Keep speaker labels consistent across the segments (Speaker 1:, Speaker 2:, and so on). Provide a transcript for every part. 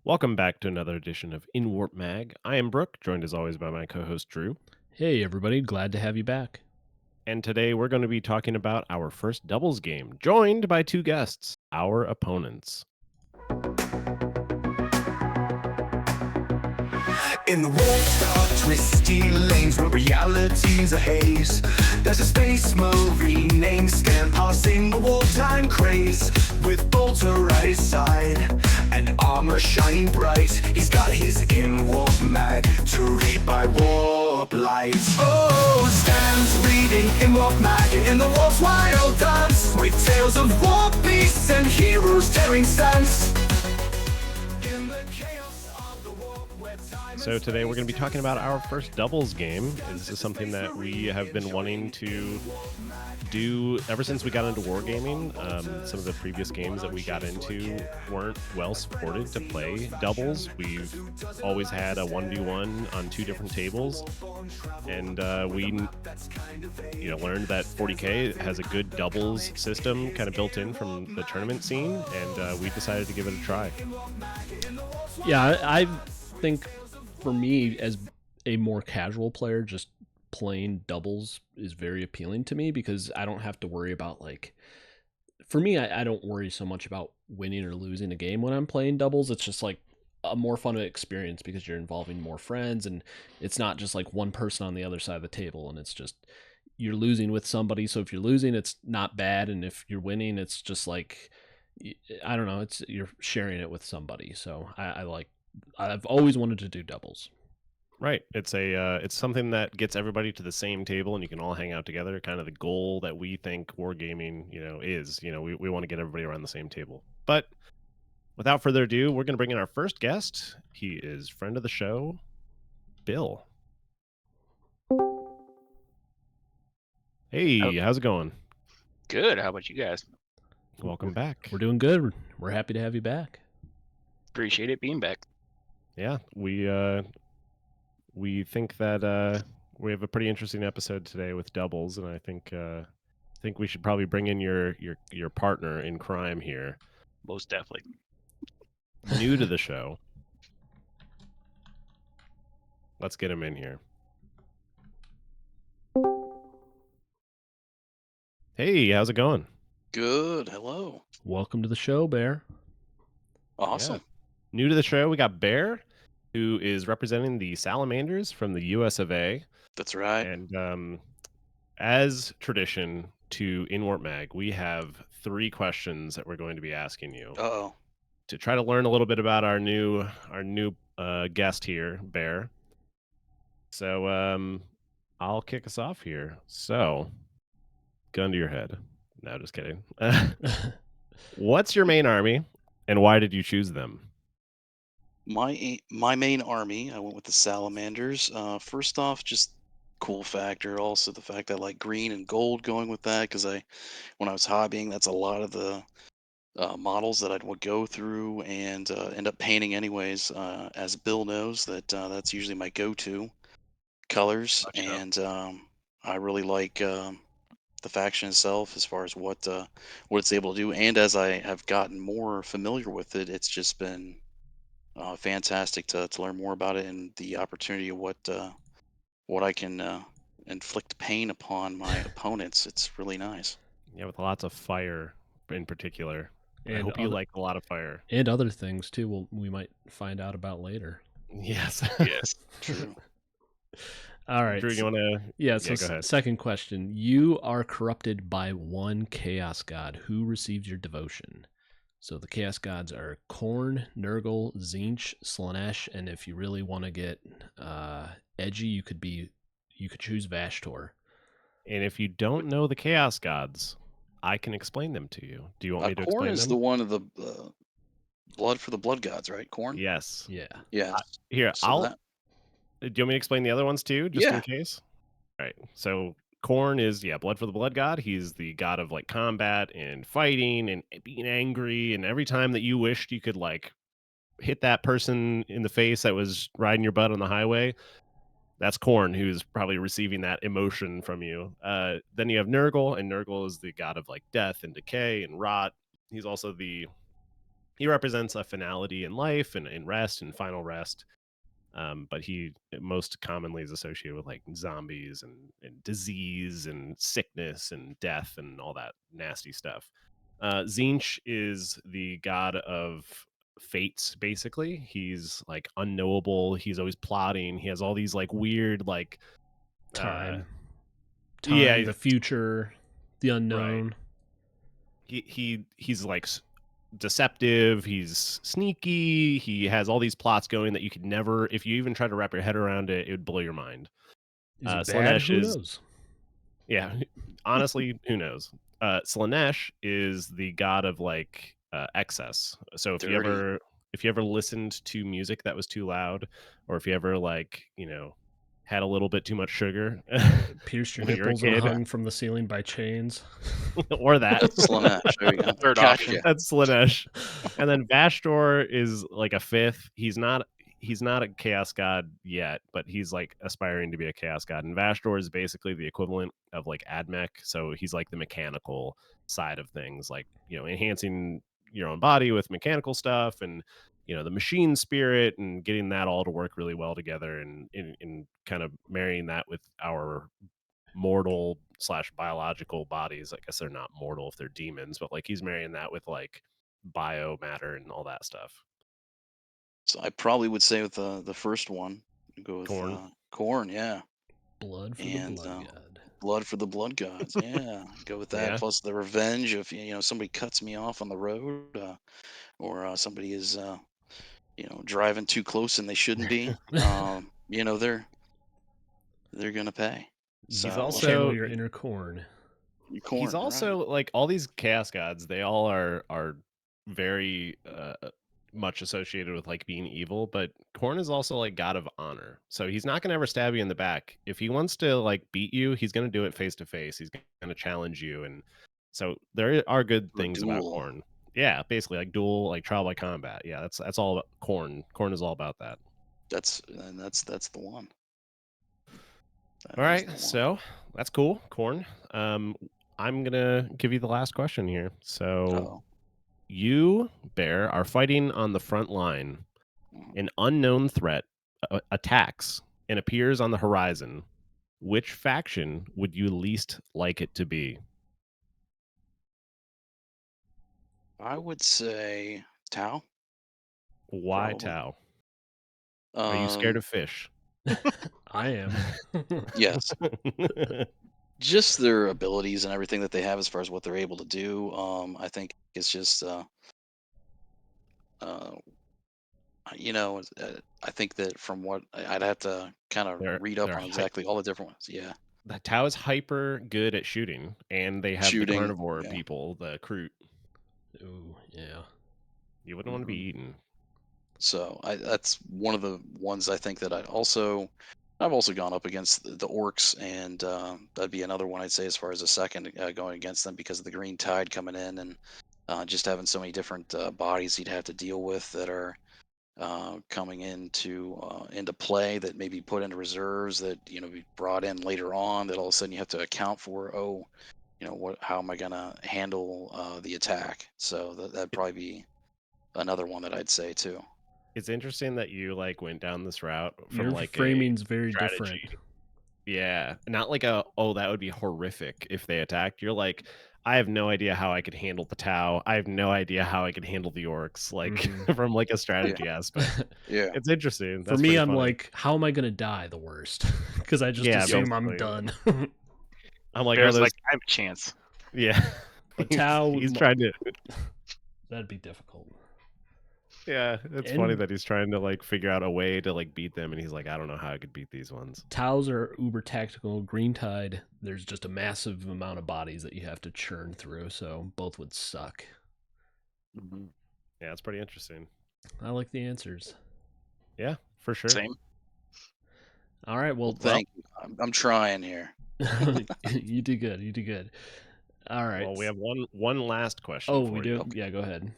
Speaker 1: Welcome back to another edition of Inwarp Mag. I am Brooke, joined as always by my co-host Drew.
Speaker 2: Hey, everybody. Glad to have you back.
Speaker 1: And today we're going to be talking about our first doubles game, joined by two guests, our opponents.
Speaker 3: In the world's dark, twisty lanes where reality's a haze, there's a space marine named Scan passing the wartime craze. With bolter at his side and armor shining bright, he's got his Inwarp Mag to read by warp light. Oh, Stan's reading Inwarp Mag in the warp's wild dance, with tales of war beasts and heroes tearing stance.
Speaker 1: So today we're going to be talking about our first doubles game. This is something that we have been wanting to do ever since we got into wargaming. Some of the previous games that we got into weren't well supported to play doubles. We've always had a 1v1 on two different tables, and we learned that 40K has a good doubles system kind of built in from the tournament scene, and we decided to give it a try.
Speaker 2: Yeah, I think for me, as a more casual player, just playing doubles is very appealing to me because I don't have to worry about, for me, I don't worry so much about winning or losing a game when I'm playing doubles. It's just like a more fun experience because you're involving more friends, and it's not just like one person on the other side of the table, and it's just you're losing with somebody. So if you're losing, it's not bad, and if you're winning, it's just like, I don't know, it's you're sharing it with somebody. So I've always wanted to do doubles.
Speaker 1: Right. It's something that gets everybody to the same table and you can all hang out together. Kind of the goal that we think wargaming, is. We want to get everybody around the same table. But without further ado, we're going to bring in our first guest. He is friend of the show, Bill. Hey, how's it going?
Speaker 4: Good. How about you guys?
Speaker 1: Welcome back.
Speaker 2: We're doing good. We're happy to have you back.
Speaker 4: Appreciate it being back.
Speaker 1: Yeah, we think that we have a pretty interesting episode today with doubles, and I think we should probably bring in your partner in crime here.
Speaker 4: Most definitely.
Speaker 1: New to the show. Let's get him in here. Hey, how's it going?
Speaker 4: Good. Hello.
Speaker 2: Welcome to the show, Bear.
Speaker 4: Awesome.
Speaker 1: Yeah. New to the show, we got Bear, who is representing the Salamanders from the US of A.
Speaker 4: That's right.
Speaker 1: And as tradition to Inwarp Mag, we have 3 questions that we're going to be asking you
Speaker 4: Uh-oh.
Speaker 1: to try to learn a little bit about our new guest here, Bear. So I'll kick us off here. So, gun to your head. No, just kidding. What's your main army, and why did you choose them?
Speaker 4: My main army, I went with the Salamanders. First off, just cool factor. Also the fact I like green and gold going with that because when I was hobbying, that's a lot of the models that I'd would go through and end up painting anyways. As Bill knows, that's usually my go-to colors,
Speaker 1: Gotcha.
Speaker 4: and I really like the faction itself as far as what it's able to do. And as I have gotten more familiar with it, it's just been fantastic to learn more about it and the opportunity of what I can inflict pain upon my opponents. It's really nice.
Speaker 1: Yeah, with lots of fire in particular. I
Speaker 2: And
Speaker 1: hope you like a lot of fire.
Speaker 2: And other things too. We might find out about later.
Speaker 1: Yes.
Speaker 4: Yes, true.
Speaker 2: All right.
Speaker 1: Drew, you want to?
Speaker 2: Yeah.
Speaker 1: go
Speaker 2: So
Speaker 1: ahead.
Speaker 2: second question: you are corrupted by one chaos god. Who receives your devotion? So the chaos gods are Khorne, Nurgle, Tzeentch, Slaanesh, and if you really want to get edgy, you could choose Vashtor.
Speaker 1: And if you don't know the Chaos Gods, I can explain them to you. Do you want me to
Speaker 4: Khorne
Speaker 1: explain
Speaker 4: is
Speaker 1: them?
Speaker 4: the one of the blood for the blood gods, right? Khorne.
Speaker 1: Yes.
Speaker 2: Yeah.
Speaker 4: Yes.
Speaker 1: Here,
Speaker 4: So
Speaker 1: do you want me to explain the other ones too, just in
Speaker 4: Yeah.
Speaker 1: case? All right. So Khorne is blood for the blood god. He's the god of like combat and fighting and being angry. And every time that you wished you could like hit that person in the face that was riding your butt on the highway, that's Khorne who's probably receiving that emotion from you. Then you have Nurgle, and Nurgle is the god of like death and decay and rot. He's also the he represents a finality in life and in rest and final rest. But he most commonly is associated with like zombies and disease and sickness and death and all that nasty stuff. Zinch is the god of fates, basically. He's like unknowable. He's always plotting. He has all these like weird, like, uh,
Speaker 2: Time,
Speaker 1: yeah,
Speaker 2: the future, the
Speaker 1: right.
Speaker 2: unknown.
Speaker 1: He's like deceptive. He's sneaky. He has all these plots going that you could never, if you even try to wrap your head around it, it would blow your mind.
Speaker 2: Is he bad?
Speaker 1: Slanesh
Speaker 2: Who
Speaker 1: is,
Speaker 2: knows?
Speaker 1: yeah, honestly, who knows? Slanesh is the god of like excess. So
Speaker 4: Dirty.
Speaker 1: if you ever listened to music that was too loud, or if you ever like, had a little bit too much sugar
Speaker 2: Pierced your
Speaker 1: when you're a
Speaker 2: nipples and
Speaker 1: kid,
Speaker 2: hung from the ceiling by chains.
Speaker 1: or that.
Speaker 4: That's Slanesh. There you go.
Speaker 5: Third
Speaker 4: Gotcha.
Speaker 5: option.
Speaker 1: That's Slanesh. And then Vashdor is like a fifth. He's not a chaos god yet, but he's like aspiring to be a chaos god. And Vashdor is basically the equivalent of like Admech. So he's like the mechanical side of things, like, enhancing your own body with mechanical stuff and the machine spirit and getting that all to work really well together and in kind of marrying that with our mortal slash biological bodies. I guess they're not mortal if they're demons, but like he's marrying that with like bio matter and all that stuff.
Speaker 4: So I probably would say with the first one, go with
Speaker 1: Corn.
Speaker 4: corn, yeah,
Speaker 2: Blood for
Speaker 4: and
Speaker 2: the blood god.
Speaker 4: blood for the blood gods, yeah. Go with that.
Speaker 1: Yeah.
Speaker 4: Plus the revenge if somebody cuts me off on the road, or somebody is driving too close and they shouldn't be. They're gonna pay.
Speaker 1: He's
Speaker 4: So
Speaker 1: also
Speaker 2: Channel your inner corn.
Speaker 4: corn,
Speaker 1: he's also
Speaker 4: right.
Speaker 1: like all these chaos gods, they all are very much associated with like being evil, but Korn is also like god of honor. So he's not gonna ever stab you in the back. If he wants to like beat you, he's gonna do it face to face. He's gonna challenge you, and so there are good
Speaker 4: Or
Speaker 1: things about
Speaker 4: duel.
Speaker 1: Korn. Yeah, basically like duel, like trial by combat. Yeah, that's all about Korn. Korn is all about that.
Speaker 4: That's the one. That
Speaker 1: All
Speaker 4: is
Speaker 1: right,
Speaker 4: the one.
Speaker 1: so that's cool, Korn. I'm gonna give you the last question here. So
Speaker 4: Uh-oh.
Speaker 1: you, Bear, are fighting on the front line.
Speaker 4: Mhm.
Speaker 1: An unknown threat attacks and appears on the horizon. Which faction would you least like it to be?
Speaker 4: I would say Tau.
Speaker 1: Why
Speaker 4: Probably.
Speaker 1: Tau? Are you scared
Speaker 4: Um,
Speaker 1: of fish?
Speaker 2: I am.
Speaker 4: yes. Just their abilities and everything that they have as far as what they're able to do. I think it's just, uh, I think that from what I'd have to kind of
Speaker 1: they're
Speaker 4: read up
Speaker 1: they're
Speaker 4: on exactly all the different ones. Yeah,
Speaker 1: the Tau is hyper good at shooting, and they have the
Speaker 4: shooting.
Speaker 1: carnivore
Speaker 4: Yeah.
Speaker 1: people, the Kroot.
Speaker 2: Ooh, yeah.
Speaker 1: You wouldn't want to be
Speaker 4: Mhm.
Speaker 1: eaten.
Speaker 4: So that's one of the ones I think that I've also gone up against the orcs, and that'd be another one I'd say as far as a second going against them because of the green tide coming in and just having so many different bodies you'd have to deal with that are coming into play that may be put into reserves that be brought in later on that all of a sudden you have to account for. Oh, how am I gonna handle the attack? So that'd probably be another one that I'd say too.
Speaker 1: It's interesting that you like went down this route from
Speaker 2: Your
Speaker 1: like a
Speaker 2: framing's very
Speaker 1: strategy.
Speaker 2: different.
Speaker 1: Yeah, not like that would be horrific if they attacked. You're like, I have no idea how I could handle the Tau. I have no idea how I could handle the Orcs, like
Speaker 2: Mhm.
Speaker 1: from like a
Speaker 4: Yeah,
Speaker 1: strategy aspect.
Speaker 4: yeah.
Speaker 1: It's interesting.
Speaker 2: For
Speaker 1: That's
Speaker 2: me,
Speaker 1: pretty
Speaker 2: I'm
Speaker 1: funny.
Speaker 2: like, how am I gonna die the worst? Because I just
Speaker 1: Yeah,
Speaker 2: assume I'm
Speaker 1: basically.
Speaker 2: done.
Speaker 1: I'm like, oh,
Speaker 5: Bear's
Speaker 1: those.
Speaker 5: like, I have a chance.
Speaker 1: Yeah,
Speaker 2: A Tau,
Speaker 1: he's trying to.
Speaker 2: that'd be difficult.
Speaker 1: Yeah, it's funny that he's trying to like figure out a way to like beat them, and he's like, I don't know how I could beat these ones.
Speaker 2: Taus are uber tactical. Green Tide, there's just a massive amount of bodies that you have to churn through, so both would suck.
Speaker 4: Mhm.
Speaker 1: Yeah, it's pretty interesting.
Speaker 2: I like the answers.
Speaker 1: Yeah, for sure.
Speaker 5: Same.
Speaker 2: All right, well,
Speaker 4: Thank you. I'm trying here.
Speaker 2: you do good. You do good. All right.
Speaker 1: Well, we have one last question.
Speaker 2: Oh,
Speaker 1: for
Speaker 2: we
Speaker 1: you.
Speaker 2: do. Yeah, go ahead.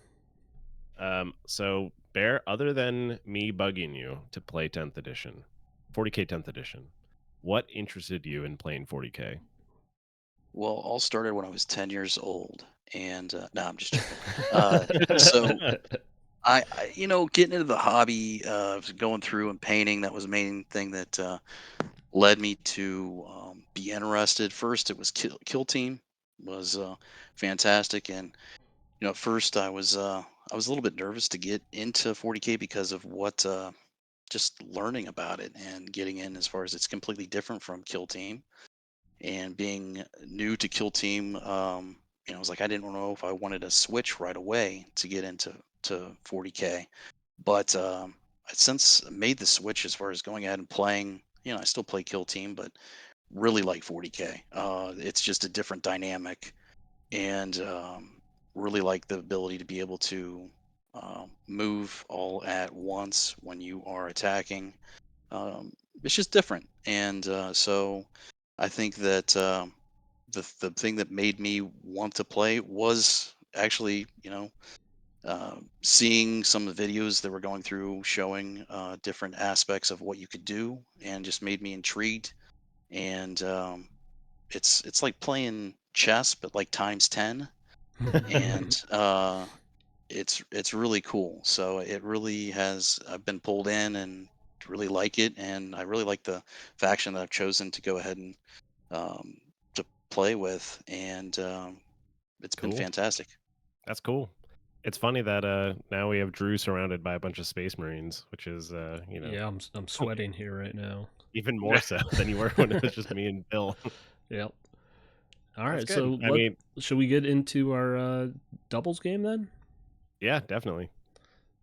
Speaker 1: So Bear, other than me bugging you to play 10th edition, 40K 10th edition, what interested you in playing 40K?
Speaker 4: Well, all started when I was 10 years old, and no, I'm just joking. So Getting into the hobby, going through and painting, that was the main thing that led me to be interested. First, it was Kill Team was fantastic, and at first I was a little bit nervous to get into 40K because of what just learning about it and getting in as far as it's completely different from Kill Team and being new to Kill Team. I was like I didn't know if I wanted to switch right away to get into 40K, but I since made the switch as far as going ahead and playing. I still play Kill Team, but really like 40K. It's just a different dynamic, and really like the ability to be able to move all at once when you are attacking. It's just different, and so I think that the thing that made me want to play was actually, seeing some of the videos that were going through showing different aspects of what you could do, and just made me intrigued. And it's like playing chess, but like times 10, and it's really cool. So it really has. I've been pulled in and really like it, and I really like the faction that I've chosen to go ahead and um, to play with, and it's been
Speaker 1: Cool.
Speaker 4: fantastic.
Speaker 1: That's cool. It's funny that now we have Drew surrounded by a bunch of Space Marines, which is
Speaker 2: Yeah, I'm sweating here right now.
Speaker 1: even more so than you were when it was just me and Bill.
Speaker 2: Yep. All
Speaker 1: That's
Speaker 2: right,
Speaker 1: good.
Speaker 2: so
Speaker 1: I mean,
Speaker 2: should we get into our doubles game then?
Speaker 1: yeah, definitely.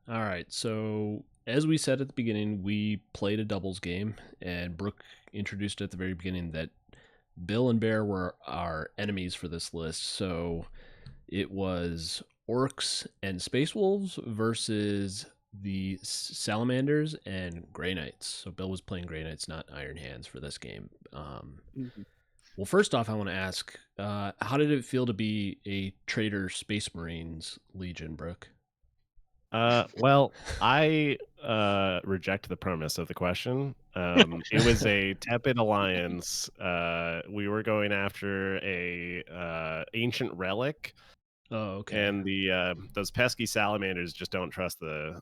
Speaker 2: All right, so as we said at the beginning, we played a doubles game, and Brooke introduced at the very beginning that Bill and Bear were our enemies for this list. So it was Orcs and Space Wolves versus the Salamanders and Grey Knights. So Bill was playing Grey Knights, not Iron Hands, for this game. Well, first off, I want to ask, how did it feel to be a traitor Space Marines Legion, Brooke?
Speaker 1: Well, I reject the premise of the question. It was a tepid alliance. We were going after a ancient relic,
Speaker 2: Oh, okay.
Speaker 1: and the those pesky salamanders just don't trust the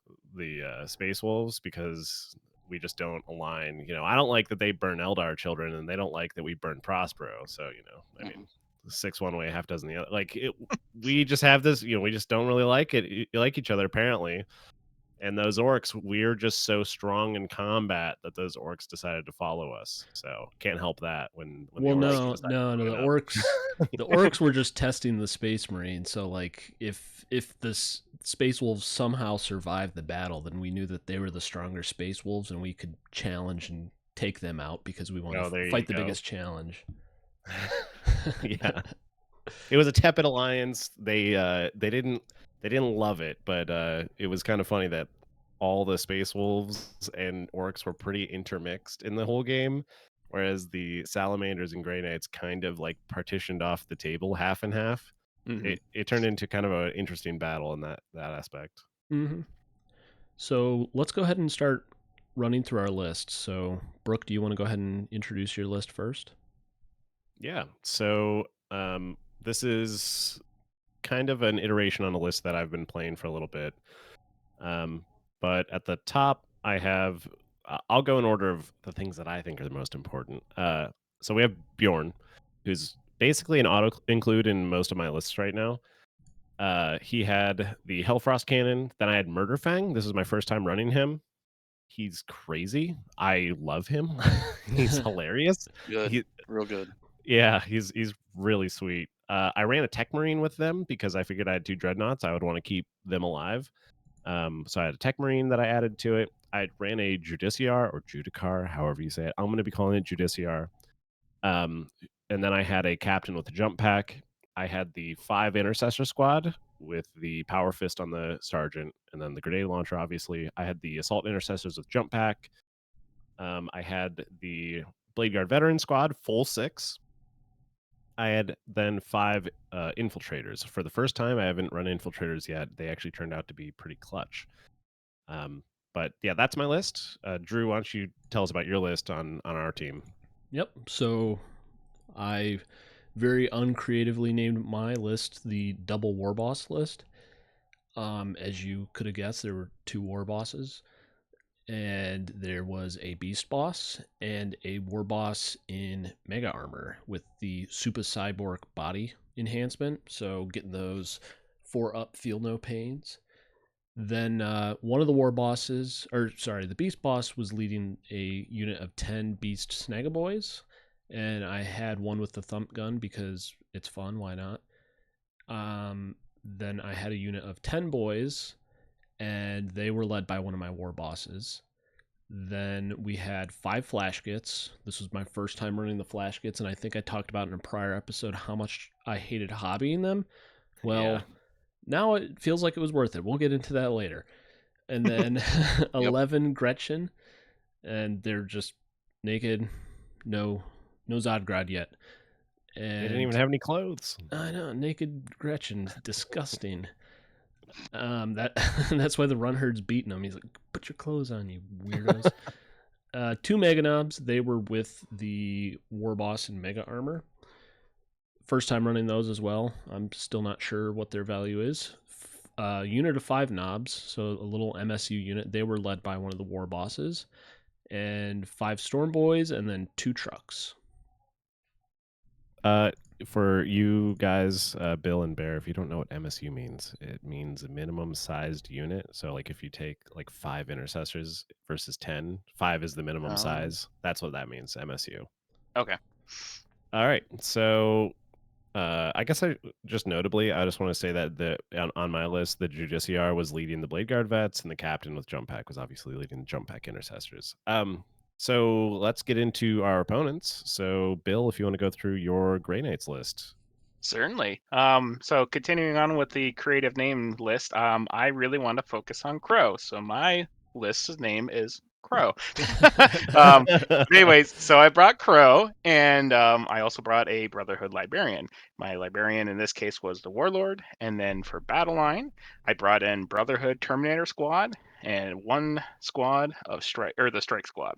Speaker 1: space wolves because we just don't align. I don't like that they burn Eldar children, and they don't like that we burn Prospero. So I mean, 6 one way, half dozen the other. Like we just have this. We just don't really like each other apparently. And those orcs, we're just so strong in combat that those orcs decided to follow us. So can't help that when
Speaker 2: Well,
Speaker 1: the orcs
Speaker 2: no,
Speaker 1: decided
Speaker 2: no,
Speaker 1: to
Speaker 2: no.
Speaker 1: join
Speaker 2: The
Speaker 1: up.
Speaker 2: orcs were just testing the Space Marine. So, like, if this Space Wolves somehow survived the battle, then we knew that they were the stronger Space Wolves, and we could challenge and take them out because we want
Speaker 1: Oh,
Speaker 2: to
Speaker 1: there you
Speaker 2: fight the
Speaker 1: go.
Speaker 2: biggest challenge.
Speaker 1: Yeah, it was a tepid alliance. They didn't love it, but it was kind of funny that all the space wolves and orcs were pretty intermixed in the whole game, whereas the salamanders and grey knights kind of like partitioned off the table half and half.
Speaker 2: Mm-hmm.
Speaker 1: It turned into kind of an interesting battle in that aspect.
Speaker 2: Mm-hmm. So let's go ahead and start running through our list. So, Brooke, do you want to go ahead and introduce your list first?
Speaker 1: Yeah. So this is kind of an iteration on a list that I've been playing for a little bit. But at the top, I have. I'll go in order of the things that I think are the most important. So we have Bjorn, who's basically an auto include in most of my lists right now. He had the Hellfrost cannon. Then I had Murderfang. This is my first time running him. He's crazy. I love him. He's hilarious.
Speaker 4: Good,
Speaker 1: He,
Speaker 4: real good.
Speaker 1: yeah, he's really sweet. I ran a Tech Marine with them because I figured I had 2 dreadnoughts. I would want to keep them alive. So I had a Tech Marine that I added to it. I ran a Judiciar or Judicar, however you say it. I'm going to be calling it Judiciar. And then I had a Captain with a jump pack. I had the 5 Intercessor squad with the Power Fist on the Sergeant, and then the Grenade Launcher, obviously. I had the Assault Intercessors with jump pack. I had the Blade Guard Veteran squad, full 6. I had then 5 infiltrators. For the first time, I haven't run infiltrators yet. They actually turned out to be pretty clutch. But yeah, that's my list. Drew, why don't you tell us about your list on our team?
Speaker 2: Yep. So I very uncreatively named my list the Double War Boss list. As you could have guessed, there were 2 war bosses, and there was a beast boss and a war boss in mega armor with the super cyborg body enhancement. So getting those 4 up, feel no pains. Then one of the war bosses, or sorry, the beast boss was leading a unit of 10 beast snagaboys, and I had one with the thump gun because it's fun. Why not? Then I had a unit of 10 boys, and they were led by one of my war bosses. Then we had 5 flash gits. This was my first time running the flash gits, and I think I talked about in a prior episode how much I hated hobbying them. Well,
Speaker 1: Yeah.
Speaker 2: now it feels like it was worth it. We'll get into that later. And then 11 Gretchen, and they're just naked, no Zodgrad yet. And
Speaker 1: They didn't even have any clothes.
Speaker 2: I know, naked Gretchen, disgusting. That that's why the run herd's beating him. He's like, "Put your clothes on, you weirdos." 2 Mega Knobs. They were with the war boss in Mega Armor. First time running those as well. I'm still not sure what their value is. Unit of 5 knobs, so a little MSU unit. They were led by one of the war bosses, and 5 Storm Boys, and then 2 trucks.
Speaker 1: For you guys, Bill and Bear, if you don't know what MSU means, it means a minimum sized unit. So, like, if you take like 5 intercessors versus 10, 5 is the minimum size. That's what that means, MSU.
Speaker 5: Okay.
Speaker 1: All right. So, I guess I just want to say that on my list, the Judiciar was leading the Blade Guard vets, and the captain with Jump Pack was obviously leading the Jump Pack intercessors. So let's get into our opponents. So, Bill, if you want to go through your Grey Knights list.
Speaker 5: Certainly. So continuing on with the creative name list, I really want to focus on Crow. So my list's name is Crow. Anyways, so I brought Crow, and I also brought a Brotherhood Librarian. My Librarian in this case was the Warlord, and then for Battle Line, I brought in Brotherhood Terminator Squad and 1 squad of the Strike Squad.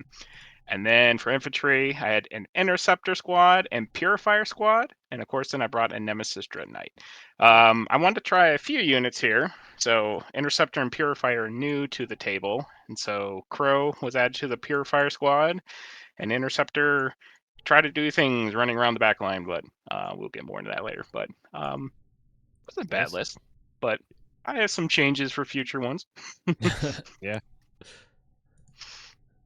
Speaker 5: And then for infantry, I had an Interceptor Squad and Purifier Squad. And of course, then I brought a Nemesis Dread Knight. I wanted to try a few units here. So Interceptor and Purifier are new to the table. And so Crow was added to the Purifier Squad. And Interceptor tried to do things running around the back line, but we'll get more into that later. But it wasn't a bad list. But I have some changes for future ones.
Speaker 1: Yeah.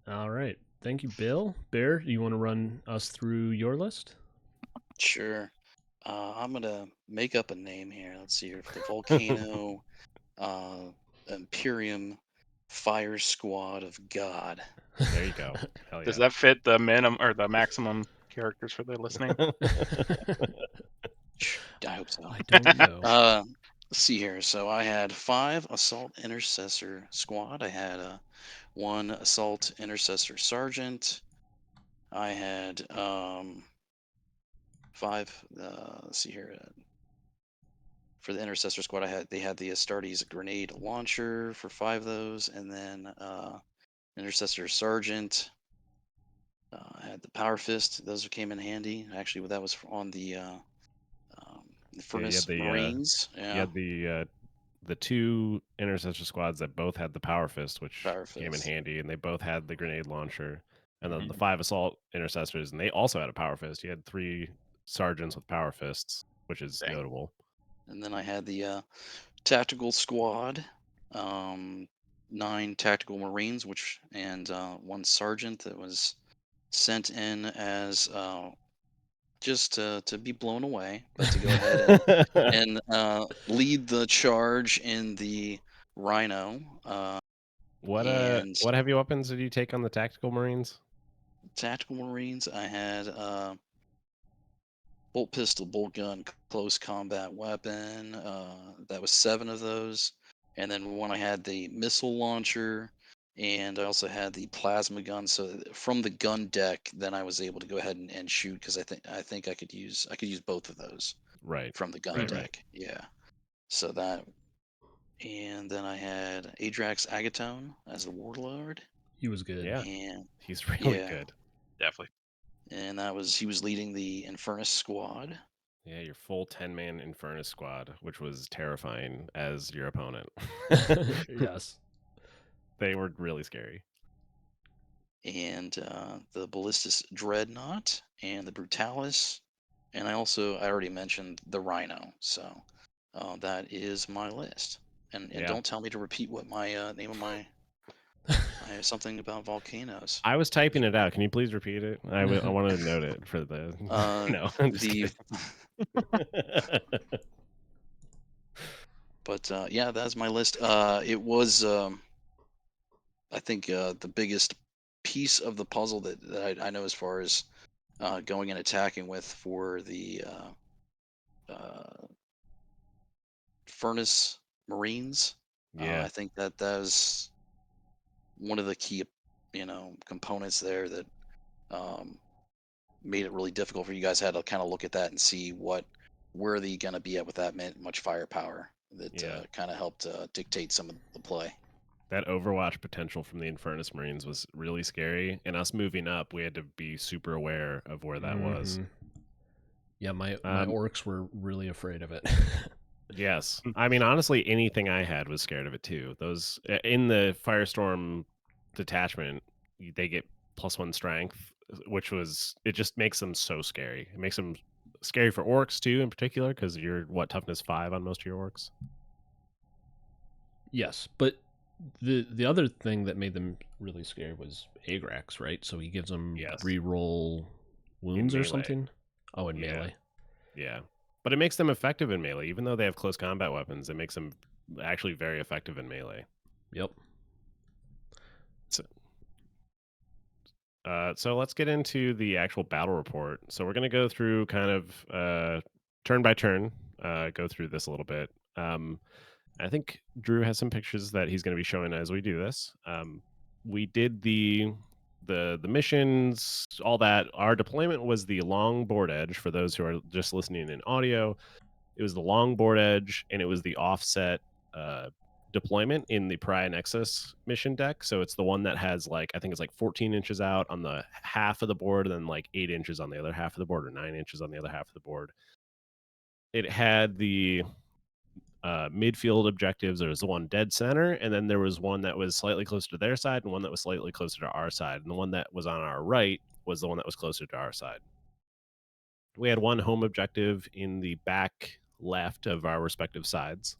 Speaker 2: All right. Thank you, Bill. Bear, you want to run us through your list?
Speaker 4: Sure. I'm gonna make up a name here. Let's see here. The Volcano Imperium Fire Squad of God.
Speaker 1: There you go. Hell yeah.
Speaker 5: Does that fit the minimum or the maximum characters for the listening?
Speaker 4: I hope so.
Speaker 2: I don't know.
Speaker 4: Let's see here. So I had 5 Assault Intercessor Squad. I had 1 Assault Intercessor Sergeant. I had 5. Let's see here. For the Intercessor Squad, they had the Astartes Grenade Launcher for 5 of those, and then Intercessor Sergeant. I had the Power Fist; those came in handy. Actually, that was on the Furnace Marines.
Speaker 1: You had the 2 intercessor squads that both had the Power Fist, which came in handy, and they both had the Grenade Launcher. And then the 5 Assault Intercessors, and they also had a Power Fist. You had 3 Sergeants with Power Fists, which is notable.
Speaker 4: And then I had the Tactical Squad, 9 Tactical Marines, and 1 Sergeant that was sent in as just to be blown away, but to go ahead and lead the charge in the Rhino.
Speaker 1: What heavy weapons did you take on the Tactical Marines?
Speaker 4: Tactical Marines, I had bolt pistol, bolt gun, close combat weapon. That was 7 of those. And then one I had the missile launcher, and I also had the plasma gun. So from the gun deck, then I was able to go ahead and shoot, because I think I could use both of those.
Speaker 1: Right.
Speaker 4: From the gun deck. Yeah. So that, and then I had Adrax Agatone as the Warlord.
Speaker 2: He was good.
Speaker 1: Yeah.
Speaker 4: And
Speaker 1: he's really good.
Speaker 5: Definitely.
Speaker 4: And he was leading the Infernus Squad.
Speaker 1: Yeah, your full 10-man Infernus squad, which was terrifying as your opponent.
Speaker 2: Yes.
Speaker 1: They were really scary.
Speaker 4: And the Ballistus Dreadnought and the Brutalis. And I already mentioned the Rhino. So that is my list. And
Speaker 1: Yeah.
Speaker 4: don't tell me to repeat what my name of my. I have something about volcanoes.
Speaker 1: I was typing it out. Can you please repeat it? I wanted to note it for the. No, I'm just
Speaker 4: the
Speaker 1: kidding.
Speaker 4: But yeah, that's my list. It was, I think, the biggest piece of the puzzle that I know as far as going and attacking with for the Furnace Marines.
Speaker 1: Yeah.
Speaker 4: I think that was one of the key, components there that um, made it really difficult for you guys. Had to kind of look at that and see where are they going to be at with that much firepower. That
Speaker 1: Yeah.
Speaker 4: kind of helped dictate some of the play.
Speaker 1: That Overwatch potential from the Infernus Marines was really scary, and us moving up, we had to be super aware of where that was.
Speaker 2: Yeah, my orcs were really afraid of it.
Speaker 1: Yes. I mean, honestly, anything I had was scared of it too. Those in the Firestorm detachment, they get +1 strength, which it just makes them so scary. It makes them scary for orcs too, in particular, because you're toughness 5 on most of your orcs.
Speaker 2: Yes, but the other thing that made them really scary was Agrax, right? So he gives them reroll wounds or something. Oh, in melee.
Speaker 1: Yeah. But it makes them effective in melee. Even though they have close combat weapons, it makes them actually very effective in melee.
Speaker 2: Yep.
Speaker 1: So let's get into the actual battle report. So we're going to go through kind of turn by turn, go through this a little bit. I think Drew has some pictures that he's going to be showing as we do this. We did the missions, all that. Our deployment was the long board edge. For those who are just listening in audio, it was the long board edge, and it was the offset deployment in the Pariah Nexus mission deck. So it's the one that has I think it's 14 inches out on the half of the board, and then 8 inches on the other half of the board, or 9 inches on the other half of the board. It had the midfield objectives. There was the one dead center, and then there was one that was slightly closer to their side and one that was slightly closer to our side. And the one that was on our right was the one that was closer to our side. We had one home objective in the back left of our respective sides.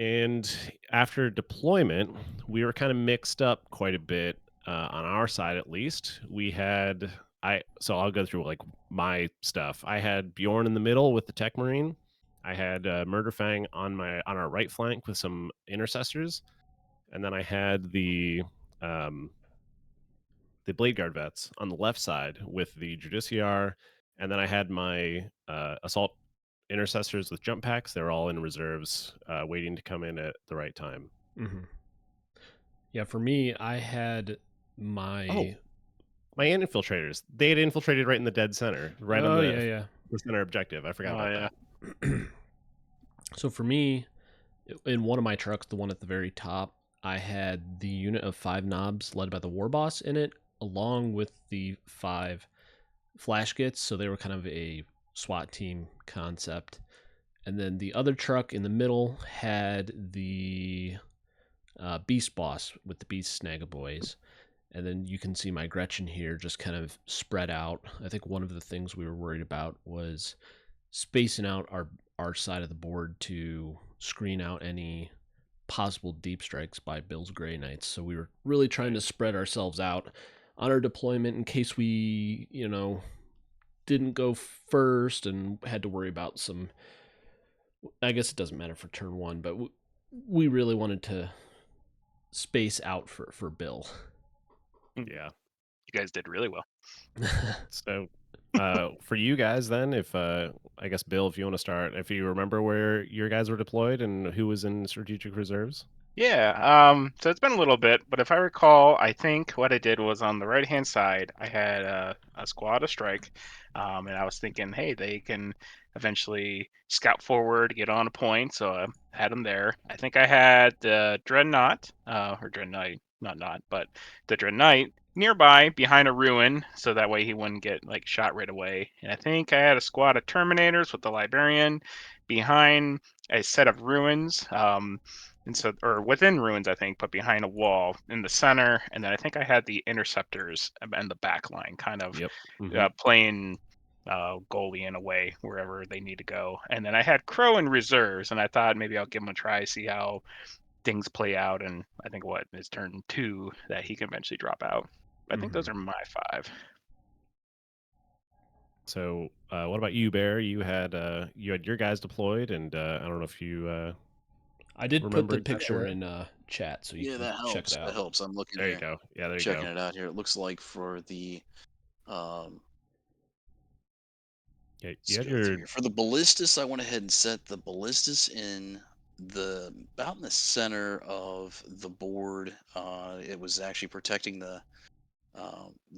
Speaker 1: And after deployment, we were kind of mixed up quite a bit on our side, at least. We had so I'll go through my stuff. I had Bjorn in the middle with the Tech Marine. I had Murderfang on our right flank with some intercessors, and then I had the Blade Guard vets on the left side with the Judiciar, and then I had my assault intercessors with jump packs. They're all in reserves, waiting to come in at the right time.
Speaker 2: Mm-hmm. Yeah, for me, I had my
Speaker 1: infiltrators. They had infiltrated right in the dead center, right on the center objective. I forgot about that.
Speaker 2: So for me, in one of my trucks, the one at the very top, I had the unit of 5 knobs led by the war boss in it, along with the 5 flash gits. So they were kind of a SWAT team concept. And then the other truck in the middle had the beast boss with the beast snagaboys. And then you can see my Gretchen here just kind of spread out. I think one of the things we were worried about was spacing out our side of the board to screen out any possible deep strikes by Bill's Grey Knights. So we were really trying to spread ourselves out on our deployment in case we, didn't go first and had to worry about some. I guess it doesn't matter for turn 1, but we really wanted to space out for Bill.
Speaker 1: Yeah,
Speaker 5: you guys did really well.
Speaker 1: So for you guys then, if I guess Bill, if you want to start, if you remember where your guys were deployed and who was in strategic reserves.
Speaker 5: Yeah, so it's been a little bit, but if I recall, I think what I did was on the right-hand side, I had a squad of strike, and I was thinking, hey, they can eventually scout forward, get on a point, so I had them there. I think I had the Dreadnought, or Dreadknight, not, but the Dreadknight nearby behind a ruin, so that way he wouldn't get like shot right away. And I think I had a squad of Terminators with the Librarian behind a set of ruins, and so or within ruins, I think, but behind a wall in the center. And then I think I had the Interceptors and the back line, kind of
Speaker 1: Yep.
Speaker 5: playing goalie in a way wherever they need to go. And then I had Crow in reserves, and I thought maybe I'll give him a try, see how things play out. And I think what is turn 2 that he can eventually drop out. I think those are my 5.
Speaker 1: So, what about you, Bear? You had your guys deployed, and I don't know if you
Speaker 2: I did put
Speaker 1: remember
Speaker 2: the
Speaker 1: exactly
Speaker 2: picture
Speaker 1: where.
Speaker 2: in chat, so you
Speaker 4: Yeah,
Speaker 2: can
Speaker 4: that
Speaker 2: check it
Speaker 4: helps. That
Speaker 2: out.
Speaker 4: helps. I'm looking
Speaker 1: There you
Speaker 4: here,
Speaker 1: go. Yeah, there you
Speaker 4: checking
Speaker 1: go.
Speaker 4: it out here. It looks like for the um,
Speaker 1: Yeah, you
Speaker 4: let's
Speaker 1: had
Speaker 4: go through
Speaker 1: your
Speaker 4: here. For the ballistas, I went ahead and set the ballistas in about in the center of the board. It was actually protecting the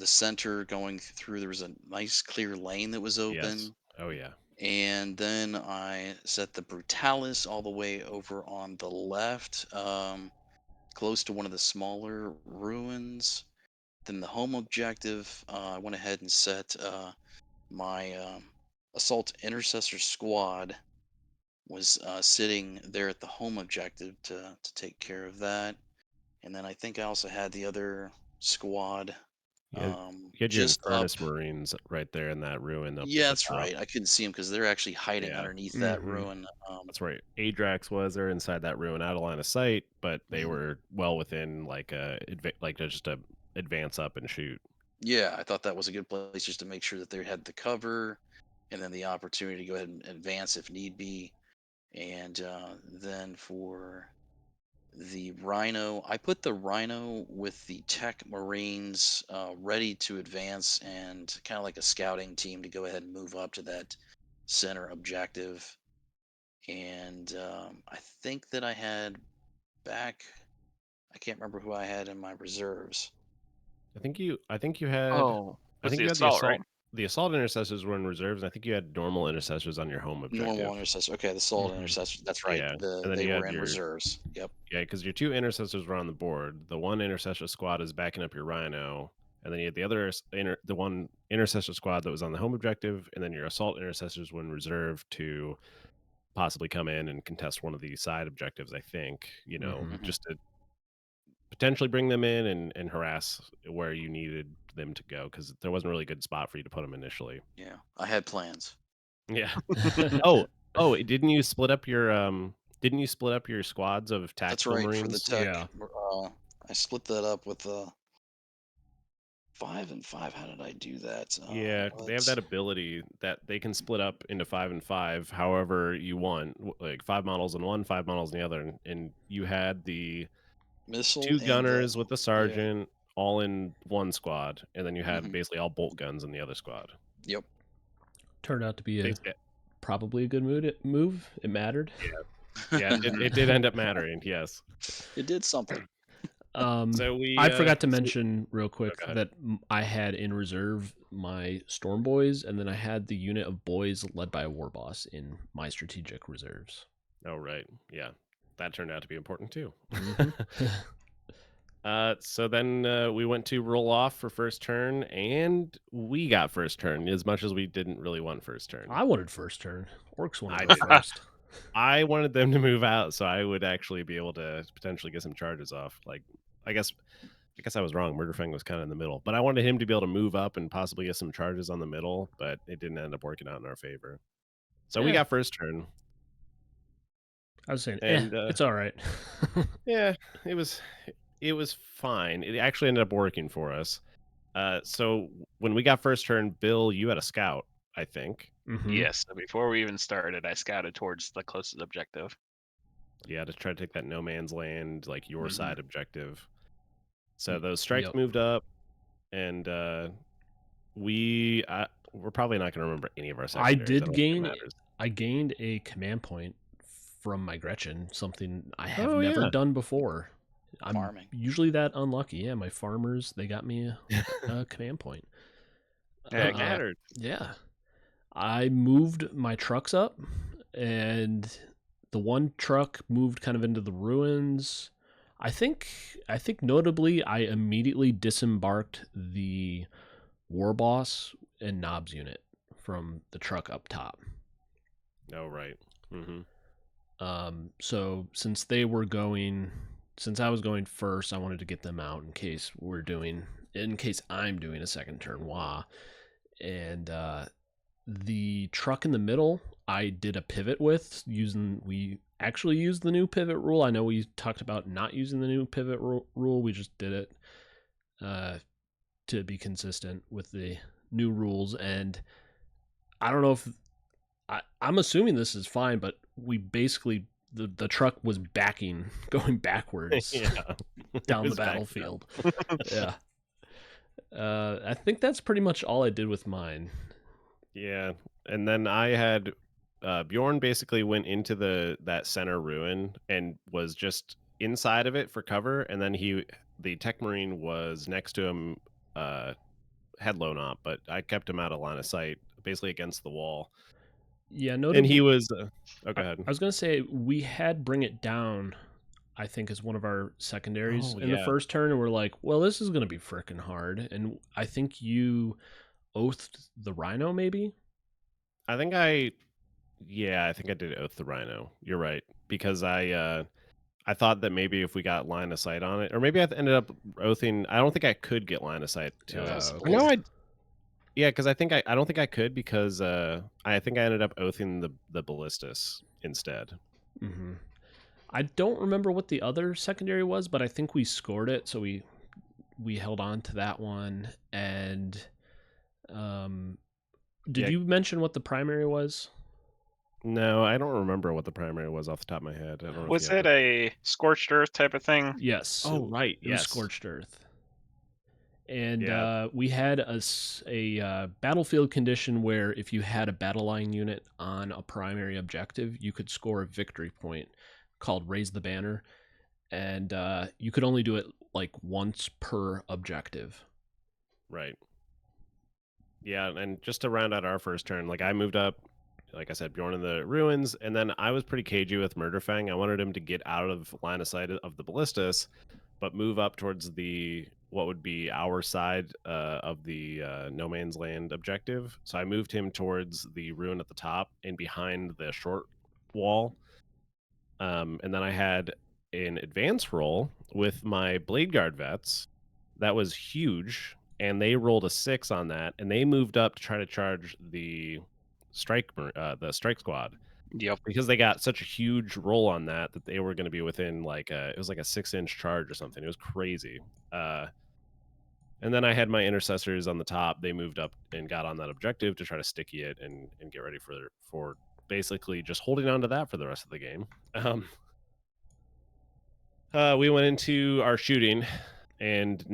Speaker 4: center going through. There was a nice clear lane that was
Speaker 1: yes.
Speaker 4: open.
Speaker 1: Oh yeah.
Speaker 4: And then I set the Brutalis all the way over on the left, close to one of the smaller ruins. Then the home objective, I went ahead and set my Assault Intercessor squad was sitting there at the home objective to take care of that. And then I think I also had the other squad
Speaker 1: You had your
Speaker 4: just up.
Speaker 1: Infernus Marines right there in that ruin up at
Speaker 4: Yeah,
Speaker 1: the
Speaker 4: that's
Speaker 1: top.
Speaker 4: right. I couldn't see them because they're actually hiding
Speaker 1: Yeah,
Speaker 4: underneath that
Speaker 2: Mm-hmm.
Speaker 4: ruin.
Speaker 1: that's right. Adrax was there inside that ruin, out of line of sight, but they
Speaker 4: Mhm.
Speaker 1: were well within just a advance up and shoot.
Speaker 4: Yeah, I thought that was a good place just to make sure that they had the cover and then the opportunity to go ahead and advance if need be. And then for the Rhino, I put the Rhino with the Tech Marines ready to advance and kind of like a scouting team to go ahead and move up to that center objective. And I think that I had back, I can't remember who I had in my reserves.
Speaker 1: I think you had
Speaker 5: Oh,
Speaker 1: I
Speaker 5: was
Speaker 1: think
Speaker 5: the
Speaker 1: you had the
Speaker 5: assault, right?
Speaker 1: assault intercessors were in reserves, and I think you had normal intercessors on your home
Speaker 4: Normal
Speaker 1: objective.
Speaker 4: intercessor. Okay, the solid
Speaker 2: Mm-hmm.
Speaker 4: intercessor. That's right.
Speaker 1: Yeah, and then
Speaker 4: They
Speaker 1: you
Speaker 4: were
Speaker 1: had
Speaker 4: in
Speaker 1: your
Speaker 4: reserves. Yep.
Speaker 1: yeah, because your two intercessors were on the board. The one intercessor squad is backing up your Rhino, and then you had the other the one intercessor squad that was on the home objective, and then your assault intercessors were in reserve to possibly come in and contest one of the side objectives. I think
Speaker 2: Mm-hmm.
Speaker 4: Hmm.
Speaker 1: just to potentially bring them in and harass where you needed them to go because there wasn't really a good spot for you to put them initially.
Speaker 4: Yeah, I had plans.
Speaker 1: Yeah. Oh, oh, didn't you split up your squads of
Speaker 4: That's
Speaker 1: tactical
Speaker 4: right. For the
Speaker 1: marines?
Speaker 4: tech,
Speaker 2: Yeah.
Speaker 4: I split that up with 5 and 5. How did I do that?
Speaker 1: Yeah, they have that ability that they can split up into 5 and 5, however you want, like 5 models in one, 5 models in the other, and you had the
Speaker 4: Missile
Speaker 1: two
Speaker 4: and
Speaker 1: gunners with the
Speaker 4: yeah.
Speaker 1: sergeant all in one squad, and then you had
Speaker 4: Hmm.
Speaker 1: basically all bolt guns in the other squad.
Speaker 4: Yep.
Speaker 2: Turned out to be
Speaker 1: Basically,
Speaker 2: probably a good move. It mattered.
Speaker 1: yeah, it did end up mattering, yes.
Speaker 4: It did something.
Speaker 1: So
Speaker 2: I forgot to mention real
Speaker 1: go
Speaker 2: quick
Speaker 1: ahead.
Speaker 2: that I had in reserve my Storm Boys, and then I had the unit of boys led by a war boss in my strategic reserves.
Speaker 1: Oh, right, yeah, that turned out to be important too.
Speaker 2: Mhm.
Speaker 1: So then we went to roll off for first turn, and we got first turn as much as we didn't really want first turn.
Speaker 2: I wanted first turn. Orcs want
Speaker 1: I
Speaker 2: to go
Speaker 1: did.
Speaker 2: first.
Speaker 1: I wanted them to move out so I would actually be able to potentially get some charges off. Like, I guess I was wrong. Murderfang was kind of in the middle, but I wanted him to be able to move up and possibly get some charges on the middle, but it didn't end up working out in our favor. So we
Speaker 2: Yeah.
Speaker 1: got first turn,
Speaker 2: I was saying,
Speaker 1: and
Speaker 2: it's all right.
Speaker 1: yeah, it was fine. It actually ended up working for us. So when we got first turn, Bill, you had a scout, I think.
Speaker 2: Mhm.
Speaker 5: Yes. So before we even started, I scouted towards the closest objective.
Speaker 1: Yeah, to try to take that no man's land, like your
Speaker 4: Mhm.
Speaker 1: side objective. So those strikes
Speaker 2: Yep.
Speaker 1: moved up, and we're probably not going to remember any of our secondaries. I don't think it matters.
Speaker 2: I gained a command point from my Gretchen, something I have
Speaker 1: Oh
Speaker 2: never
Speaker 1: yeah,
Speaker 2: done before. I'm
Speaker 4: Farming.
Speaker 2: usually that unlucky. Yeah, my farmers, they got me a command point.
Speaker 1: that
Speaker 5: Heck yeah.
Speaker 1: mattered.
Speaker 2: Yeah. I moved my trucks up, and the one truck moved kind of into the ruins. I think notably, I immediately disembarked the War Boss and Knobs unit from the truck up top.
Speaker 1: Oh, right. Mm-hmm.
Speaker 2: So since I was going first, I wanted to get them out in case I'm doing a second turn. Wah. And the truck in the middle, I did a pivot with we actually used the new pivot rule. I know we talked about not using the new pivot rule. We just did it to be consistent with the new rules. And I don't know if I'm assuming this is fine, but we basically the truck was going backwards down the battlefield. Yeah. I think that's pretty much all I did with mine.
Speaker 1: Yeah, and then I had Bjorn basically went into that center ruin and was just inside of it for cover, and then the Tech Marine was next to him, had lone op, but I kept him out of line of sight, basically against the wall.
Speaker 2: Yeah,
Speaker 1: and he was. Oh, go ahead.
Speaker 2: I was gonna say we had Bring It Down, I think, as one of our secondaries in the first turn, and we're like, well, this is gonna be freaking hard. And I think you oathed the Rhino, maybe.
Speaker 1: I think I did oath the Rhino. You're right, because I thought that maybe if we got line of sight on it, or maybe I ended up oathing. I don't think I could get line of sight to it.
Speaker 2: Okay.
Speaker 1: No, yeah, because I don't think I could, because I think I ended up oathing the Ballistus instead.
Speaker 2: Mm-hmm. I don't remember what the other secondary was, but I think we scored it, so we held on to that one. And did you mention what the primary was?
Speaker 1: No, I don't remember what the primary was off the top of my head. I don't know.
Speaker 5: Was it a Scorched Earth type of thing?
Speaker 2: Yes.
Speaker 1: Oh, right.
Speaker 2: It was Scorched Earth. And
Speaker 1: Yeah.
Speaker 2: we had a battlefield condition where if you had a battle line unit on a primary objective, you could score a victory point called Raise the Banner. And you could only do it like once per objective.
Speaker 1: Right. Yeah, and just to round out our first turn, like I moved up, like I said, Bjorn in the ruins, and then I was pretty cagey with Murderfang. I wanted him to get out of line of sight of the Ballistus, but move up towards what would be our side of the no man's land objective. So I moved him towards the ruin at the top and behind the short wall. And then I had an advance roll with my Blade Guard vets. That was huge, and they rolled a 6 on that, and they moved up to try to charge the strike squad.
Speaker 5: Yep.
Speaker 1: Because they got such a huge roll on that they were going to be within it was like a 6-inch charge or something. It was crazy. And then I had my intercessors on the top. They moved up and got on that objective to try to sticky it and get ready for basically just holding on to that for the rest of the game. We went into our shooting, and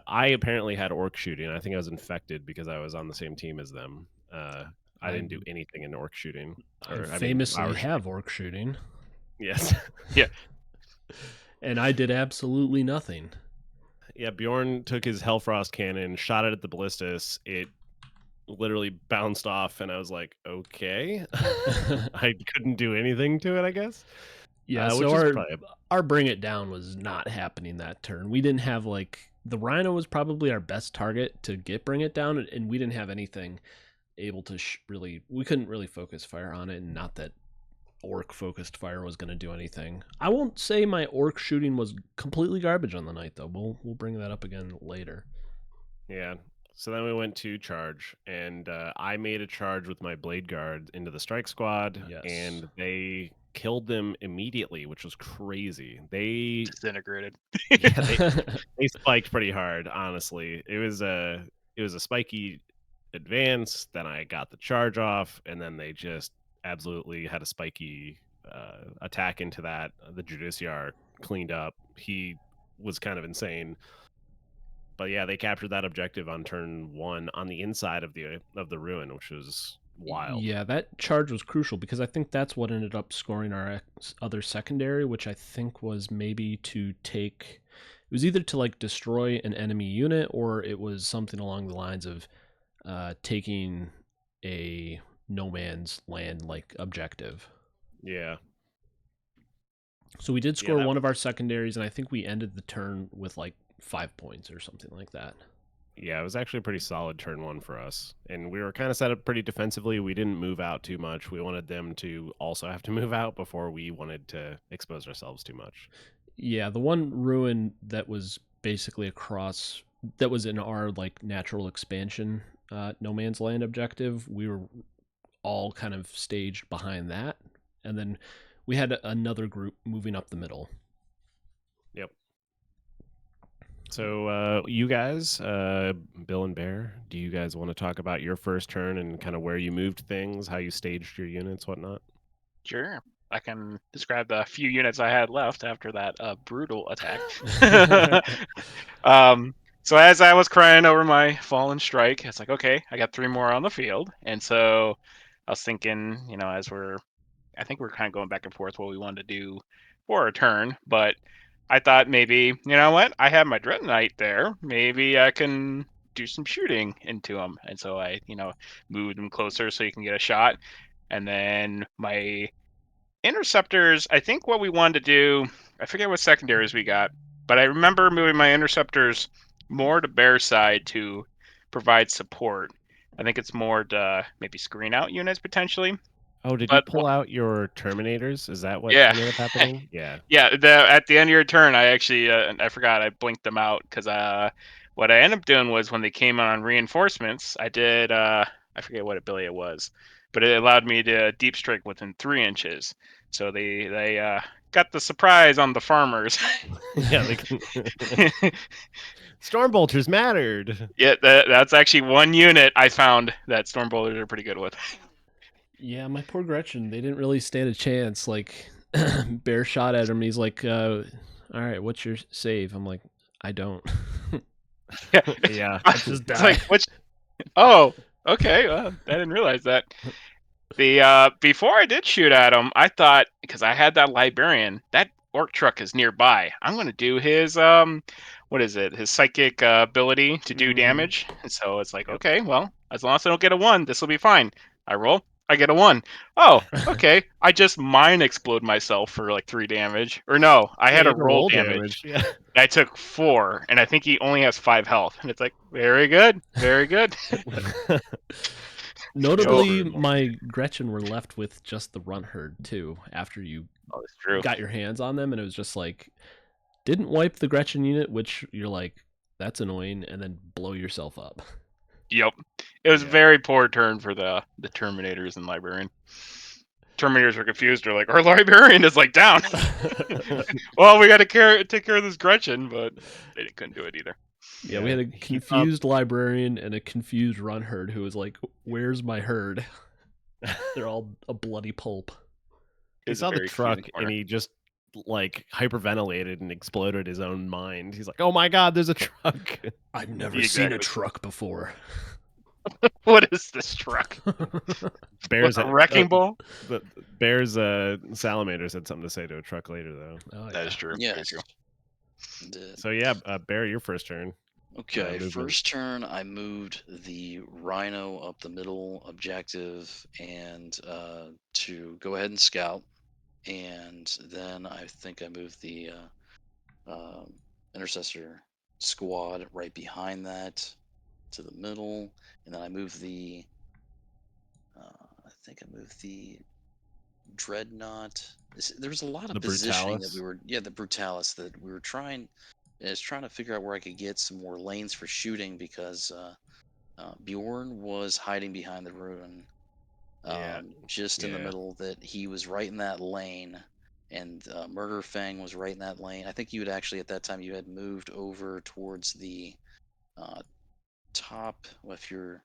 Speaker 1: I apparently had orc shooting. I think I was infected because I was on the same team as them. I didn't do anything in orc shooting.
Speaker 2: I famously have orc shooting.
Speaker 1: Yes.
Speaker 5: Yeah.
Speaker 2: And I did absolutely nothing.
Speaker 1: Yeah, Bjorn took his Hellfrost cannon, shot it at the Ballistus. It literally bounced off, and I was like, okay. I couldn't do anything to it, I guess.
Speaker 2: Yeah, so our Bring It Down was not happening that turn. We didn't have, the Rhino was probably our best target to get Bring It Down, and we didn't have anything able to we couldn't really focus fire on it, and not that orc focused fire was going to do anything. I won't say my orc shooting was completely garbage on the night, though. We'll bring that up again later.
Speaker 1: Yeah. So then we went to charge, and I made a charge with my Blade Guard into the strike squad, and they killed them immediately, which was crazy. They
Speaker 5: disintegrated.
Speaker 1: Yeah, they spiked pretty hard, honestly. It was a spiky advance, then I got the charge off, and then they just absolutely had a spiky attack into that. The Judiciar cleaned up. He was kind of insane. But yeah, they captured that objective on turn 1 on the inside of the ruin, which was wild.
Speaker 2: Yeah, that charge was crucial because I think that's what ended up scoring our other secondary, which I think was maybe to take... It was either to destroy an enemy unit, or it was something along the lines of taking a no man's land objective.
Speaker 1: Yeah.
Speaker 2: So we did
Speaker 1: Yeah,
Speaker 2: score
Speaker 1: that
Speaker 2: one of our secondaries, and I think we ended the turn with like 5 points or something like that.
Speaker 1: Yeah, it was actually a pretty solid turn one for us. And we were kind of set up pretty defensively. We didn't move out too much. We wanted them to also have to move out before we wanted to expose ourselves too much.
Speaker 2: Yeah, the one ruin that was basically across, that was in our like natural expansion no man's land objective, we were all kind of staged behind that, and then we had another group moving up the middle.
Speaker 1: Yep. So you guys, Bill and Bear, do you guys want to talk about your first turn and kind of where you moved things, how you staged your units, whatnot?
Speaker 5: Sure. I can describe the few units I had left after that brutal attack. So as I was crying over my fallen strike, it's like, okay, I got 3 more on the field. And so I was thinking, I think we're kind of going back and forth what we wanted to do for a turn, but I thought maybe, you know what, I have my Dread Knight there. Maybe I can do some shooting into him. And so I, moved him closer so you can get a shot. And then my interceptors, I think what we wanted to do, I forget what secondaries we got, but I remember moving my interceptors more to Bear side to provide support. I think it's more to maybe screen out units potentially.
Speaker 1: Oh, did you
Speaker 5: But
Speaker 1: pull out your Terminators? Is that what
Speaker 5: yeah,
Speaker 1: ended up happening? Yeah.
Speaker 5: yeah. At the end of your turn, I actually I forgot I blinked them out because what I ended up doing was when they came on reinforcements, I did I forget what ability it was, but it allowed me to deep strike within 3 inches. So they got the surprise on the farmers.
Speaker 1: Yeah, they can. Storm bolters mattered.
Speaker 5: Yeah, that's actually one unit I found that storm bolters are pretty good with.
Speaker 2: Yeah, my poor Gretchen, they didn't really stand a chance. Like, Bear shot at him, and he's like, all right, what's your save? I'm like, I don't.
Speaker 5: Yeah,
Speaker 1: Yeah.
Speaker 2: Let's just
Speaker 5: it's
Speaker 2: die.
Speaker 5: like which. Oh, okay. Well, I didn't realize that. The before I did shoot at him, I thought because I had that librarian, that orc truck is nearby. I'm gonna do his what is it? His psychic ability to do
Speaker 1: Mhm.
Speaker 5: damage. And so it's like,
Speaker 1: Yep.
Speaker 5: okay, well, as long as I don't get a 1, this will be fine. I roll, I get a 1. Oh, okay. I just mind explode myself for like 3 damage. Or no, I
Speaker 1: Yeah,
Speaker 5: had
Speaker 1: you
Speaker 5: a
Speaker 1: have to
Speaker 5: roll
Speaker 1: roll
Speaker 5: damage.
Speaker 1: damage. Yeah.
Speaker 5: I took 4, and I think he only has 5 health. And it's like, very good, very good.
Speaker 2: Notably, my Gretchen were left with just the runt herd too. After you
Speaker 5: Oh, that's true.
Speaker 2: got your hands on them, and it was just like, didn't wipe the Gretchen unit, which you're like, that's annoying, and then blow yourself up.
Speaker 5: Yep. It was a
Speaker 1: Yeah.
Speaker 5: very poor turn for the Terminators and Librarian. Terminators were confused. They're like, our Librarian is like down. Well, we got to take care of this Gretchen, but they couldn't do it either.
Speaker 2: Yeah, we had a
Speaker 1: Heap up.
Speaker 2: confused librarian and a confused run herd who was like, "Where's my herd?" They're all a bloody pulp.
Speaker 1: He
Speaker 5: It's a
Speaker 1: saw the
Speaker 5: very
Speaker 1: truck
Speaker 5: confusing
Speaker 1: and
Speaker 5: corner.
Speaker 1: he just like hyperventilated and exploded his own mind. He's like, "Oh my god, there's a truck!"
Speaker 2: I've never seen a
Speaker 5: Exactly.
Speaker 2: truck before.
Speaker 5: What is this truck?
Speaker 1: Bears
Speaker 5: A wrecking ball?
Speaker 1: The Bears Salamanders had something to say to a truck later though.
Speaker 2: Oh,
Speaker 5: That is true. Very
Speaker 4: Yes.
Speaker 5: true.
Speaker 1: So yeah, Bear, your first turn.
Speaker 4: Okay,
Speaker 1: movement.
Speaker 4: first turn I moved the Rhino up the middle objective and to go ahead and scout, and then I think I moved the intercessor squad right behind that to the middle, and then I moved the I think I moved the dreadnought. There was a lot of
Speaker 1: The
Speaker 4: positioning that
Speaker 1: Brutalis?
Speaker 4: we were, yeah, the brutalis that we were trying. I was trying to figure out where I could get some more lanes for shooting because Bjorn was hiding behind the ruin,
Speaker 1: Yeah.
Speaker 4: just in the
Speaker 1: Yeah.
Speaker 4: middle. That he was right in that lane, and Murder Fang was right in that lane. I think you had actually at that time you had moved over towards the uh, top. Well, if you're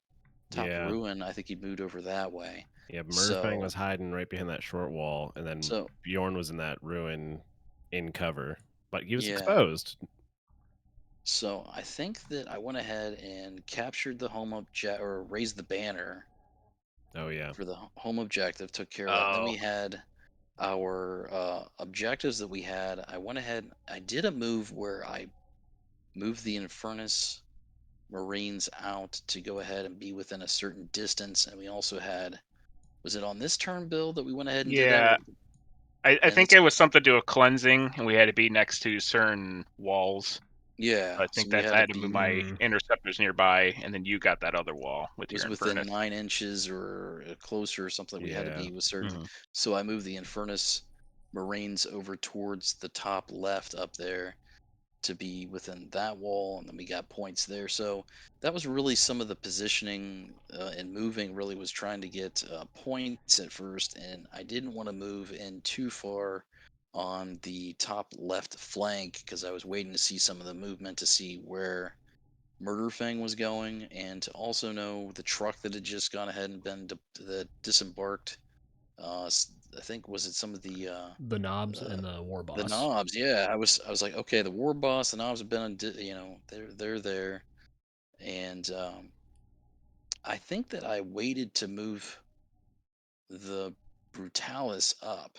Speaker 4: top
Speaker 1: Yeah.
Speaker 4: ruin, I think you'd moved over that way.
Speaker 1: Yeah, Murderfang
Speaker 4: So,
Speaker 1: was hiding right behind that short wall, and then
Speaker 4: so
Speaker 1: Bjorn was in that ruin in cover, but he was
Speaker 4: yeah.
Speaker 1: exposed.
Speaker 4: So I think that I went ahead and captured the home object or raised the banner
Speaker 1: Oh yeah.
Speaker 4: for the home objective, took care of that. And then
Speaker 5: Oh,
Speaker 4: we had our objectives that we had. I went ahead, I did a move where I moved the Infernus Marines out to go ahead and be within a certain distance. And we also had, was it on this turn, Bill, that we went ahead and did that?
Speaker 5: yeah. I
Speaker 4: And
Speaker 5: think
Speaker 4: it's
Speaker 5: it was something to do with cleansing, and we had to be next to certain walls.
Speaker 4: yeah,
Speaker 5: I
Speaker 4: so
Speaker 5: think
Speaker 4: we
Speaker 5: that
Speaker 4: had
Speaker 5: I
Speaker 4: to
Speaker 5: had to move
Speaker 4: be
Speaker 5: my
Speaker 2: Mm.
Speaker 5: interceptors nearby, and then you got that other wall with
Speaker 4: was
Speaker 5: your
Speaker 4: within
Speaker 5: Infernus.
Speaker 4: 9 inches or closer or something. We had to
Speaker 1: Yeah.
Speaker 4: be with certain.
Speaker 5: Hmm.
Speaker 4: So I moved the Infernus Marines over towards the top left up there to be within that wall, and then we got points there. So that was really some of the positioning and moving. Really was trying to get points at first, and I didn't want to move in too far on the top left flank because I was waiting to see some of the movement to see where Murderfang was going, and to also know the truck that had just gone ahead and been that disembarked. I think was it some of
Speaker 2: The knobs
Speaker 4: uh,
Speaker 2: and the war
Speaker 4: the
Speaker 2: boss.
Speaker 4: knobs. Yeah, I was like, okay, the war boss, the knobs have been on. They're there, and I think that I waited to move the brutalis up.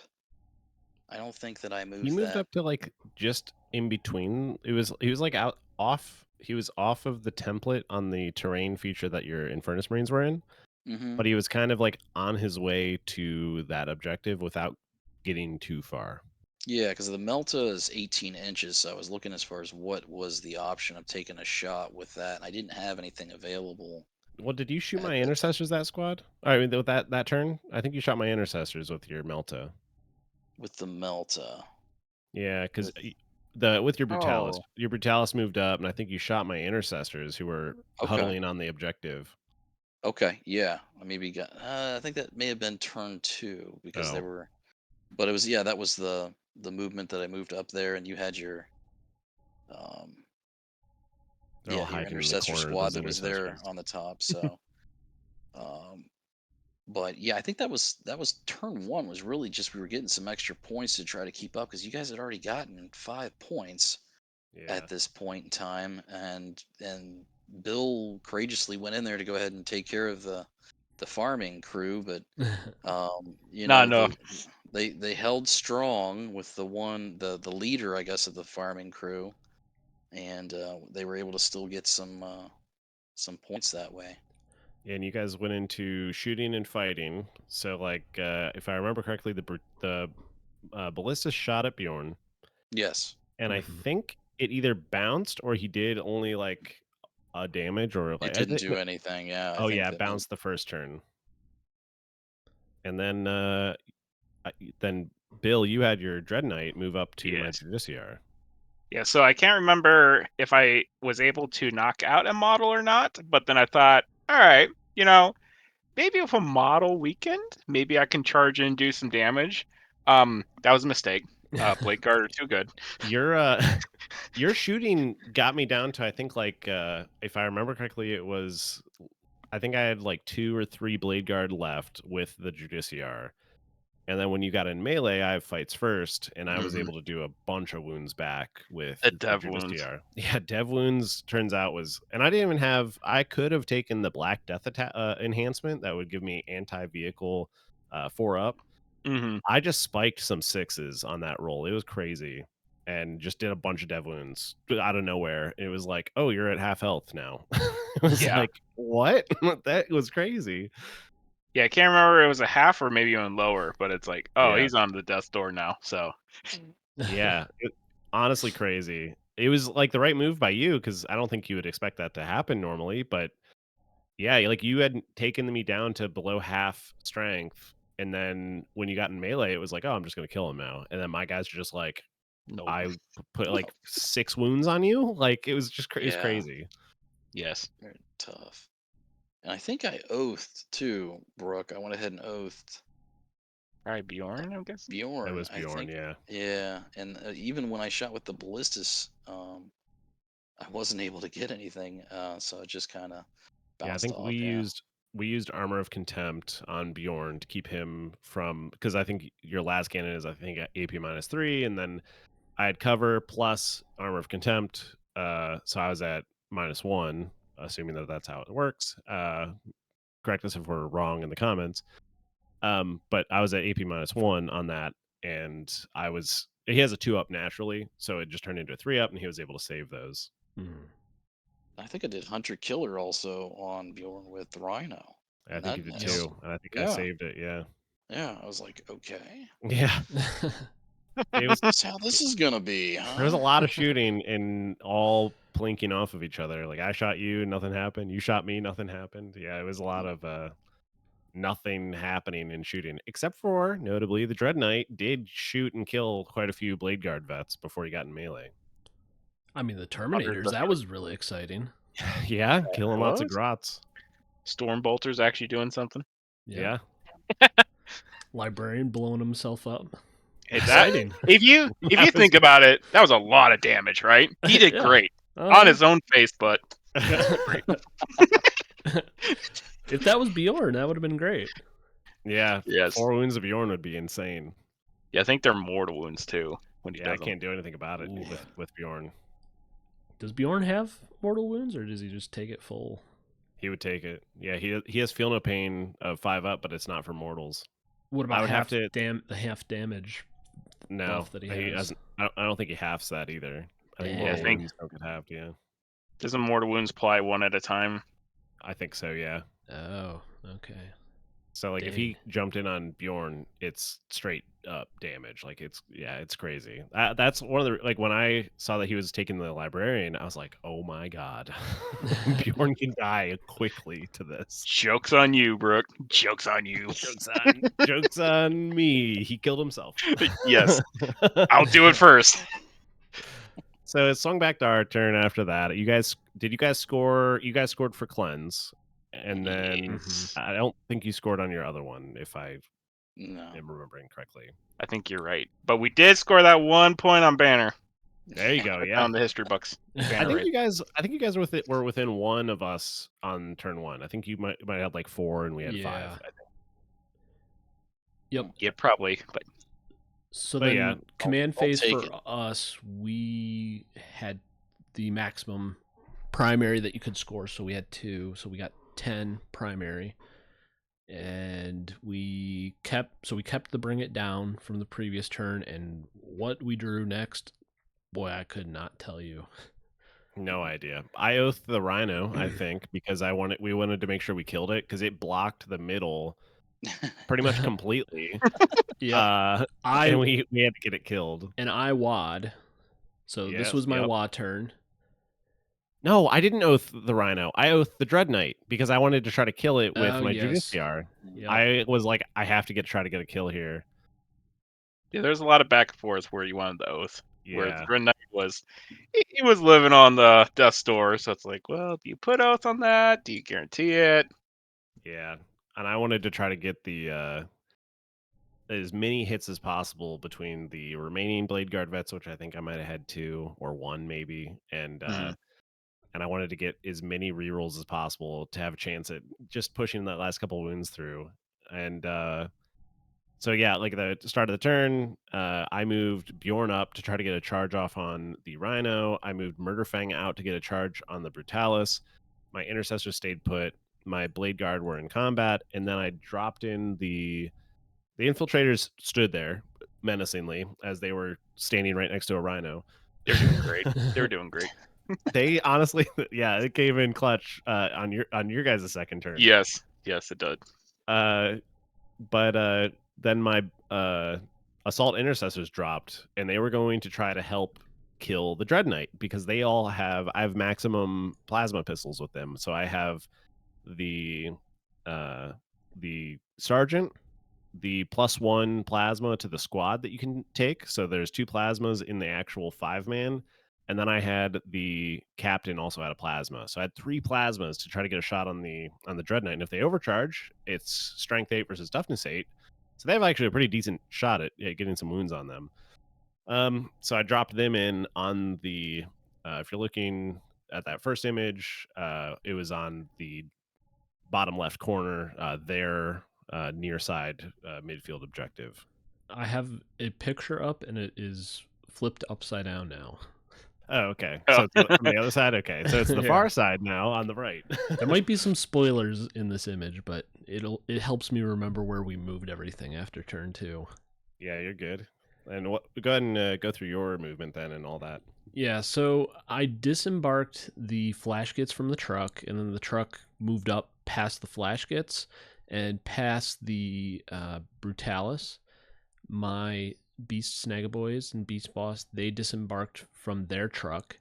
Speaker 4: I don't think that I
Speaker 1: He
Speaker 4: moved
Speaker 1: moved
Speaker 4: that.
Speaker 1: up to like just in between. He was like out off. He was off of the template on the terrain feature that your Infernus Marines were in,
Speaker 4: Hmm.
Speaker 1: but he was kind of like on his way to that objective without getting too far.
Speaker 4: Yeah, because the Melta is 18 inches, so I was looking as far as what was the option of taking a shot with that. And I didn't have anything available
Speaker 1: Well, did you shoot
Speaker 4: at
Speaker 1: my
Speaker 4: that time
Speaker 1: intercessors that squad? I mean, with that turn, I think you shot my intercessors with your Melta.
Speaker 4: with the Melta.
Speaker 1: Yeah, because
Speaker 4: With
Speaker 1: the with
Speaker 5: Oh,
Speaker 1: your Brutalis moved up, and I think you shot my intercessors who were
Speaker 4: okay,
Speaker 1: huddling on the objective.
Speaker 4: okay, yeah, I maybe got. I think that may have been turn two because they
Speaker 1: Oh,
Speaker 4: were. But it was yeah, that was the movement that I moved up there, and you had um
Speaker 1: they're all
Speaker 4: your
Speaker 1: hiding in the
Speaker 4: intercessor
Speaker 1: corner.
Speaker 4: squad
Speaker 1: Those
Speaker 4: that was there
Speaker 1: intercessors.
Speaker 4: on the top. So um, but yeah, I think that was turn one was really just we were getting some extra points to try to keep up because you guys had already gotten 5 points
Speaker 1: Yeah.
Speaker 4: at this point in time, and Bill courageously went in there to go ahead and take care of the farming crew, but
Speaker 5: not enough.
Speaker 4: they held strong with the leader, I guess, of the farming crew, and they were able to still get some points that way.
Speaker 1: And you guys went into shooting and fighting. So, like, if I remember correctly, the ballista shot at Bjorn,
Speaker 4: Yes,
Speaker 1: and I
Speaker 2: Mhm.
Speaker 1: think it either bounced or he did only like a damage or
Speaker 4: it
Speaker 1: like
Speaker 4: didn't do anything. Yeah, I
Speaker 1: oh
Speaker 4: think
Speaker 1: yeah,
Speaker 4: that maybe
Speaker 1: bounced the first turn, and then then Bill, you had your Dread Knight move up to my
Speaker 5: Yes.
Speaker 1: Judiciar.
Speaker 5: Yeah, so I can't remember if I was able to knock out a model or not, but then I thought, all right, maybe if a model weakened, maybe I can charge in and do some damage. That was a mistake. Blade Guard are too good.
Speaker 1: Your your shooting got me down to I think like if I remember correctly, it was I think I had like 2 or 3 Blade Guard left with the Judiciar. And then when you got in melee, I have fights first, and I was
Speaker 4: hmm
Speaker 1: able to do a bunch of wounds back with
Speaker 5: A
Speaker 1: the
Speaker 5: dev wounds.
Speaker 1: Judiciar. Yeah, dev wounds turns out was, and I didn't even have. I could have taken the Black Death attack enhancement that would give me anti-vehicle 4 up.
Speaker 5: Hmm.
Speaker 1: I just spiked some 6s on that roll. It was crazy, and just did a bunch of dev wounds out of nowhere. It was like, oh, you're at half health now. It was
Speaker 5: Yeah.
Speaker 1: like, what? That was crazy.
Speaker 5: Yeah, I can't remember if it was a half or maybe even lower, but it's like, oh,
Speaker 1: Yeah.
Speaker 5: he's on the death's door now. So
Speaker 1: Yeah, honestly crazy. It was like the right move by you because I don't think you would expect that to happen normally. But yeah, like you had taken me down to below half strength, and then when you got in melee, it was like, oh, I'm just gonna kill him now. And then my guys are just like,
Speaker 5: nope.
Speaker 1: I put like 6 wounds on you. Like it was just it was
Speaker 4: yeah,
Speaker 1: crazy.
Speaker 5: Yes.
Speaker 4: very tough. And I think I oathed too, Brooke. I went ahead and oathed
Speaker 5: All right, Bjorn, I'm guessing.
Speaker 1: That
Speaker 4: Bjorn.
Speaker 1: was
Speaker 4: I
Speaker 1: Bjorn.
Speaker 4: think,
Speaker 1: Yeah,
Speaker 4: yeah, and even when I shot with the ballistas, I wasn't able to get anything, so it just kind of
Speaker 1: yeah. I
Speaker 4: bounced
Speaker 1: think
Speaker 4: off. Yeah.
Speaker 1: we used armor of contempt on Bjorn to keep him from because I think your last cannon is I think at AP -3, and then I had cover plus armor of contempt, so I was at -1, assuming that that's how it works. Correct us if we're wrong in the comments. But I was at AP -1 on that, and I was. He has a 2 up naturally, so it just turned into a 3 up, and he was able to save those.
Speaker 2: Mm.
Speaker 4: I think I did Hunter Killer also on Bjorn with the Rhino,
Speaker 1: I
Speaker 4: and
Speaker 1: think
Speaker 4: that
Speaker 1: you did
Speaker 5: Yep.
Speaker 4: missed.
Speaker 1: too, and I think I
Speaker 4: Yeah,
Speaker 1: saved it. Yeah,
Speaker 4: Yeah, I was like, okay,
Speaker 1: Yeah, it was.
Speaker 4: that's how this is gonna be,
Speaker 1: There was a
Speaker 4: huh?
Speaker 1: lot of shooting and all plinking off of each other. Like I shot you, nothing happened. You shot me, nothing happened. Yeah, it was a lot of nothing happening in shooting, except for notably the Dread Knight did shoot and kill quite a few Blade Guard vets before he got in melee.
Speaker 2: I mean, the
Speaker 5: Others
Speaker 2: Terminators,
Speaker 5: of
Speaker 2: that
Speaker 5: it.
Speaker 2: was really exciting.
Speaker 1: Yeah, killing lots of
Speaker 5: Was
Speaker 1: grots.
Speaker 5: Storm Bolter's actually doing something?
Speaker 2: Yeah.
Speaker 1: Yeah.
Speaker 2: Librarian blowing himself up.
Speaker 5: Hey, that
Speaker 2: Exciting.
Speaker 5: if you
Speaker 1: That was-
Speaker 5: think about it, that was a lot of damage, right? He did
Speaker 2: Yeah.
Speaker 5: great
Speaker 2: Uh-huh.
Speaker 5: on his own face, but
Speaker 2: If that was Bjorn, that would have been great.
Speaker 1: Yeah,
Speaker 5: Yes.
Speaker 1: 4 wounds of Bjorn would be insane.
Speaker 5: yeah, I think they're mortal wounds too when he
Speaker 1: Yeah, I
Speaker 5: does them.
Speaker 1: can't do anything about it
Speaker 2: Ooh.
Speaker 1: with Bjorn.
Speaker 2: Does Bjorn have mortal wounds, or does he just take it full?
Speaker 1: He would take it. Yeah, he has feel no pain of 5 up, but it's not for mortals.
Speaker 2: What
Speaker 1: I
Speaker 2: about
Speaker 1: would have to-
Speaker 2: the half damage
Speaker 1: No,
Speaker 2: buff that he has?
Speaker 1: doesn't. I don't think he halves that either. I think
Speaker 2: Yeah,
Speaker 1: mortal
Speaker 5: I think-
Speaker 1: wounds don't get halved. Yeah,
Speaker 5: Doesn't mortal wounds apply one at a time?
Speaker 1: I think so. Yeah.
Speaker 2: Oh, okay.
Speaker 1: So like if he jumped in on Bjorn, it's straight up damage. Like it's crazy. That's one of the like when I saw that he was taking the librarian, I was like, oh my god, Bjorn can die quickly to this.
Speaker 5: Joke's on you, Brooke. Joke's on you.
Speaker 1: Jokes on me. He killed himself.
Speaker 5: Yes, I'll do it first.
Speaker 1: So it swung back to our turn after that. You guys score? You guys scored for cleanse, and then I don't think you scored on your other one, if I
Speaker 4: No.
Speaker 1: am remembering correctly.
Speaker 5: I think you're right, but we did score that 1 point on banner.
Speaker 1: There you go. Yeah.
Speaker 5: Found the history books.
Speaker 1: I
Speaker 5: Banner
Speaker 1: think
Speaker 5: raid.
Speaker 1: you guys were within 1 of us on turn 1. I think you might have like 4 and we had 5.
Speaker 2: Yeah.
Speaker 1: I think.
Speaker 2: Yep.
Speaker 5: Yeah, probably. But
Speaker 2: So
Speaker 1: But
Speaker 2: then,
Speaker 1: yeah,
Speaker 2: command
Speaker 4: I'll
Speaker 2: phase
Speaker 4: take
Speaker 2: for
Speaker 4: it.
Speaker 2: us, we had the maximum primary that you could score. So we had 2. So we got 10 primary, and we kept the bring it down from the previous turn. And what we drew next, boy, I could not tell you.
Speaker 1: No idea. I oathed the rhino, I think, because we wanted to make sure we killed it because it blocked the middle pretty much completely.
Speaker 2: Yeah,
Speaker 1: And we had to get it killed.
Speaker 2: and I wad. So this
Speaker 1: Yes,
Speaker 2: was my
Speaker 1: yep.
Speaker 2: wad turn.
Speaker 1: No, I didn't oath the rhino. I oathed the Dread Knight because I wanted to try to kill it with
Speaker 2: Oh,
Speaker 1: my
Speaker 2: yes.
Speaker 1: Judiciar.
Speaker 2: Yep.
Speaker 1: I was like, I have to try to get a kill here.
Speaker 5: yeah, there's a lot of back and forth where you wanted the oath. Whereas
Speaker 1: Yeah.
Speaker 5: Grey Knight he was living on the Death Store, so it's like, well, do you put oath on that? Do you guarantee it?
Speaker 1: Yeah. And I wanted to try to get the as many hits as possible between the remaining Blade Guard vets, which I think I might have had 2 or 1 maybe, and I wanted to get as many rerolls as possible to have a chance at just pushing that last couple wounds through. And so yeah, like at the start of the turn, I moved Bjorn up to try to get a charge off on the Rhino. I moved Murderfang out to get a charge on the Brutalis. My Intercessor stayed put. My Blade Guard were in combat, and then I dropped in the Infiltrators stood there menacingly as they were standing right next to a Rhino.
Speaker 5: They're doing great. They're doing great.
Speaker 1: They honestly, yeah, it came in clutch on your guys' second turn.
Speaker 5: Yes, it did.
Speaker 1: But then my Assault Intercessors dropped, and they were going to try to help kill the Dread Knight because I have maximum plasma pistols with them. So I have the Sergeant, the +1 plasma to the squad that you can take. So there's 2 plasmas in the actual 5-man. And then I had the captain also had a plasma. So I had 3 plasmas to try to get a shot on the Dread Knight. And if they overcharge, it's strength 8 versus toughness 8. So they have actually a pretty decent shot at getting some wounds on them. So I dropped them in on the if you're looking at that first image, it was on the bottom left corner, their near side midfield objective.
Speaker 2: I have a picture up, and it is flipped upside down now.
Speaker 1: Oh, okay.
Speaker 5: Oh.
Speaker 1: So it's from the other side. Okay, so it's the
Speaker 2: Yeah.
Speaker 1: far side now on the right.
Speaker 2: There might be some spoilers in this image, but it helps me remember where we moved everything after turn 2.
Speaker 1: Yeah, you're good. And go ahead and go through your movement then and all that.
Speaker 2: Yeah, so I disembarked the flash gits from the truck, and then the truck moved up past the flash gits, And past the Brutalis, my Beast Snagaboys and Beast Boss, they disembarked from their truck,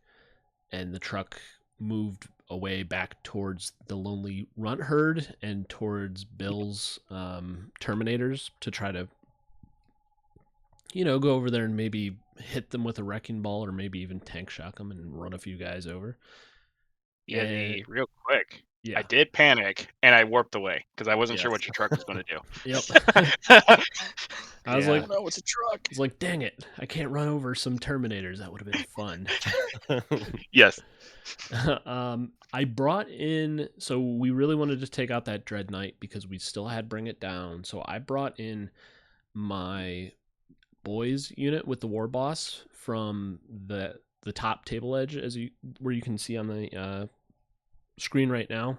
Speaker 2: and the truck moved away back towards the Lonely Runt Herd and towards Bill's Terminators to try to, go over there and maybe hit them with a wrecking ball or maybe even tank shock them and run a few guys over.
Speaker 5: Yeah,
Speaker 2: And,
Speaker 5: real quick.
Speaker 2: yeah.
Speaker 5: I did panic and I warped away because I wasn't sure
Speaker 2: Yes.
Speaker 5: what your truck was going to do.
Speaker 2: Yep. I was
Speaker 1: Yeah.
Speaker 2: like,
Speaker 4: Oh no, it's a truck.
Speaker 2: I was like, dang it, I can't run over some Terminators. That would have been fun.
Speaker 5: Yes.
Speaker 2: I brought in, so we really wanted to take out that Dread Knight because we still had Bring It Down. So I brought in my boys unit with the War Boss from the top table edge, where you can see on the screen right now.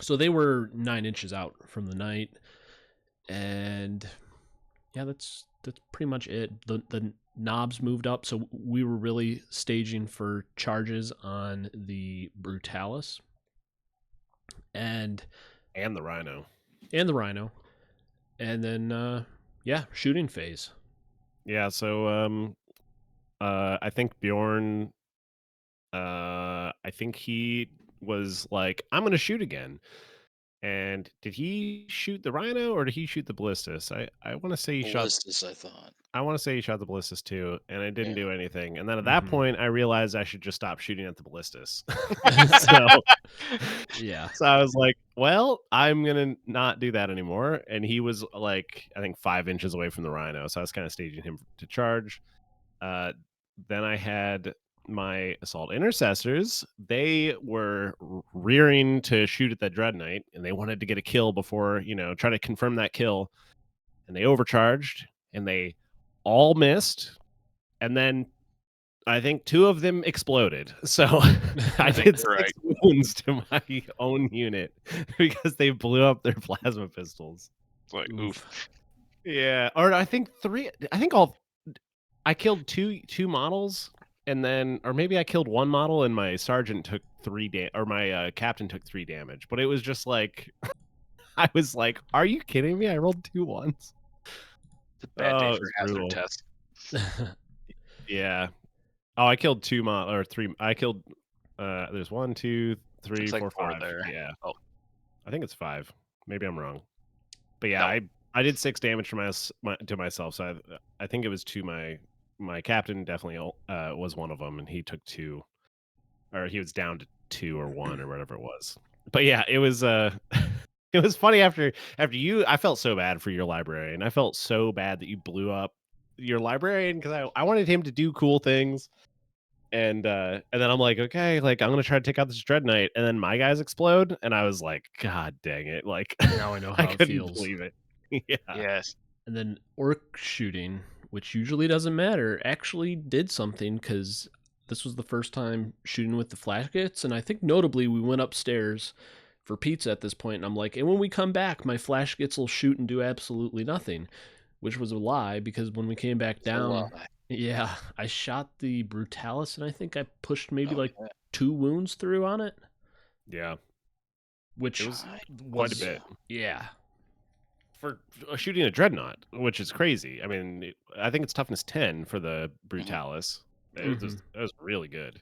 Speaker 2: So they were 9 inches out from the knight, and yeah, that's pretty much it. The knobs moved up, so we were really staging for charges on the Brutalis and
Speaker 1: And the Rhino.
Speaker 2: the Rhino, and then shooting phase.
Speaker 1: Yeah, so I think Bjorn, I think he was like, I'm gonna shoot again. And did he shoot the Rhino or did he shoot the Ballistus? I want to say he shot.
Speaker 4: Ballistus, I thought.
Speaker 1: I want to say he shot the Ballistus too, and it didn't
Speaker 4: Yeah.
Speaker 1: do anything. And then at that
Speaker 2: Mhm.
Speaker 1: point, I realized I should just stop shooting at the Ballistus. so,
Speaker 2: Yeah.
Speaker 1: so I was like, well, I'm gonna not do that anymore. And he was like, I think 5 inches away from the Rhino, so I was kind of staging him to charge. Then I had my assault intercessors. They were rearing to shoot at that Dread Knight, and they wanted to get a kill before, try to confirm that kill. And they overcharged, and they all missed. And then I think 2 of them exploded. So I did 6
Speaker 5: Right.
Speaker 1: wounds to my own unit because they blew up their plasma pistols.
Speaker 5: It's like, oof.
Speaker 1: Yeah, or I think 3. I killed two models, and then, or maybe I killed 1 model, and my sergeant took 3 or my captain took 3 damage. But it was just like, I was like, "Are you kidding me? I rolled 2 ones."
Speaker 5: It's a bad day
Speaker 1: Oh,
Speaker 5: for
Speaker 1: it's
Speaker 5: a hazard
Speaker 1: brutal.
Speaker 5: test.
Speaker 1: Yeah. Oh, I killed 2 or 3. I killed. There's 1, 2, 3,
Speaker 5: Looks like
Speaker 1: 4,
Speaker 5: 4
Speaker 1: 5.
Speaker 5: there.
Speaker 1: Yeah.
Speaker 5: Oh.
Speaker 1: I think it's 5. Maybe I'm wrong. But yeah,
Speaker 5: No.
Speaker 1: I did 6 damage to myself. So I think it was to my captain. Definitely was one of them, and he took 2, or he was down to 2 or 1 or whatever it was. But yeah, it was it was funny after you. I felt so bad for your librarian. I felt so bad that you blew up your librarian because I wanted him to do cool things. And then I'm like, okay, like I'm gonna try to take out this Dread Knight, and then my guys explode, and I was like, God dang it! Like
Speaker 2: Now I know how
Speaker 1: I
Speaker 2: it
Speaker 1: couldn't
Speaker 2: feels.
Speaker 1: believe it. Yeah.
Speaker 5: Yes.
Speaker 2: And then orc shooting, which usually doesn't matter, actually did something because this was the first time shooting with the flashgets, and I think notably we went upstairs for pizza at this point, and I'm like, and when we come back, my flashgets will shoot and do absolutely nothing, which was a lie because when we came back
Speaker 4: It's a
Speaker 2: down,
Speaker 4: lie.
Speaker 2: yeah, I shot the Brutalis, and I think I pushed maybe
Speaker 4: Okay.
Speaker 2: 2 wounds through on it,
Speaker 1: Yeah,
Speaker 2: which
Speaker 1: it was
Speaker 4: I
Speaker 1: quite a
Speaker 4: was,
Speaker 1: bit
Speaker 2: yeah.
Speaker 1: for shooting a Dreadnought, which is crazy. I mean, I think it's toughness 10 for the Brutalis. It was really good.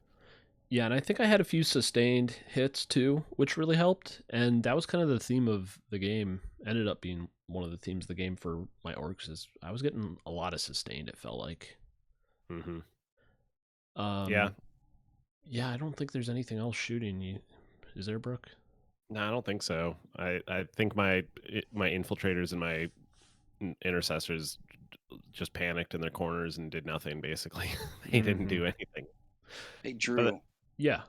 Speaker 2: Yeah, and I think I had a few sustained hits too, which really helped. And that was kind of the theme of the game. Ended up being one of the themes of the game for my orcs is I was getting a lot of sustained, it felt like.
Speaker 1: Mm-hmm.
Speaker 2: Yeah. Yeah, I don't think there's anything else shooting you. Is there, Brooke?
Speaker 1: No, I don't think so. I think my infiltrators and my intercessors just panicked in their corners and did nothing, basically. They didn't do anything.
Speaker 4: Hey, Drew,
Speaker 2: Yeah.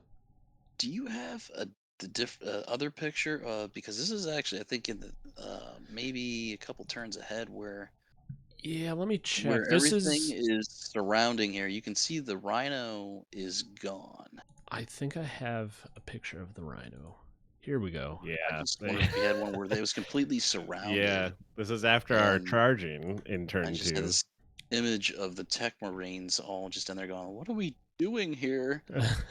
Speaker 4: do you have the other picture? Because this is actually, I think, in the maybe a couple turns ahead where
Speaker 2: Yeah, let me check.
Speaker 4: where
Speaker 2: This
Speaker 4: everything
Speaker 2: is
Speaker 4: is surrounding here. You can see the rhino is gone.
Speaker 2: I think I have a picture of the rhino. Here we go.
Speaker 4: I
Speaker 1: Yeah.
Speaker 4: just wonder if we had one where it was completely surrounded.
Speaker 1: Yeah. This is after our
Speaker 4: And
Speaker 1: charging in
Speaker 4: I
Speaker 1: turn
Speaker 4: just had
Speaker 1: 2.
Speaker 4: this image of the tech marines all just in there going, "What are we doing here?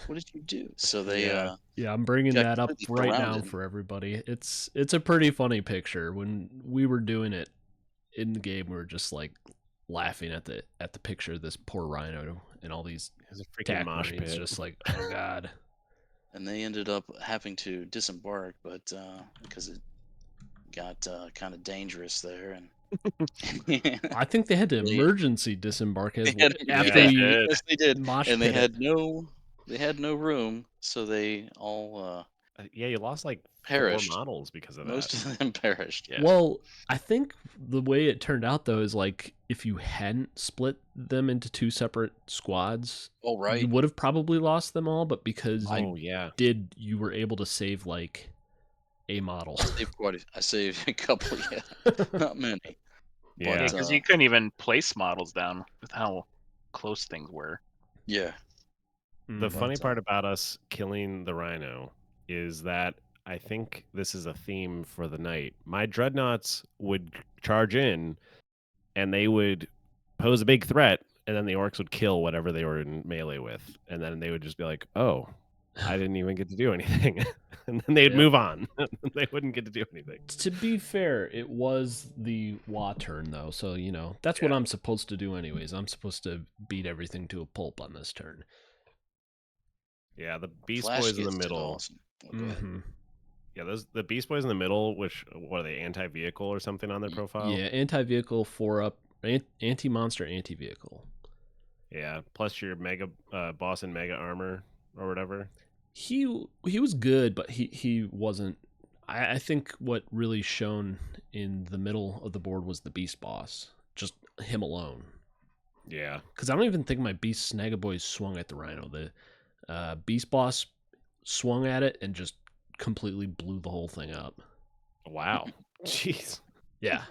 Speaker 4: What did you do?" So they
Speaker 1: Yeah.
Speaker 2: Yeah, I'm bringing
Speaker 4: got
Speaker 2: that up
Speaker 4: completely
Speaker 2: right now
Speaker 4: surrounded.
Speaker 2: for everybody. It's a pretty funny picture. When we were doing it in the game, we were just like laughing at the picture of this poor rhino and all these
Speaker 1: It's a freaking
Speaker 2: tack
Speaker 1: mosh
Speaker 2: marines
Speaker 1: pit.
Speaker 2: just like, oh god.
Speaker 4: And they ended up having to disembark, but because it got kind of dangerous there, and
Speaker 2: I think they had to
Speaker 4: they,
Speaker 2: emergency disembark as
Speaker 4: they had,
Speaker 2: after
Speaker 4: yeah,
Speaker 2: we
Speaker 4: yes, they did,
Speaker 2: mosh
Speaker 4: and
Speaker 2: pit it.
Speaker 4: they had no room, so they all
Speaker 1: Yeah, you lost like 4
Speaker 4: perished.
Speaker 1: models because of that.
Speaker 4: Most of them perished. Yeah.
Speaker 2: Well, I think the way it turned out though is like if you hadn't split them into two separate squads,
Speaker 4: Oh,
Speaker 2: you
Speaker 4: right.
Speaker 2: would have probably lost them all, but because
Speaker 4: I
Speaker 2: you
Speaker 1: Oh yeah.
Speaker 2: did, you were able to save like a model.
Speaker 4: I saved a couple. Yeah, not many.
Speaker 1: Yeah.
Speaker 4: But
Speaker 5: because you couldn't even place models down with how close things were.
Speaker 4: yeah,
Speaker 1: The
Speaker 2: Mm.
Speaker 1: funny
Speaker 4: But,
Speaker 1: part about us killing the rhino is that I think this is a theme for the night. My dreadnoughts would charge in and they would pose a big threat, and then the orcs would kill whatever they were in melee with. And then they would just be like, oh, I didn't even get to do anything. And then they'd
Speaker 2: Yep.
Speaker 1: move on. They wouldn't get to do anything.
Speaker 2: To be fair, it was the Wa turn though, so you know that's what
Speaker 1: Yeah.
Speaker 2: I'm supposed to do anyways. I'm supposed to beat everything to a pulp on this turn.
Speaker 1: Yeah, the Beast
Speaker 4: Flash
Speaker 1: Boys in the
Speaker 4: Gits did
Speaker 1: middle.
Speaker 4: awesome. Oh, go ahead.
Speaker 2: Mhm.
Speaker 1: Yeah, the Beast Boys in the middle, which, what are they, anti-vehicle or something on their profile?
Speaker 2: Yeah, anti-vehicle 4-up, anti-monster, anti-vehicle.
Speaker 1: Yeah, plus your mega boss and mega armor or whatever.
Speaker 2: He was good, but he wasn't. I think what really shone in the middle of the board was the beast boss, just him alone.
Speaker 1: Yeah.
Speaker 2: Because I don't even think my beast snagaboys swung at the rhino. The beast boss swung at it and just completely blew the whole thing up.
Speaker 1: Wow. Jeez.
Speaker 2: Yeah.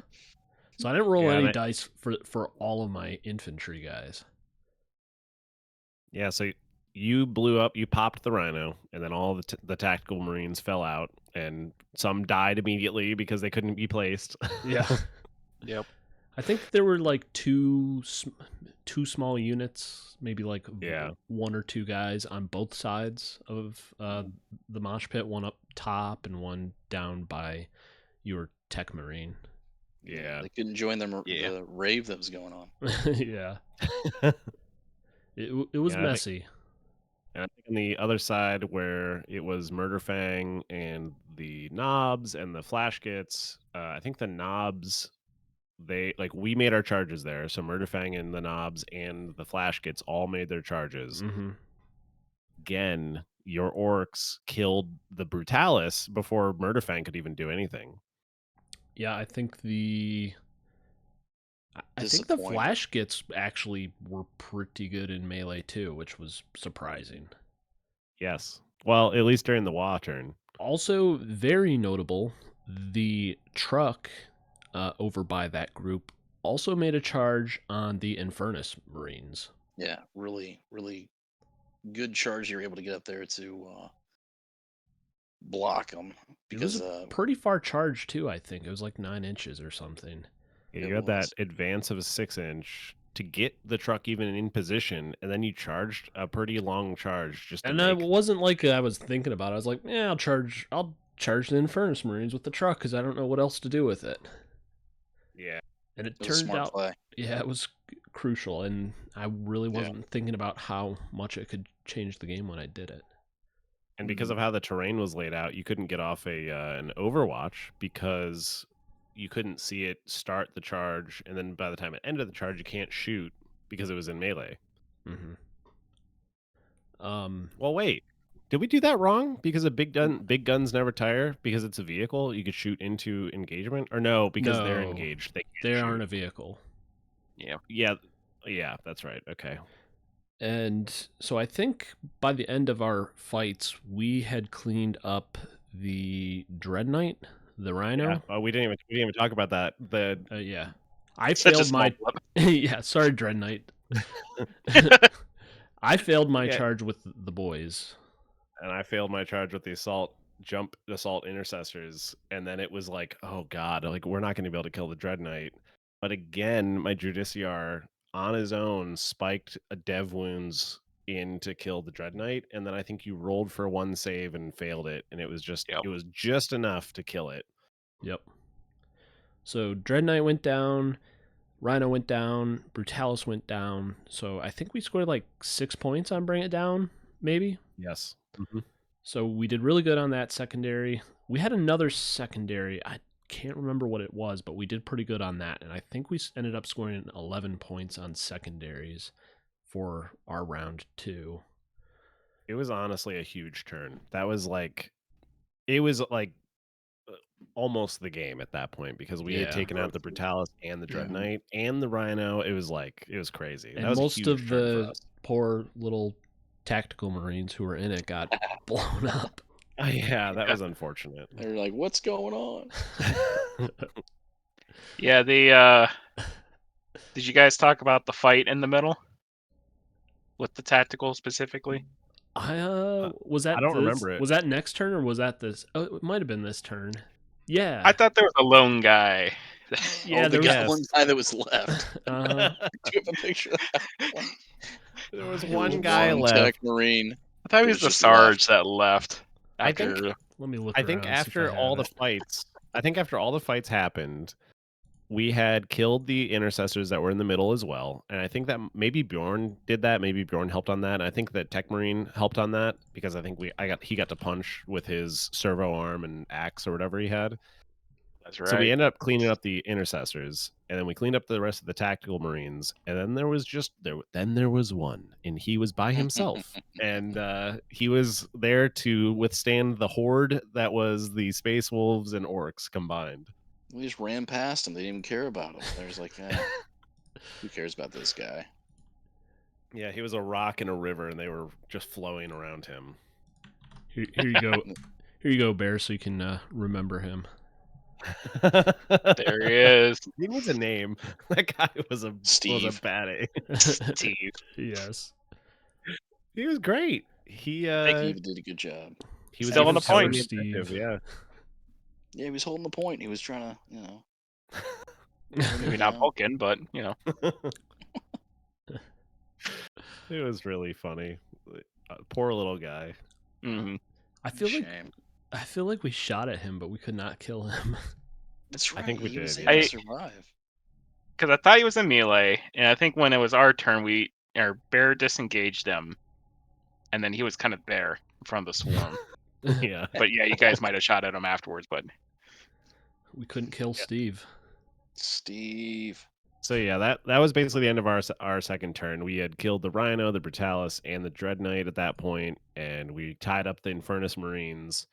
Speaker 2: So I didn't roll
Speaker 1: Yeah,
Speaker 2: any
Speaker 1: that-
Speaker 2: dice for all of my infantry guys.
Speaker 1: Yeah, so you blew up, you popped the rhino, and then all the tactical marines fell out, and some died immediately because they couldn't be placed.
Speaker 2: Yeah.
Speaker 5: Yep.
Speaker 2: I think there were like two small units, maybe like
Speaker 1: Yeah.
Speaker 2: one or two guys on both sides of the mosh pit, one up top and one down by your tech marine.
Speaker 1: Yeah.
Speaker 4: They couldn't join
Speaker 5: Yeah.
Speaker 4: the rave that was going on.
Speaker 2: Yeah. It was
Speaker 1: Yeah, I think-
Speaker 2: messy.
Speaker 1: And I think on the other side where it was Murderfang and the knobs and the flash kits, I think the knobs, we made our charges there. So Murderfang and the knobs and the flash kits all made their charges.
Speaker 2: Mm-hmm.
Speaker 1: Again, your orcs killed the Brutalis before Murderfang could even do anything.
Speaker 2: Yeah, I think the
Speaker 4: Disappointing.
Speaker 2: flash kits actually were pretty good in melee too, which was surprising.
Speaker 1: Yes. Well, at least during the Wa turn.
Speaker 2: Also, very notable, the truck over by that group also made a charge on the Infernus Marines.
Speaker 4: Yeah, really, really good charge. You were able to get up there to block them
Speaker 2: It was
Speaker 4: because
Speaker 2: a pretty far charge too, I think. It was like 9 inches or something.
Speaker 1: Yeah,
Speaker 4: It
Speaker 1: you had that
Speaker 4: was.
Speaker 1: advance of a 6-inch to get the truck even in position, and then you charged a pretty long charge just to
Speaker 2: And
Speaker 1: make...
Speaker 2: it wasn't like I was thinking about it. I was like, yeah, I'll charge the Infernus Marines with the truck because I don't know what else to do with it.
Speaker 1: Yeah.
Speaker 2: And it
Speaker 4: It was a
Speaker 2: turned
Speaker 4: smart
Speaker 2: out,
Speaker 4: play.
Speaker 2: yeah, it was crucial. And I really wasn't thinking about how much it could change the game when I did it.
Speaker 1: And because of how the terrain was laid out, you couldn't get off an Overwatch because you couldn't see it start the charge, and then by the time it ended the charge, you can't shoot because it was in melee.
Speaker 2: Mm-hmm.
Speaker 1: Well, wait. Did we do that wrong? Because big guns never tire because it's a vehicle. You could shoot into engagement, or no? Because they're
Speaker 2: No.
Speaker 1: engaged. They
Speaker 2: They aren't a vehicle.
Speaker 1: Yeah, that's right. Okay.
Speaker 2: And so I think by the end of our fights, we had cleaned up the Dread Knight, the Rhino.
Speaker 1: Yeah. Oh, we didn't even talk about that.
Speaker 2: Yeah. I
Speaker 5: Such a
Speaker 2: failed
Speaker 5: small
Speaker 2: my
Speaker 5: blip.
Speaker 2: yeah, sorry, Dread Knight. I failed my
Speaker 1: Yeah.
Speaker 2: charge with the boys.
Speaker 1: And I failed my charge with the assault intercessors, and then it was like, oh god, like we're not going to be able to kill the Dread Knight. But again, my Judiciar on his own spiked a dev wounds in to kill the Dread Knight, and then I think you rolled for one save and failed it, and it was just enough to kill it.
Speaker 2: Yep. So Dread Knight went down, Rhino went down, Brutalis went down. So I think we scored like 6 points on Bring It Down, maybe.
Speaker 1: Yes.
Speaker 2: So we did really good on that secondary. We had another secondary. I can't remember what it was, but we did pretty good on that. And I think we ended up scoring 11 points on secondaries for our round 2.
Speaker 1: It was honestly a huge turn. It was like almost the game at that point, because we had taken out the Brutalis and the Dread Knight and the Rhino. It was crazy.
Speaker 2: And
Speaker 1: that was
Speaker 2: most
Speaker 1: a huge
Speaker 2: of
Speaker 1: turn
Speaker 2: the
Speaker 1: for us.
Speaker 2: poor little tactical Marines who were in it got blown up.
Speaker 1: Oh, yeah, that was unfortunate.
Speaker 4: They were like, "What's going on?"
Speaker 5: Yeah, did you guys talk about the fight in the middle with the tactical specifically?
Speaker 2: Was that
Speaker 1: I don't remember it.
Speaker 2: Was that next turn or was that this? Oh, it might have been this turn. Yeah.
Speaker 5: I thought there was a lone guy.
Speaker 2: Yeah,
Speaker 4: the
Speaker 2: there was
Speaker 4: one guy that was left.
Speaker 2: uh,
Speaker 4: Do you have a picture of that?
Speaker 1: There was
Speaker 4: There
Speaker 1: one guy
Speaker 4: one
Speaker 1: left.
Speaker 4: Tech Marine.
Speaker 5: I thought he
Speaker 4: It
Speaker 5: was
Speaker 4: was
Speaker 5: the
Speaker 4: just
Speaker 5: Sarge that left.
Speaker 1: I
Speaker 5: After...
Speaker 1: think-
Speaker 2: let me look.
Speaker 1: I think after all the fights happened, we had killed the intercessors that were in the middle as well. And I think that maybe Bjorn did that. Maybe Bjorn helped on that. And I think that Tech Marine helped on that, because I think he got to punch with his servo arm and axe or whatever he had.
Speaker 5: That's right.
Speaker 1: So we ended up cleaning up the intercessors, and then we cleaned up the rest of the tactical Marines. And then there was one, and he was by himself. And he was there to withstand the horde that was the Space Wolves and Orcs combined.
Speaker 4: We just ran past him. They didn't even care about him. They was like, who cares about this guy?
Speaker 1: Yeah, he was a rock in a river, and they were just flowing around him.
Speaker 2: Here you go. Here you go, Bear, so you can remember him.
Speaker 5: There he is.
Speaker 1: He needs a name. That guy was a
Speaker 4: Steve.
Speaker 1: bad A.
Speaker 5: Steve.
Speaker 2: Yes.
Speaker 1: He was great. He
Speaker 4: Steve did a good job.
Speaker 1: he was
Speaker 5: Still
Speaker 1: even
Speaker 5: on the point,
Speaker 1: showing
Speaker 2: Steve.
Speaker 1: initiative, yeah.
Speaker 4: Yeah, he was holding the point. He was trying to,
Speaker 5: Maybe not Vulcan, but
Speaker 1: It was really funny. Poor little guy.
Speaker 5: Mm-hmm.
Speaker 2: I feel like we shot at him, but we could not kill him.
Speaker 4: That's right.
Speaker 1: I think we
Speaker 4: he was
Speaker 1: did,
Speaker 4: able
Speaker 5: yeah.
Speaker 4: to survive.
Speaker 5: Because I thought he was in melee, and I think when it was our turn, our Bear disengaged him, and then he was kind of there in front of the swarm.
Speaker 1: Yeah.
Speaker 5: But yeah, you guys might have shot at him afterwards, but
Speaker 2: We couldn't kill Steve.
Speaker 4: Steve.
Speaker 1: So yeah, that was basically the end of our second turn. We had killed the Rhino, the Brutalis, and the Dread Knight at that point, and we tied up the Infernus Marines,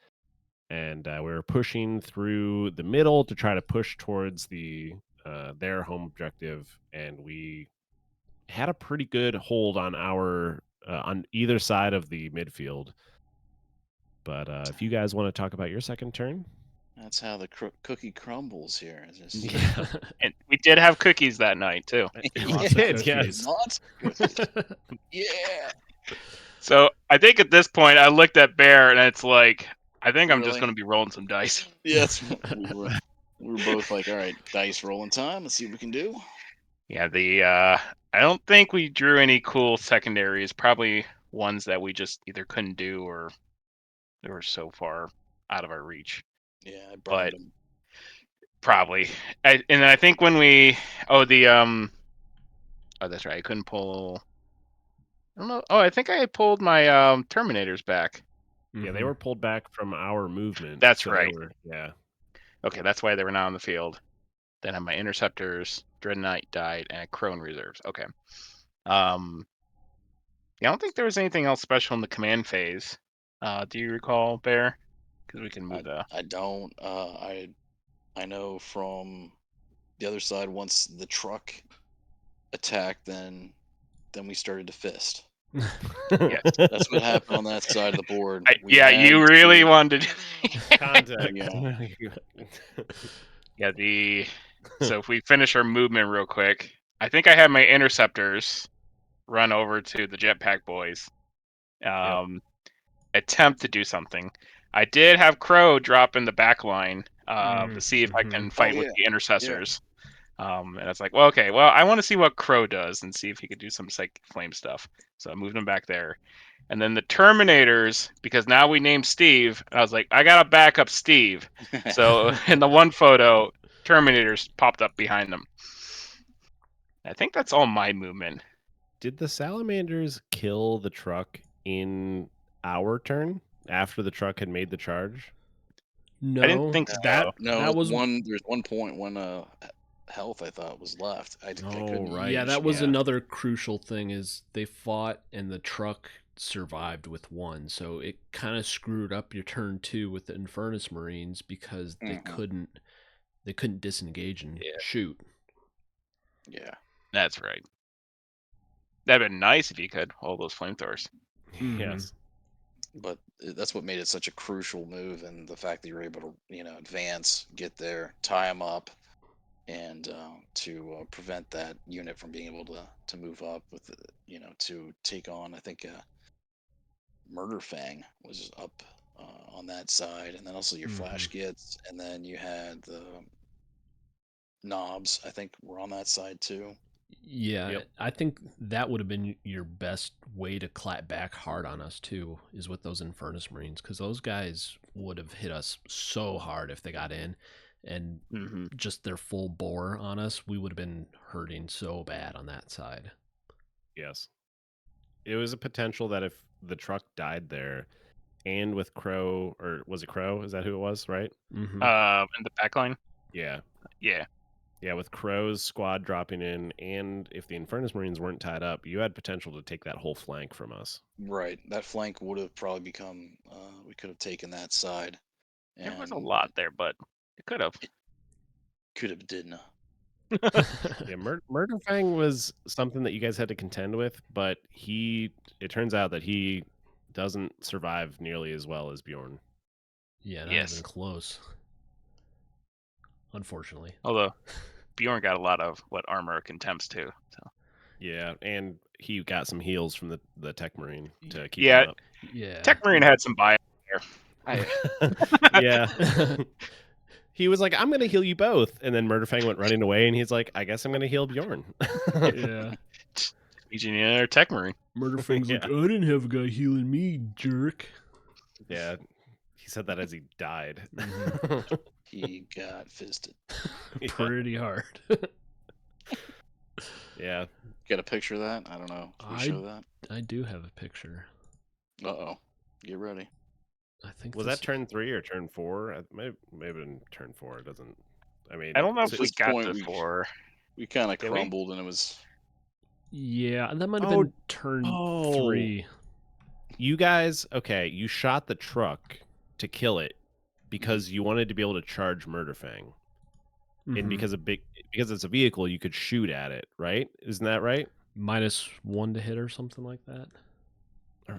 Speaker 1: and we were pushing through the middle to try to push towards their home objective, and we had a pretty good hold on on either side of the midfield. But if you guys want to talk about your second turn.
Speaker 4: That's how the cookie crumbles here. It's just,
Speaker 1: Yeah.
Speaker 5: and we did have cookies that night too.
Speaker 2: Lots of
Speaker 1: did,
Speaker 2: cookies.
Speaker 1: yes.
Speaker 4: Lots of cookies. Yeah.
Speaker 5: So I think at this point I looked at Bear and it's like, I think I'm just
Speaker 4: Really?
Speaker 5: going to be rolling some dice.
Speaker 4: Yes. We were both like, all right, dice rolling time. Let's see what we can do.
Speaker 5: Yeah, I don't think we drew any cool secondaries. Probably ones that we just either couldn't do or they were so far out of our reach.
Speaker 4: Yeah, I burned them.
Speaker 5: Probably. And then I think when oh, that's right. I couldn't pull. I don't know. Oh, I think I pulled my Terminators back.
Speaker 1: Yeah, they were pulled back from our movement.
Speaker 5: That's right.
Speaker 1: Yeah.
Speaker 5: Okay, that's why they were not on the field. Then I had my Interceptors, Dread Knight died, and Crone reserves. Okay. Yeah, I don't think there was anything else special in the command phase. Do you recall, Bear? Because we can move
Speaker 4: I don't. I know from the other side, once the truck attacked, then we started to fist. That's what happened on that side of the board.
Speaker 5: You really wanted
Speaker 1: Contact.
Speaker 5: Yeah. So if we finish our movement real quick, I think I had my Interceptors run over to the Jetpack boys. Attempt to do something. I did have Crow drop in the back line to see if I can fight with the Intercessors. And I was like, well, okay, well, I want to see what Crow does and see if he could do some psychic flame stuff. So I moved him back there. And then the Terminators, because now we named Steve, and I was like, I gotta back up Steve. So in the one photo, Terminators popped up behind them. I think that's all my movement.
Speaker 1: Did the Salamanders kill the truck in our turn after the truck had made the charge?
Speaker 2: No,
Speaker 5: I didn't think
Speaker 2: that
Speaker 5: so.
Speaker 4: No,
Speaker 2: that was
Speaker 4: there's one point when health I thought was left. I
Speaker 1: Oh,
Speaker 4: couldn't
Speaker 1: right.
Speaker 2: yeah,
Speaker 4: use-
Speaker 2: that was
Speaker 1: yeah.
Speaker 2: another crucial thing is they fought and the truck survived with one, so it kind of screwed up your turn 2 with the Infernus Marines because they
Speaker 4: Mhm.
Speaker 2: couldn't disengage and
Speaker 5: Yeah.
Speaker 2: shoot.
Speaker 4: Yeah.
Speaker 5: That's right. That'd been nice if you could, all those flamethrowers.
Speaker 2: Mhm.
Speaker 1: Yes.
Speaker 4: But that's what made it such a crucial move, and the fact that you're able to, advance, get there, tie them up, and to prevent that unit from being able to move up with, to take on. I think Murder Fang was up on that side, and then also your Flash Gits, and then you had the Knobs. I think were on that side too.
Speaker 2: Yeah,
Speaker 1: Yep.
Speaker 2: I think that would have been your best way to clap back hard on us too, is with those Infernus Marines, because those guys would have hit us so hard if they got in, and just their full bore on us, we would have been hurting so bad on that side.
Speaker 1: Yes. It was a potential that if the truck died there, and with Crow, or was it Crow? Is that who it was, right?
Speaker 2: Mm-hmm.
Speaker 5: In the back line?
Speaker 1: Yeah.
Speaker 5: Yeah.
Speaker 1: Yeah, with Crow's squad dropping in, and if the Infernus Marines weren't tied up, you had potential to take that whole flank from us.
Speaker 4: Right. That flank would have probably become. We could have taken that side.
Speaker 5: There was a
Speaker 4: And
Speaker 5: lot there, but it could have.
Speaker 4: could have didn't.
Speaker 1: Yeah, Murder Fang was something that you guys had to contend with, but it turns out that he doesn't survive nearly as well as Bjorn.
Speaker 2: Yeah, not
Speaker 5: Yes.
Speaker 2: even close. Unfortunately.
Speaker 5: Although Bjorn got a lot of armor contempts too. So
Speaker 1: Yeah, and he got some heals from the Tech Marine to keep
Speaker 5: Yeah.
Speaker 1: him up.
Speaker 2: Yeah.
Speaker 5: Tech Marine had some bias there.
Speaker 1: Yeah. He was like, I'm going to heal you both. And then Murderfang went running away, and he's like, I guess I'm going to heal Bjorn.
Speaker 2: Yeah.
Speaker 5: Legion another Tech Marine.
Speaker 2: Murderfang's like,
Speaker 1: Yeah.
Speaker 2: I didn't have a guy healing me, jerk.
Speaker 1: Yeah. He said that as he died.
Speaker 4: He got fisted.
Speaker 1: Yeah.
Speaker 2: Pretty hard.
Speaker 1: Yeah.
Speaker 4: Got a picture of that? I don't know. Can we show that?
Speaker 2: I do have a picture.
Speaker 4: Uh-oh. Get ready.
Speaker 2: I think
Speaker 1: Was
Speaker 2: this
Speaker 1: that turn 3 or turn 4? Maybe in turn 4. It doesn't. I mean,
Speaker 5: I don't know if
Speaker 4: at
Speaker 5: we
Speaker 4: this
Speaker 5: got
Speaker 4: point,
Speaker 5: to 4.
Speaker 4: We kind of
Speaker 5: Did we?
Speaker 4: crumbled, and it was.
Speaker 2: Yeah, that might have
Speaker 1: Oh,
Speaker 2: been turn
Speaker 1: oh.
Speaker 2: 3.
Speaker 1: You guys, okay, you shot the truck to kill it because you wanted to be able to charge Murderfang. And because it's a vehicle, you could shoot at it, right? Isn't that right?
Speaker 2: -1 to hit or something like that.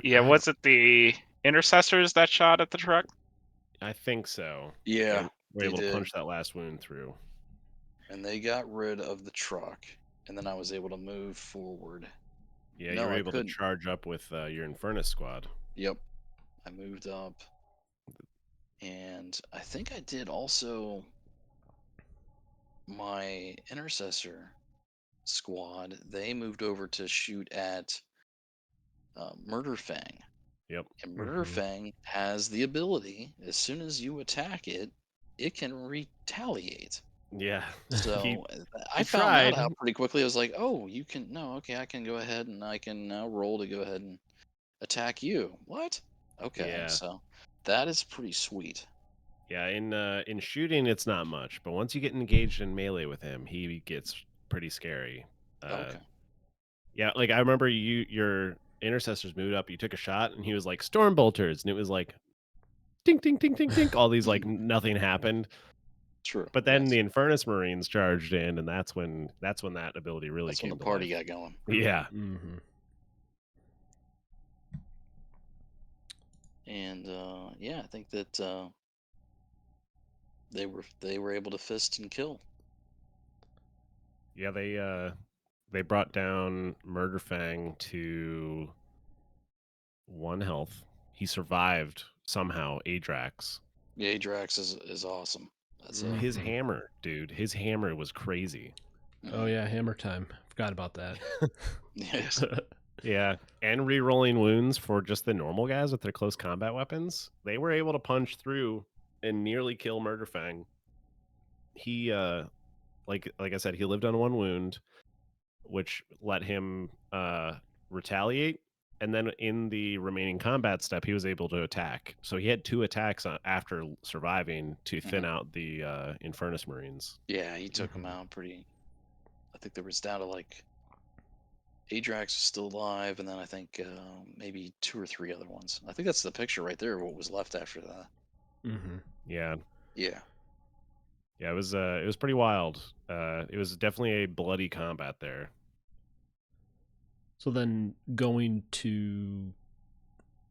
Speaker 5: Yeah, was it the intercessors that shot at the truck?
Speaker 1: I think so.
Speaker 4: Yeah,
Speaker 1: And we're
Speaker 4: they
Speaker 1: able
Speaker 4: did.
Speaker 1: to punch that last wound through.
Speaker 4: And they got rid of the truck, and then I was able to move forward.
Speaker 1: Yeah,
Speaker 4: No,
Speaker 1: you were
Speaker 4: I
Speaker 1: able
Speaker 4: couldn't.
Speaker 1: to charge up with your Infernus squad.
Speaker 4: Yep. I moved up. And I think I did also my intercessor squad. They moved over to shoot at Murder Fang.
Speaker 1: Yep.
Speaker 4: And Murder Fang has the ability, as soon as you attack it, it can retaliate.
Speaker 1: Yeah.
Speaker 4: So I
Speaker 1: he
Speaker 4: found that
Speaker 1: tried.
Speaker 4: out pretty quickly. I was like, oh, you can, no, okay, I can go ahead and I can now roll to go ahead and attack you. What? Okay,
Speaker 1: Yeah.
Speaker 4: so that is pretty sweet.
Speaker 1: Yeah, in shooting it's not much, but once you get engaged in melee with him, he gets pretty scary.
Speaker 4: Okay.
Speaker 1: Yeah, like I remember your intercessors moved up, you took a shot, and he was like storm bolters, and it was like ding ding ding ding ding, all these like nothing happened.
Speaker 4: True.
Speaker 1: But then
Speaker 4: yes.
Speaker 1: the Infernus Marines charged in, and that's when that ability really
Speaker 4: That's when
Speaker 1: came
Speaker 4: the
Speaker 1: to
Speaker 4: party
Speaker 1: life.
Speaker 4: got going.
Speaker 1: Yeah.
Speaker 4: And yeah, I think that they were able to fist and kill.
Speaker 1: Yeah, they brought down Murderfang to 1 health. He survived somehow, Adrax.
Speaker 4: Yeah, Adrax is awesome. That's
Speaker 1: His hammer, dude. His hammer was crazy.
Speaker 2: Oh yeah, hammer time. Forgot about that.
Speaker 4: Yes.
Speaker 1: Yeah, and re-rolling wounds for just the normal guys with their close combat weapons. They were able to punch through and nearly kill Murderfang. He, like I said, he lived on 1 wound, which let him retaliate. And then in the remaining combat step, he was able to attack. So he had 2 attacks after surviving to thin out the Infernus Marines.
Speaker 4: Yeah, he took him out pretty. I think there was down to like Adrax was still alive, and then I think maybe 2 or 3 other ones. I think that's the picture right there. What was left after that?
Speaker 1: Yeah,
Speaker 4: Yeah.
Speaker 1: yeah, it was pretty wild. It was definitely a bloody combat there.
Speaker 2: So then going to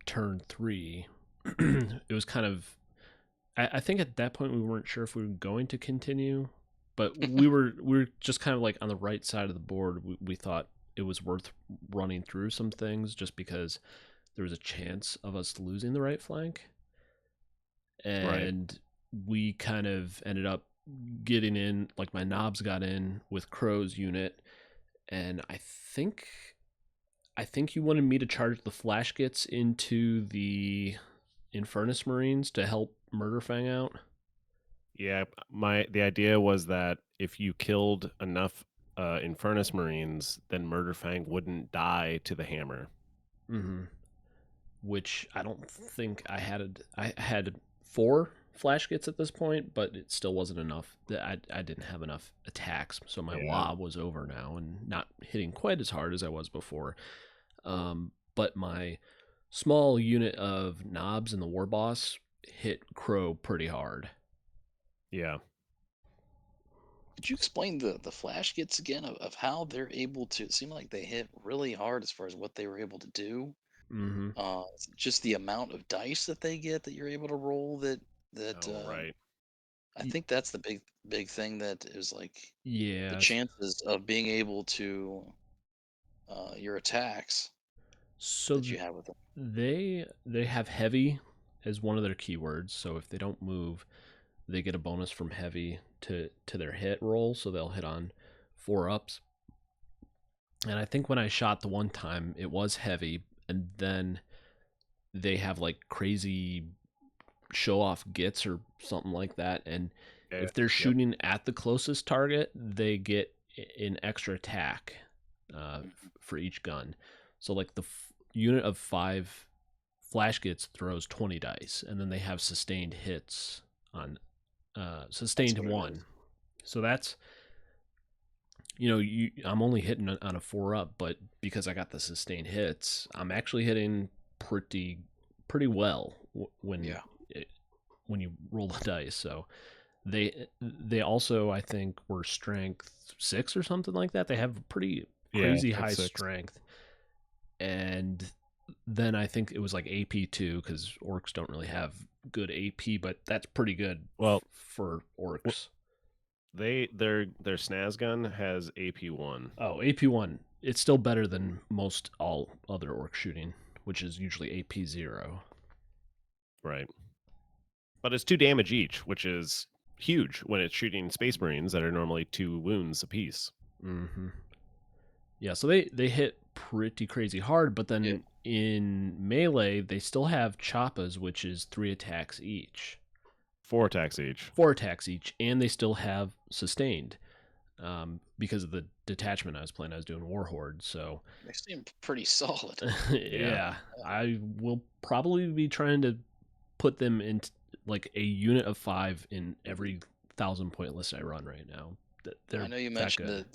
Speaker 2: turn 3, it was kind of. I think at that point we weren't sure if we were going to continue, but we were just kind of like on the right side of the board. We thought it was worth running through some things just because there was a chance of us losing the right flank, and we kind of ended up getting in. Like my knobs got in with Crow's unit, and I think you wanted me to charge the flash gits into the Infernus Marines to help Murderfang out.
Speaker 1: Yeah, the idea was that if you killed enough Infernus Marines, then Murderfang wouldn't die to the hammer.
Speaker 2: Which I don't think I had. I had 4 flash gits at this point, but it still wasn't enough. I didn't have enough attacks, so my lob was over now and not hitting quite as hard as I was before. But my small unit of knobs and the war boss hit Crow pretty hard.
Speaker 1: Yeah.
Speaker 4: Could you explain the flash gets again of how they're able to? It seemed like they hit really hard as far as what they were able to do. Is it just the amount of dice that they get that you're able to roll that
Speaker 1: Right.
Speaker 4: I think that's the big thing that is like
Speaker 2: Yeah.
Speaker 4: the chances of being able to your attacks
Speaker 2: So
Speaker 4: that you have with them.
Speaker 2: they have heavy as one of their keywords. So if they don't move, they get a bonus from heavy to their hit roll. So they'll hit on 4 ups. And I think when I shot the one time, it was heavy, and then they have like crazy show off gits or something like that. And if they're shooting at the closest target, they get an extra attack for each gun. So like the unit of 5 flash gits throws 20 dice, and then they have sustained hits on sustained 1. So that's, I'm only hitting on a 4 up, but because I got the sustained hits, I'm actually hitting pretty well when you roll the dice. So they also, I think, were strength 6 or something like that. They have pretty crazy high
Speaker 1: 6.
Speaker 2: strength. And then I think it was like AP 2, because orcs don't really have good AP, but that's pretty good for orcs.
Speaker 1: Their snaz gun has AP 1.
Speaker 2: Oh, AP 1. It's still better than most all other orc shooting, which is usually AP 0.
Speaker 1: Right. But it's 2 damage each, which is huge when it's shooting Space Marines that are normally 2 wounds apiece.
Speaker 2: Yeah, so they hit pretty crazy hard, but then in melee, they still have choppas, which is 3 attacks each.
Speaker 1: 4 attacks each.
Speaker 2: 4 attacks each, and they still have sustained. Because of the detachment I was playing, I was doing Warhorde, so...
Speaker 4: They seem pretty solid.
Speaker 2: Yeah, I will probably be trying to put them in like a unit of 5 in every 1,000-point list I run right now.
Speaker 4: I know you mentioned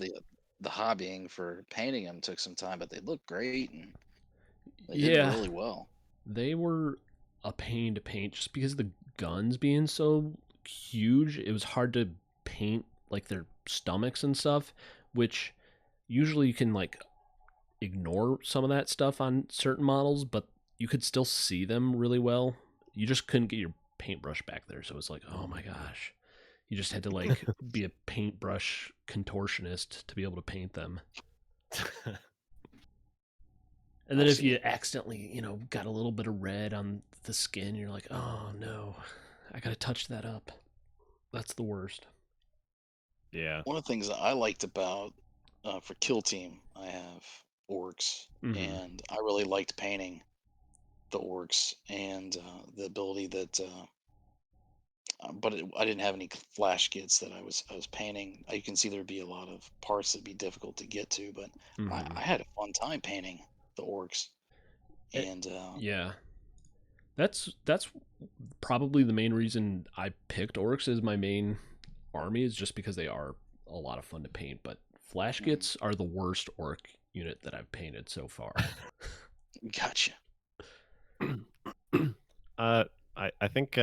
Speaker 4: the hobbying for painting them took some time, but they look great and they did really well.
Speaker 2: They were a pain to paint just because the guns being so huge. It was hard to paint like their stomachs and stuff, which usually you can like ignore some of that stuff on certain models, but you could still see them really well. You just couldn't get your paintbrush back there, so it's like, oh my gosh. You just had to like be a paintbrush contortionist to be able to paint them. And then if you accidentally, got a little bit of red on the skin, you're like, oh no, I gotta touch that up. That's the worst.
Speaker 1: Yeah.
Speaker 4: One of the things that I liked about for Kill Team, I have orcs,
Speaker 2: Mm-hmm.
Speaker 4: and I really liked painting the orcs and the ability that. But I didn't have any flash kits that I was painting. You can see there'd be a lot of parts that'd be difficult to get to, but
Speaker 2: Mm-hmm.
Speaker 4: I had a fun time painting the orcs, and
Speaker 2: Yeah, that's probably the main reason I picked orcs as my main army, is just because they are a lot of fun to paint. But flash
Speaker 4: mm,
Speaker 2: kits are the worst orc unit that I've painted so far.
Speaker 4: gotcha.
Speaker 1: uh, I think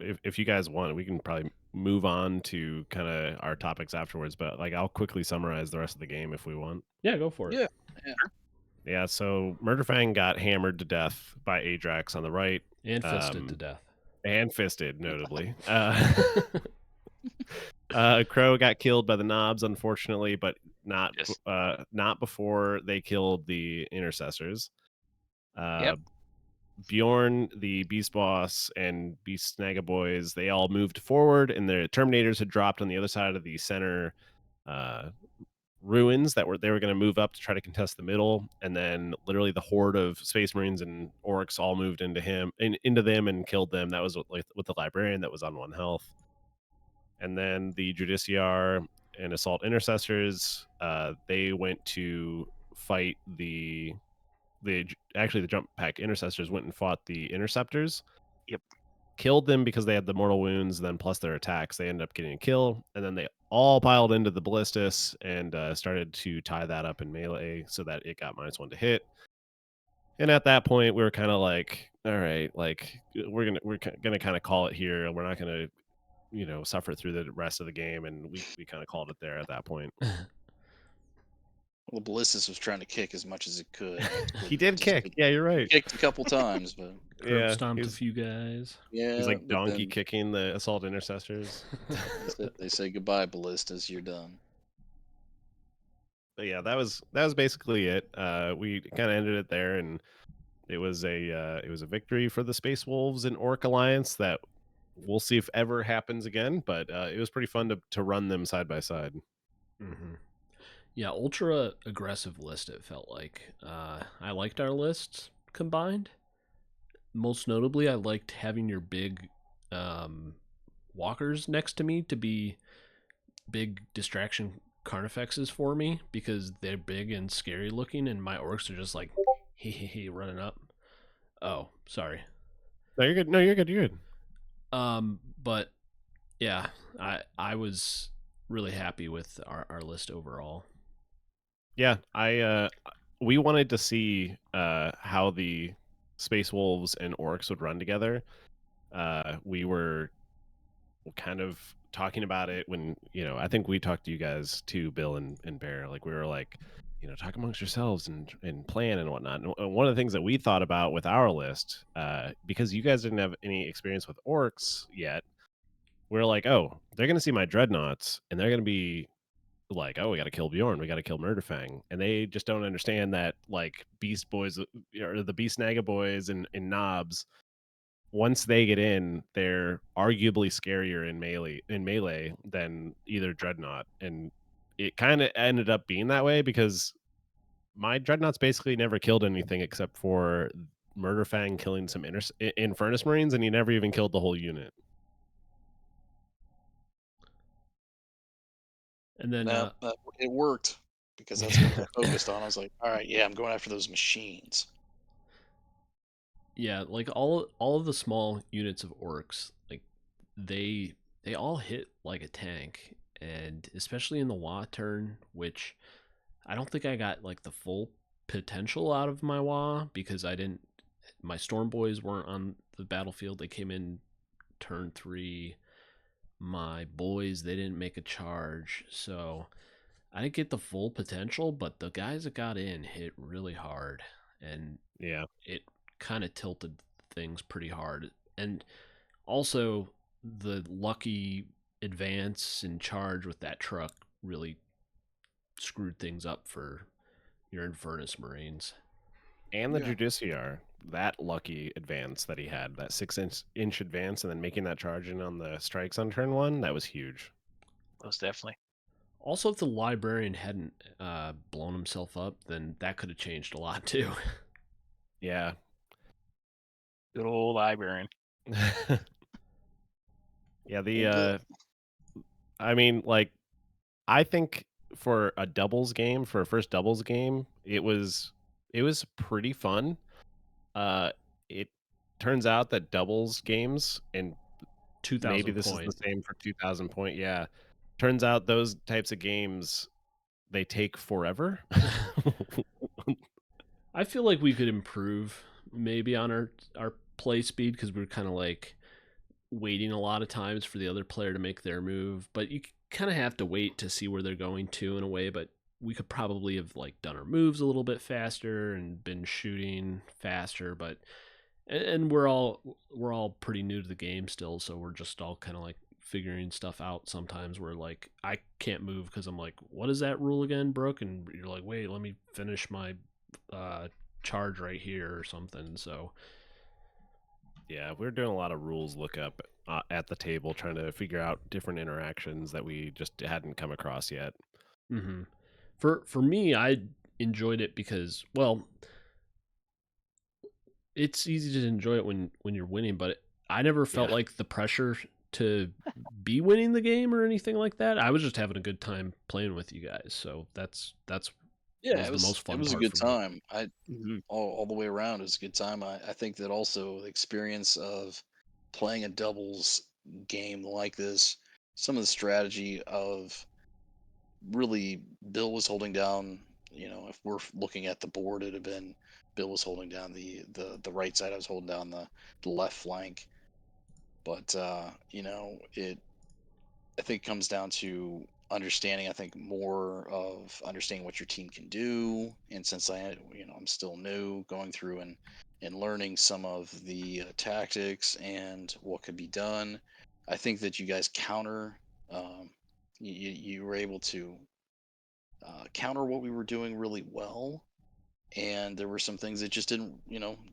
Speaker 1: if you guys want, we can probably move on to kind of our topics afterwards. But like, I'll quickly summarize the rest of the game if we want.
Speaker 2: Yeah, go for it.
Speaker 4: Yeah, yeah.
Speaker 1: Yeah. So Murderfang got hammered to death by Ajax on the right,
Speaker 2: And fisted to death.
Speaker 1: and fisted, notably. Crow got killed by the knobs, unfortunately, but not
Speaker 5: Yes.
Speaker 1: not before they killed the intercessors.
Speaker 5: Yep.
Speaker 1: Bjorn, the Beast Boss, and Beast Snaga Boys, they all moved forward, and the Terminators had dropped on the other side of the center ruins they were going to move up to try to contest the middle, and then literally the horde of Space Marines and Orcs all moved into them and killed them. That was with the Librarian that was on 1 health. And then the Judiciar and Assault Intercessors, they went to fight the Jump Pack Intercessors went and fought the Interceptors.
Speaker 5: Yep.
Speaker 1: Killed them because they had the mortal wounds, then plus their attacks, they ended up getting a kill. And then they all piled into the Ballistus and started to tie that up in melee so that it got -1 to hit. And at that point, we were kind of like, all right, like we're gonna kind of call it here. We're not gonna, suffer through the rest of the game, and we kind of called it there at that point.
Speaker 4: Well, the Ballistus was trying to kick as much as it could.
Speaker 1: He did
Speaker 4: Just
Speaker 1: kick. Yeah, you're right.
Speaker 4: kicked a couple times, but
Speaker 2: Curb
Speaker 1: Yeah,
Speaker 2: stomped a few guys.
Speaker 4: yeah,
Speaker 1: he's like
Speaker 4: but
Speaker 1: donkey
Speaker 4: then
Speaker 1: kicking the Assault Intercessors.
Speaker 4: they say goodbye, Ballistas. You're done.
Speaker 1: But yeah, that was basically it. We kind of ended it there, and it was a victory for the Space Wolves and Orc Alliance that we'll see if ever happens again. But it was pretty fun to run them side by side.
Speaker 2: Mm-hmm. Yeah, ultra aggressive list, it felt like. I liked our lists combined. Most notably, I liked having your big walkers next to me to be big distraction carnifexes for me, because they're big and scary looking, and my orcs are just like he running up. Oh, sorry.
Speaker 1: No, you're good. No, you're good. You're good.
Speaker 2: But yeah, I was really happy with our list overall.
Speaker 1: Yeah, we wanted to see how the Space Wolves and Orcs would run together. We were kind of talking about it when, I think we talked to you guys too, Bill and Bear. Like, we were like, talk amongst yourselves and plan and whatnot. And one of the things that we thought about with our list, because you guys didn't have any experience with Orcs yet, we're like, oh, they're going to see my Dreadnoughts, and they're going to be like, oh, we got to kill Bjorn, we got to kill Murderfang, and they just don't understand that, like, Beast Boys or the Beast Naga Boys and Knobs, once they get in, they're arguably scarier in melee than either Dreadnought, and it kind of ended up being that way because my Dreadnoughts basically never killed anything except for Murderfang killing some Infernus Marines, and he never even killed the whole unit.
Speaker 2: And then
Speaker 4: It worked because that's what I focused on. I was like, all right, yeah, I'm going after those machines.
Speaker 2: yeah, like all of the small units of orcs, like they all hit like a tank, and especially in the Wa turn, which I don't think I got like the full potential out of my Wa, because my Storm Boys weren't on the battlefield. They came in turn 3. My boys, they didn't make a charge, so I didn't get the full potential, but the guys that got in hit really hard, and
Speaker 1: Yeah,
Speaker 2: it kind of tilted things pretty hard. And also, the lucky advance and charge with that truck really screwed things up for your Infernus Marines.
Speaker 1: and the
Speaker 4: Yeah.
Speaker 1: Judiciar, that lucky advance that he had, that 6-inch advance, and then making that charge in on the strikes on turn 1, that was huge.
Speaker 5: most definitely.
Speaker 2: Also, if the librarian hadn't blown himself up, then that could have changed a lot too.
Speaker 1: Yeah.
Speaker 5: Good old librarian.
Speaker 1: Yeah, I mean, like, I think for a doubles game, for a first doubles game, it was pretty fun. It turns out that doubles games, and maybe
Speaker 2: 2,000
Speaker 1: this is the
Speaker 2: point.
Speaker 1: same for 2000 point, yeah. Turns out those types of games, they take forever.
Speaker 2: I feel like we could improve maybe on our play speed because we're kind of like waiting a lot of times for the other player to make their move, but you kind of have to wait to see where they're going to in a way. But we could probably have like done our moves a little bit faster and been shooting faster. But and we're all pretty new to the game still, so we're just all kind of like figuring stuff out. Sometimes we're like, I can't move because I'm like, what is that rule again, Brooke? And you're like, wait, let me finish my charge right here or something. So
Speaker 1: Yeah, we're doing a lot of rules lookup at the table, trying to figure out different interactions that we just hadn't come across yet.
Speaker 2: mm-hmm. For me, I enjoyed it because, well, it's easy to enjoy it when you're winning, but I never felt
Speaker 1: Yeah.
Speaker 2: like the pressure to be winning the game or anything like that. I was just having a good time playing with you guys, so that's
Speaker 4: Yeah,
Speaker 2: was
Speaker 4: it
Speaker 2: the
Speaker 4: was
Speaker 2: most
Speaker 4: it
Speaker 2: fun
Speaker 4: was a
Speaker 2: part
Speaker 4: good
Speaker 2: for me.
Speaker 4: time.
Speaker 5: Mm-hmm.
Speaker 4: All the way around, it was a good time. I think that also the experience of playing a doubles game like this, some of the strategy of really Bill was holding down. If we're looking at the board, it'd have been Bill was holding down the right side. I was holding down the left flank. But it I think comes down to understanding. I think more of understanding what your team can do. And since I'm still new, going through and learning some of the tactics and what could be done. I think that you guys counter. You were able to counter what we were doing really well. And there were some things that just didn't,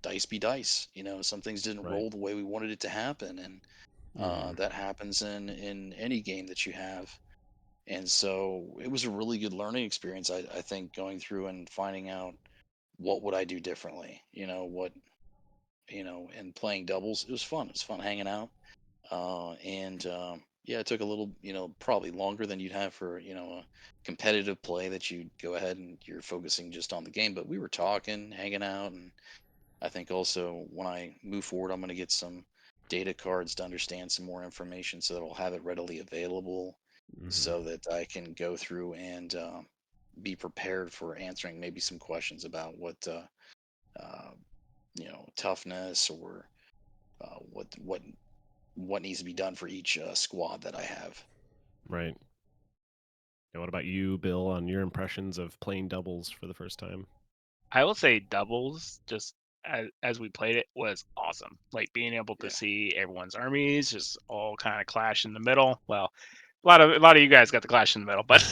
Speaker 4: dice be dice. Some things didn't
Speaker 2: Right.
Speaker 4: roll the way we wanted it to happen, and
Speaker 2: Mm-hmm.
Speaker 4: that happens in any game that you have. And so it was a really good learning experience. I think going through and finding out what would I do differently. And playing doubles. It was fun. It was fun hanging out. And yeah, it took a little, probably longer than you'd have for a competitive play that you go ahead and you're focusing just on the game. But we were talking, hanging out, and I think also when I move forward, I'm going to get some data cards to understand some more information so that I'll have it readily available
Speaker 2: Mm-hmm.
Speaker 4: so that I can go through and be prepared for answering maybe some questions about what uh, toughness or what needs to be done for each squad that I have.
Speaker 1: Right. And what about you, Bill, on your impressions of playing doubles for the first time?
Speaker 5: I will say doubles, just as we played it, was awesome. Like being able to
Speaker 4: Yeah.
Speaker 5: see everyone's armies just all kind of clash in the middle. Well, a lot of you guys got the clash in the middle, but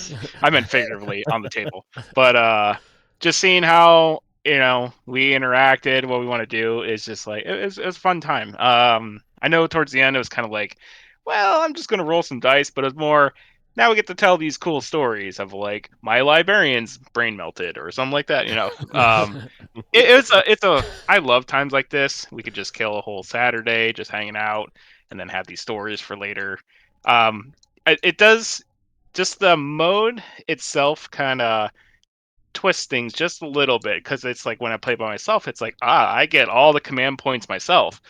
Speaker 5: I meant figuratively on the table. But just seeing how we interacted, what we want to do is just like it was a fun time. I know towards the end it was kind of like, well, I'm just gonna roll some dice, but it's more now we get to tell these cool stories of like my librarian's brain melted or something like that. It's a I love times like this. We could just kill a whole Saturday just hanging out and then have these stories for later. It does just the mode itself kind of twist things just a little bit because it's like when I play by myself, it's like I get all the command points myself,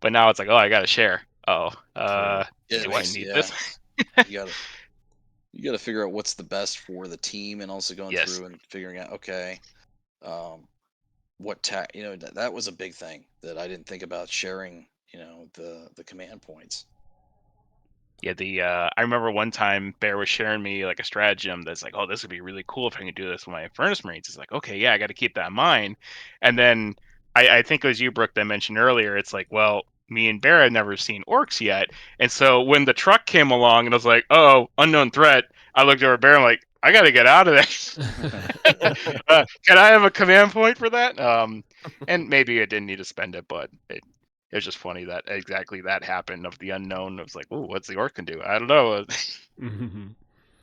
Speaker 5: but now it's like I gotta share. Oh,
Speaker 1: True.
Speaker 5: do I
Speaker 4: Yes,
Speaker 5: need
Speaker 4: yeah.
Speaker 5: this?
Speaker 4: You gotta you gotta figure out what's the best for the team, and also going
Speaker 5: Yes.
Speaker 4: through and figuring out, okay, um, what tack. That was a big thing that I didn't think about sharing. The command points.
Speaker 5: Yeah, I remember one time Bear was sharing me like a stratagem that's like, oh, this would be really cool if I could do this with my Furnace Marines. It's like, okay, yeah, I got to keep that in mind. And then I think it was you, Brooke, that mentioned earlier. It's like, well, me and Bear had never seen orcs yet, and so when the truck came along and I was like, oh, unknown threat, I looked over at Bear and like, I got to get out of there. Can I have a command point for that? And maybe I didn't need to spend it, but it was just funny that exactly that happened of the unknown. It was like, oh, what's the orc can do? I don't know.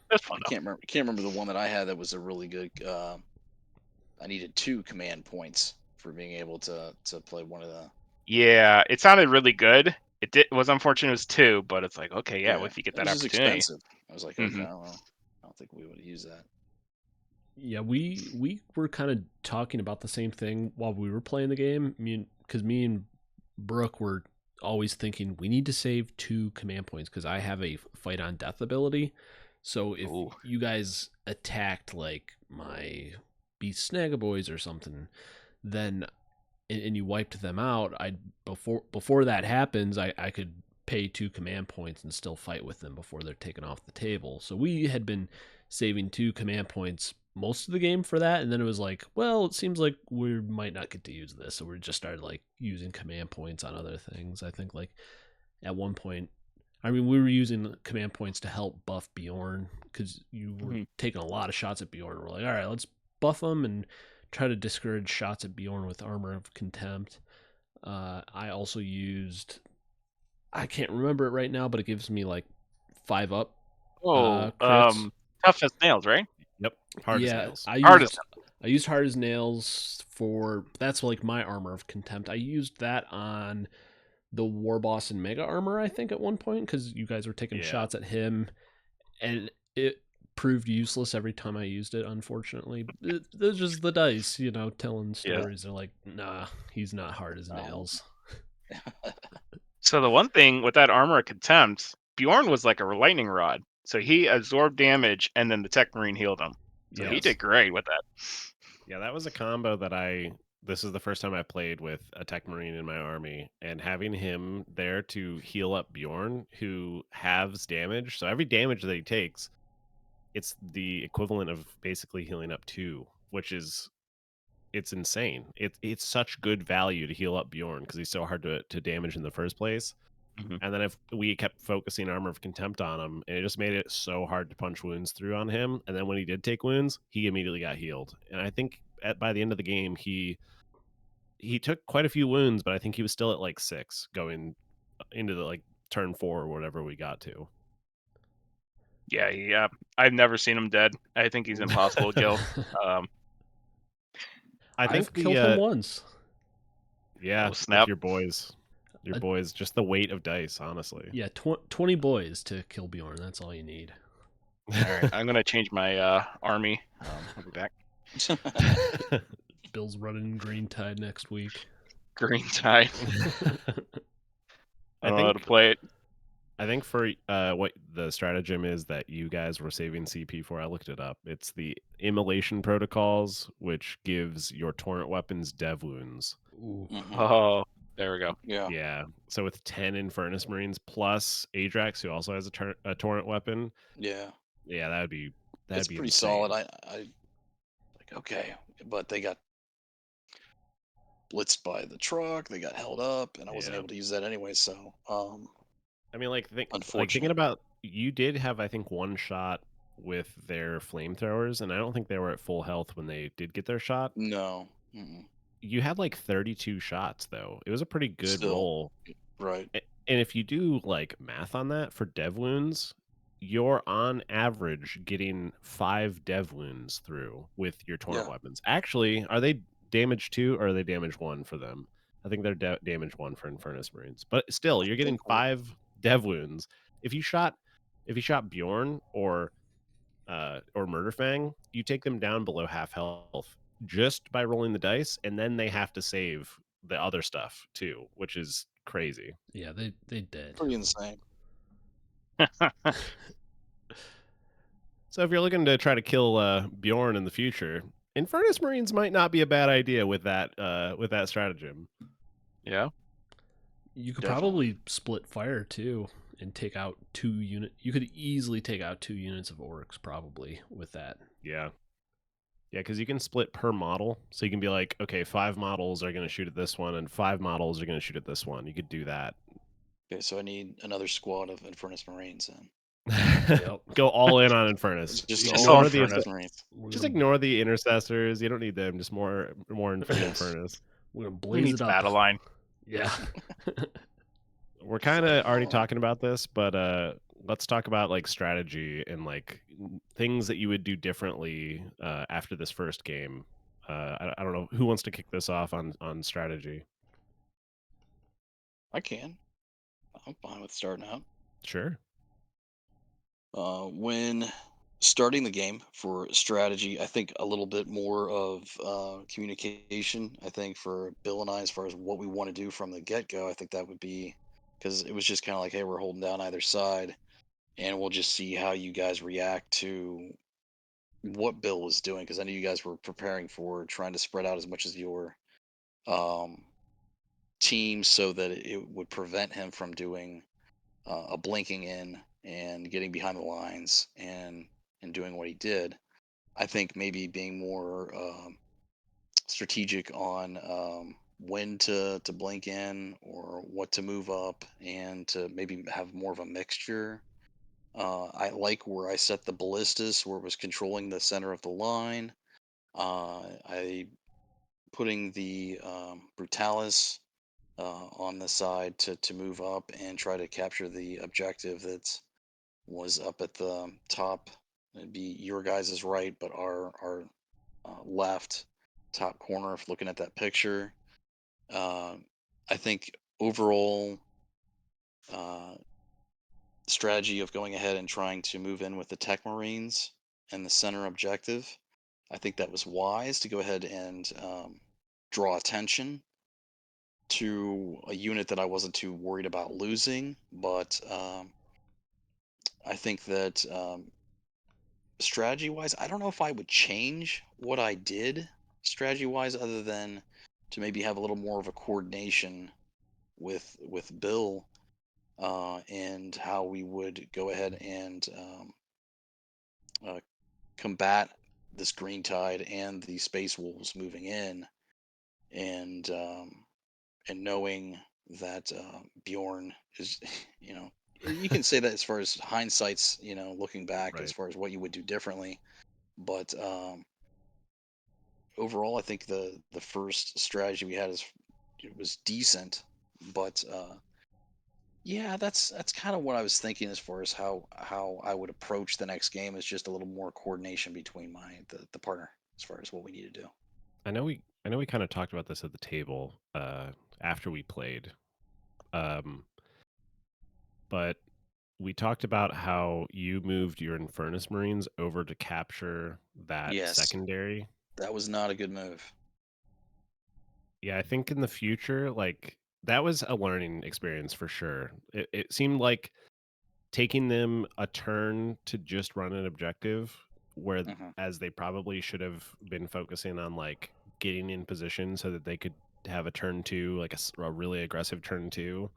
Speaker 5: That's fun
Speaker 4: I can't remember the one that I had that was a really good. I needed 2 command points for being able to play one of the.
Speaker 5: Yeah, it sounded really good. It was unfortunate it was 2, but it's like, okay, yeah,
Speaker 4: Yeah,
Speaker 5: if you get
Speaker 4: it
Speaker 5: that
Speaker 4: was just
Speaker 5: opportunity.
Speaker 4: expensive. I was like, okay, well, I don't think we would use that.
Speaker 2: Yeah, we were kind of talking about the same thing while we were playing the game. Because me and Brooke were always thinking we need to save 2 command points because I have a fight on death ability. So if
Speaker 5: Ooh.
Speaker 2: you guys attacked like my Beast Snagaboys or something, then and you wiped them out, I before that happens, I could pay 2 command points and still fight with them before they're taken off the table. So we had been saving 2 command points most of the game for that, and then it was like, well, it seems like we might not get to use this, so we just started like using command points on other things. I think like at one point, I mean, we were using command points to help buff Bjorn because you were taking a lot of shots at Bjorn. We're like, all right, let's buff him and try to discourage shots at Bjorn with Armor of Contempt. I also used, I can't remember it right now, but it gives me like 5 up. Crits.
Speaker 5: Tough as nails, right?
Speaker 1: Yep. Hard as
Speaker 2: Yeah,
Speaker 1: nails.
Speaker 2: I used hard as nails for, that's like my Armor of Contempt. I used that on the War Boss and Mega Armor, I think, at one point, because you guys were taking shots at him, and it proved useless every time I used it, unfortunately. It's just the dice, you know, telling stories. They're like, nah, he's not hard as nails.
Speaker 5: So the one thing with that Armor of Contempt, Bjorn was like a lightning rod. So he absorbed damage, and then the Tech Marine healed him. So he did great with that.
Speaker 1: Yeah, that was a combo that this is the first time I played with a Tech Marine in my army, and having him there to heal up Bjorn, who halves damage. So every damage that he takes, it's the equivalent of basically healing up 2, which is, it's insane. It's such good value to heal up Bjorn because he's so hard to damage in the first place. And then if we kept focusing Armor of Contempt on him, and it just made it so hard to punch wounds through on him. And then when he did take wounds, he immediately got healed. And I think by the end of the game, he took quite a few wounds, but I think he was still at like 6 going into the like turn 4 or whatever we got to.
Speaker 5: Yeah. I've never seen him dead. I think he's impossible to kill.
Speaker 2: I've killed him once.
Speaker 1: Yeah, with your boys. Your boys, just the weight of dice, honestly.
Speaker 2: Yeah, 20 boys to kill Bjorn. That's all you need.
Speaker 5: All right, I'm gonna change my army. I'll be back.
Speaker 2: Bill's running Green Tide next week.
Speaker 5: Green Tide. I don't know how to play it.
Speaker 1: I think for what the stratagem is that you guys were saving CP for, I looked it up. It's the Immolation Protocols, which gives your torrent weapons dev wounds.
Speaker 5: Oh, there we go.
Speaker 4: Yeah.
Speaker 1: So with 10 Infernus Marines plus Ajax, who also has a torrent weapon.
Speaker 4: Yeah,
Speaker 1: that'd be
Speaker 4: pretty
Speaker 1: insane.
Speaker 4: solid. I like, okay, but they got blitzed by the truck. They got held up, and I wasn't able to use that anyway. So,
Speaker 1: I mean, thinking about, you did have, I think, 1 shot with their flamethrowers, and I don't think they were at full health when they did get their shot.
Speaker 4: No.
Speaker 1: You had like 32 shots, though. It was a pretty good roll.
Speaker 4: Right.
Speaker 1: And if you do like math on that for dev wounds, you're on average getting 5 dev wounds through with your torrent weapons. Actually, are they damage 2 or are they damage 1 for them? I think they're damage 1 for Infernus Marines. But still, you're getting 5 dev wounds. If you shot Bjorn or Murderfang, you take them down below half health just by rolling the dice, and then they have to save the other stuff too, which is crazy.
Speaker 2: Yeah, they did.
Speaker 4: Pretty insane.
Speaker 1: So if you're looking to try to kill Bjorn in the future, Infernus Marines might not be a bad idea with that stratagem.
Speaker 5: Yeah.
Speaker 2: You could probably split fire too and take out 2 units. You could easily take out 2 units of orcs probably with that.
Speaker 1: Yeah, because you can split per model. So you can be like, okay, 5 models are going to shoot at this one, and 5 models are going to shoot at this one. You could do that.
Speaker 4: Okay, so I need another squad of Infernus Marines then.
Speaker 1: Go all in on Infernus.
Speaker 4: Just
Speaker 1: ignore
Speaker 4: Infernus Marines.
Speaker 1: Just ignore the intercessors. You don't need them. Just more Infernus.
Speaker 2: We're gonna blaze it up.
Speaker 5: Battle line.
Speaker 2: Yeah.
Speaker 1: We're kind of already talking about this, but let's talk about like strategy and like things that you would do differently after this first game. I don't know who wants to kick this off on strategy.
Speaker 4: I can. I'm fine with starting out.
Speaker 1: Sure.
Speaker 4: When starting the game for strategy, I think a little bit more of communication. I think for Bill and I, as far as what we want to do from the get go, I think that would be because it was just kind of like, hey, we're holding down either side, and we'll just see how you guys react to what Bill was doing. Because I knew you guys were preparing for trying to spread out as much as your um, team so that it would prevent him from doing a blinking in and getting behind the lines and doing what he did. I think maybe being more strategic on when to blink in or what to move up and to maybe have more of a mixture. I like where I set the ballistas where it was controlling the center of the line. I putting the brutalis on the side to move up and try to capture the objective that was up at the top. It'd be your guys' right, but our left top corner. If looking at that picture, uh, I think overall uh, strategy of going ahead and trying to move in with the Tech Marines and the center objective. I think that was wise to go ahead and draw attention to a unit that I wasn't too worried about losing, but I think that strategy wise, I don't know if I would change what I did strategy wise, other than to maybe have a little more of a coordination with Bill and how we would go ahead and uh, combat this green tide and the space wolves moving in, and and knowing that Bjorn is, you know, you can say that as far as hindsight's, looking back as
Speaker 1: Right.
Speaker 4: far as what you would do differently, but overall, I think the first strategy we had is it was decent, but yeah, that's kind of what I was thinking as far as how I would approach the next game is just a little more coordination between the partner as far as what we need to do.
Speaker 1: I know we kind of talked about this at the table after we played. Um, but we talked about how you moved your Infernus Marines over to capture that
Speaker 4: Yes,
Speaker 1: secondary.
Speaker 4: that was not a good move.
Speaker 1: Yeah, I think in the future, like that was a learning experience for sure. It seemed like taking them a turn to just run an objective, where
Speaker 4: Hmm.
Speaker 1: as they probably should have been focusing on like getting in position so that they could have a turn two, like a really aggressive turn two.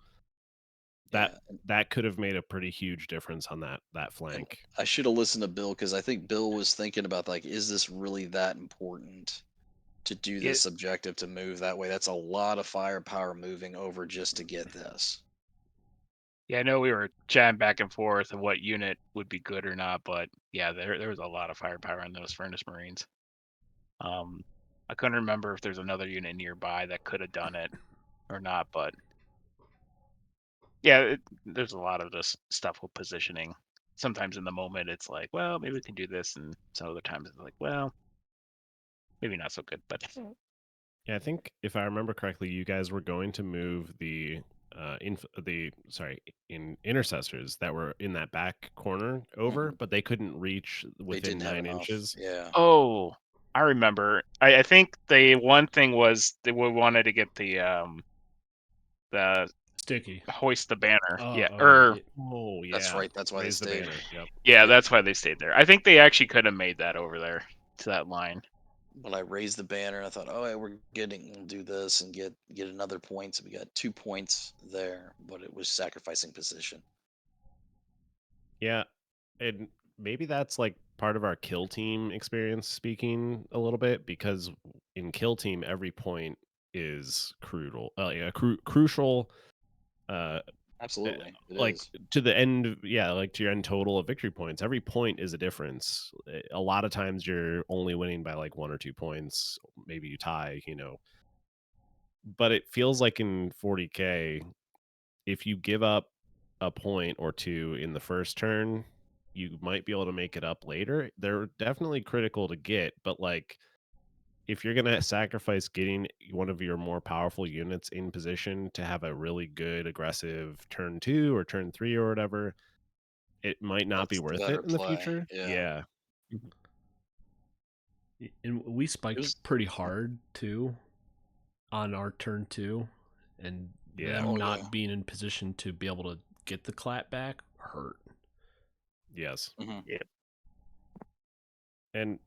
Speaker 1: That
Speaker 4: Yeah,
Speaker 1: that could have made a pretty huge difference on that
Speaker 4: and
Speaker 1: flank.
Speaker 4: I should have listened to Bill because I think Bill was thinking about like, is this really that important to do
Speaker 5: Yeah,
Speaker 4: this objective to move that way? That's a lot of firepower moving over just to get this.
Speaker 5: yeah, I know we were chatting back and forth of what unit would be good or not, but yeah, there was a lot of firepower in those Furnace Marines. Um, I couldn't remember if there's another unit nearby that could have done it or not, but yeah, there's a lot of this stuff with positioning. Sometimes in the moment it's like, well, maybe we can do this, and some other times it's like, well, maybe not so good. But
Speaker 1: Yeah, I think if I remember correctly, you guys were going to move in intercessors that were in that back corner over,
Speaker 4: Hmm.
Speaker 1: but they couldn't reach
Speaker 4: They
Speaker 1: within
Speaker 4: didn't have
Speaker 1: 9
Speaker 4: enough.
Speaker 1: inches.
Speaker 4: Yeah.
Speaker 5: oh, I remember. I think the one thing was they wanted to get the
Speaker 2: Sticky.
Speaker 5: hoist the banner. Yeah,
Speaker 2: Oh yeah.
Speaker 5: or
Speaker 1: Oh
Speaker 4: That's
Speaker 1: yeah,
Speaker 4: right. That's why they
Speaker 1: raise the
Speaker 4: stayed.
Speaker 1: banner. Yep.
Speaker 5: yeah,
Speaker 4: Yep.
Speaker 5: that's why they stayed there. I think they actually could have made that over there to that line.
Speaker 4: But I raised the banner and I thought, oh, yeah, we'll do this and get another point. So we got 2 points there, but it was sacrificing position.
Speaker 1: Yeah, and maybe that's like part of our kill team experience speaking a little bit, because in kill team every point is crucial. Uh, eh,
Speaker 4: Absolutely, it
Speaker 1: like
Speaker 4: is.
Speaker 1: to the end, yeah, like to your end total of victory points. Every point is a difference. A lot of times you're only winning by like 1 or 2 points, maybe you tie. But it feels like in 40K, if you give up a point or two in the first turn, you might be able to make it up later. They're definitely critical to get, but like if you're gonna sacrifice getting one of your more powerful units in position to have a really good aggressive turn 2 or turn 3 or whatever, it might not be
Speaker 4: That's the
Speaker 1: worth it
Speaker 4: better
Speaker 1: in the
Speaker 4: play.
Speaker 1: future.
Speaker 4: Yeah.
Speaker 1: Yeah.
Speaker 2: And we
Speaker 4: It
Speaker 2: spiked
Speaker 4: was,
Speaker 2: pretty hard too on our turn 2, and
Speaker 1: Yeah.
Speaker 2: them
Speaker 4: oh yeah.
Speaker 2: not being in position to be able to get the clap back hurt.
Speaker 1: Yes.
Speaker 4: Hmm.
Speaker 5: Yep.
Speaker 1: And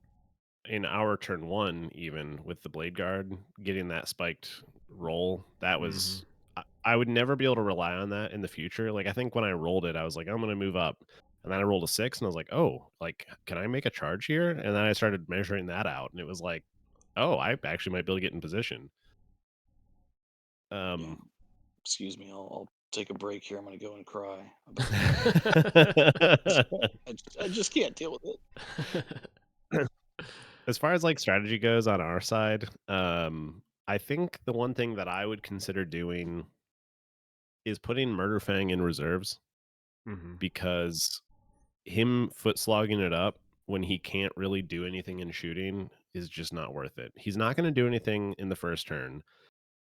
Speaker 1: in our turn 1, even with the blade guard getting that spiked roll, that was I would never be able to rely on that in the future. Like I think when I rolled it, I was like, I'm gonna move up. And then I rolled a 6 and I was like, oh, like can I make a charge here? And then I started measuring that out and it was like, oh, I actually might be able to get in position.
Speaker 4: Yeah. Excuse me. I'll take a break here. I'm gonna go and cry. I just can't deal with it.
Speaker 1: As far as like strategy goes on our side, I think the one thing that I would consider doing is putting Murderfang in reserves because him foot slogging it up when he can't really do anything in shooting is just not worth it. He's not going to do anything in the first turn.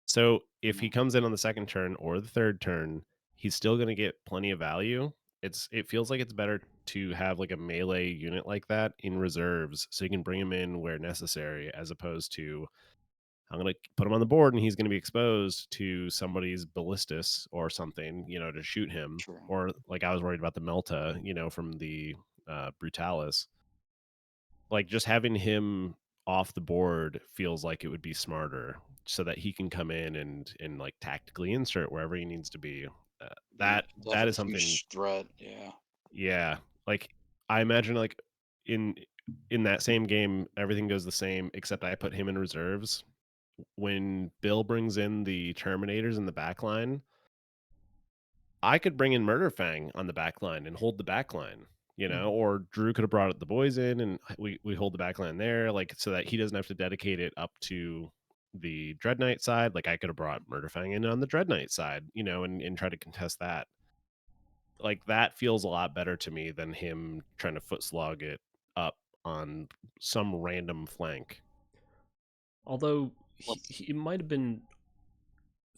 Speaker 1: So if he
Speaker 4: Mhm.
Speaker 1: comes in on the second turn or the third turn, he's still going to get plenty of value. It feels like it's better to have like a melee unit like that in reserves so you can bring him in where necessary as opposed to I'm going to put him on the board and he's going to be exposed to somebody's ballistas or something, to shoot him.
Speaker 4: True.
Speaker 1: Or like I was worried about the Melta, from the Brutalis. Like just having him off the board feels like it would be smarter so that he can come in and like tactically insert wherever he needs to be. Uh,
Speaker 4: Yeah.
Speaker 1: that
Speaker 4: Definitely
Speaker 1: is something.
Speaker 4: huge threat. Yeah.
Speaker 1: Yeah, like I imagine like in in that same game everything goes the same except I put him in reserves when Bill brings in the Terminators in the back line, I could bring in Murderfang on the back line and hold the back line, or Drew could have brought the boys in and we hold the back line there, like so that he doesn't have to dedicate it up to the Dread Knight side. Like I could have brought Murderfang in on the Dread Knight side, and try to contest that. Like that feels a lot better to me than him trying to foot slog it up on some random flank.
Speaker 2: Although
Speaker 4: Well,
Speaker 2: he might have been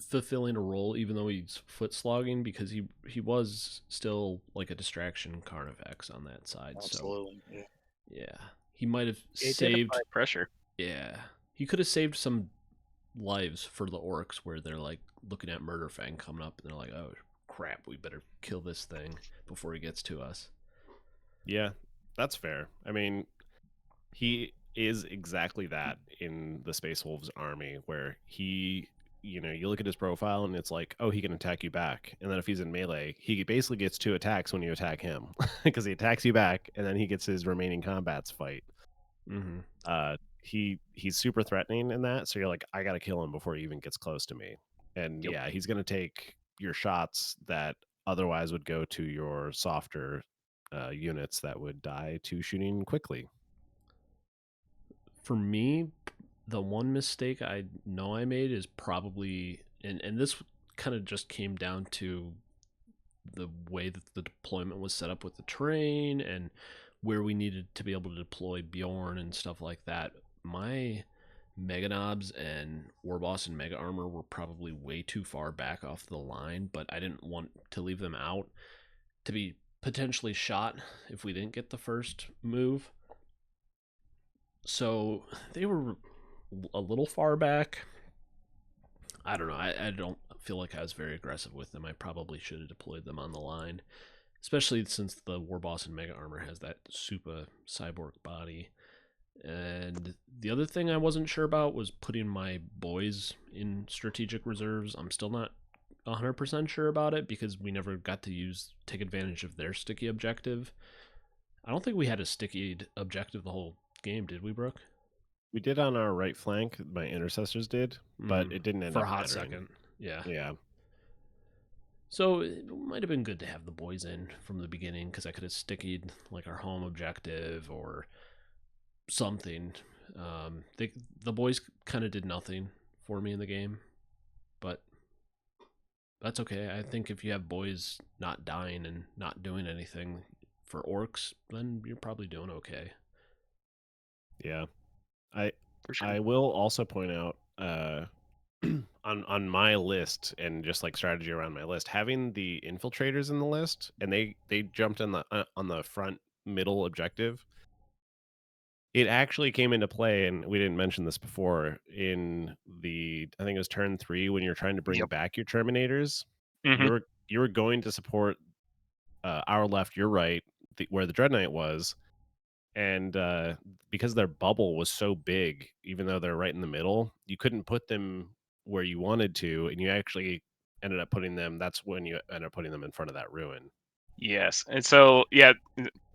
Speaker 2: fulfilling a role even though he's foot slogging because he was still like a distraction Carnifex on that side. So
Speaker 4: absolutely. Yeah.
Speaker 2: yeah, he might have
Speaker 5: It did apply
Speaker 2: saved.
Speaker 5: pressure.
Speaker 2: Yeah, he could have saved some lives for the orcs where they're like looking at Murderfang coming up and they're like, oh crap, we better kill this thing before he gets to us.
Speaker 1: Yeah, that's fair. I mean, he is exactly that in the Space Wolves army, where he, you look at his profile and it's like, oh, he can attack you back. And then if he's in melee, he basically gets 2 attacks when you attack him because he attacks you back and then he gets his remaining combats fight.
Speaker 2: Mm-hmm.
Speaker 1: He's super threatening in that. So you're like, I got to kill him before he even gets close to me. And
Speaker 5: Yep.
Speaker 1: yeah, he's going to take your shots that otherwise would go to your softer units that would die to shooting quickly.
Speaker 2: For me, the one mistake I know I made is probably, and this kind of just came down to the way that the deployment was set up with the terrain and where we needed to be able to deploy Bjorn and stuff like that. My Mega Knobs and Warboss and Mega Armor were probably way too far back off the line, but I didn't want to leave them out to be potentially shot if we didn't get the first move. So they were a little far back. I don't know. I don't feel like I was very aggressive with them. I probably should have deployed them on the line, especially since the Warboss and Mega Armor has that super cyborg body. And the other thing I wasn't sure about was putting my boys in strategic reserves. I'm still not 100% sure about it because we never got to take advantage of their sticky objective. I don't think we had a sticky objective the whole game, did we, Brooke?
Speaker 1: We did on our right flank. My intercessors did, but it didn't end
Speaker 2: for
Speaker 1: up
Speaker 2: a hot
Speaker 1: mattering.
Speaker 2: second. Yeah.
Speaker 1: Yeah.
Speaker 2: So it might have been good to have the boys in from the beginning because I could have stickied like our home objective or something. The boys kind of did nothing for me in the game, but that's okay. I think if you have boys not dying and not doing anything, for orcs, then you're probably doing okay.
Speaker 1: Yeah. I
Speaker 5: For sure.
Speaker 1: I will also point out on my list and just like strategy around my list, having the infiltrators in the list, and they jumped in the on the front middle objective. It actually came into play, and we didn't mention this before, in the, I think it was turn 3, when you're trying to bring
Speaker 5: Yep.
Speaker 1: back your Terminators.
Speaker 5: hmm
Speaker 1: You were going to support our left, your right, where the Dread Knight was, and because their bubble was so big, even though they're right in the middle, you couldn't put them where you wanted to, and you actually ended up putting them. That's when you ended up putting them in front of that ruin.
Speaker 5: Yes, and so yeah,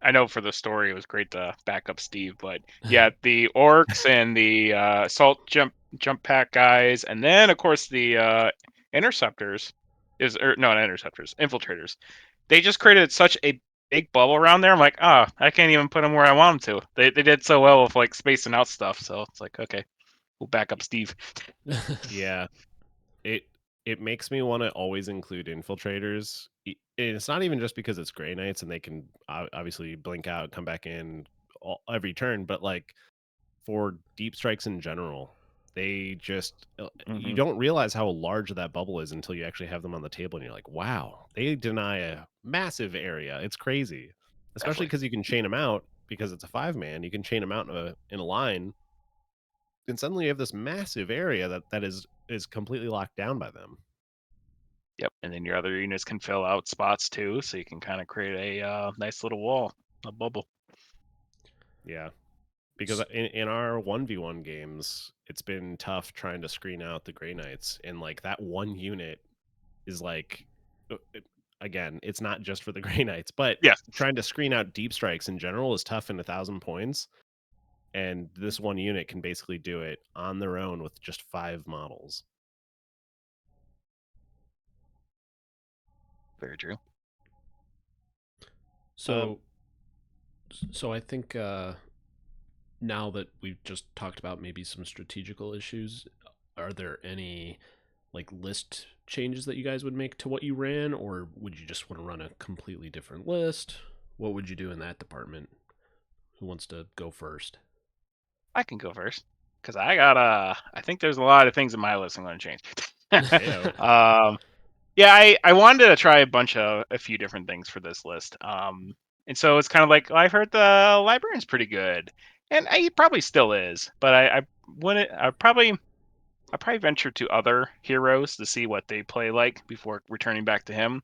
Speaker 5: I know for the story it was great to back up Steve, but yeah, the orcs and the assault jump pack guys, and then of course the interceptors not interceptors, infiltrators. They just created such a big bubble around there. I'm like, I can't even put them where I want them to. They did so well with like spacing out stuff, so it's like, okay, we'll back up Steve.
Speaker 1: Yeah, it it makes me want to always include infiltrators. And it's not even just because it's Grey Knights and they can obviously blink out, come back in every turn, but like for deep strikes in general, they just you
Speaker 5: hmm
Speaker 1: don't realize how large that bubble is until you actually have them on the table, and you're like, wow, they deny a massive area. It's crazy, especially
Speaker 5: Definitely.
Speaker 1: because you can chain them out because it's a 5-man. You can chain them out in a line, and suddenly you have this massive area that is completely locked down by them.
Speaker 5: Yep, and then your other units can fill out spots too, so you can kind of create a nice little wall, a bubble.
Speaker 1: Yeah, because in our 1v1 games, it's been tough trying to screen out the Grey Knights, and like that one unit is like, again, it's not just for the Grey Knights, but
Speaker 5: Yeah,
Speaker 1: trying to screen out deep strikes in general is tough in 1,000 points, and this one unit can basically do it on their own with just 5 models.
Speaker 5: very true.
Speaker 1: Um,
Speaker 2: So, so I think now that we've just talked about maybe some strategical issues, are there any like list changes that you guys would make to what you ran, or would you just want to run a completely different list? What would you do in that department? Who wants to go first?
Speaker 5: I can go first because I got I think there's a lot of things in my list I'm going to change.
Speaker 1: Heyo.
Speaker 5: Yeah, I wanted to try a few different things for this list. And so it's kind of like, well, I've heard the librarian's pretty good, and he probably still is, but I wouldn't. I probably venture to other heroes to see what they play like before returning back to him.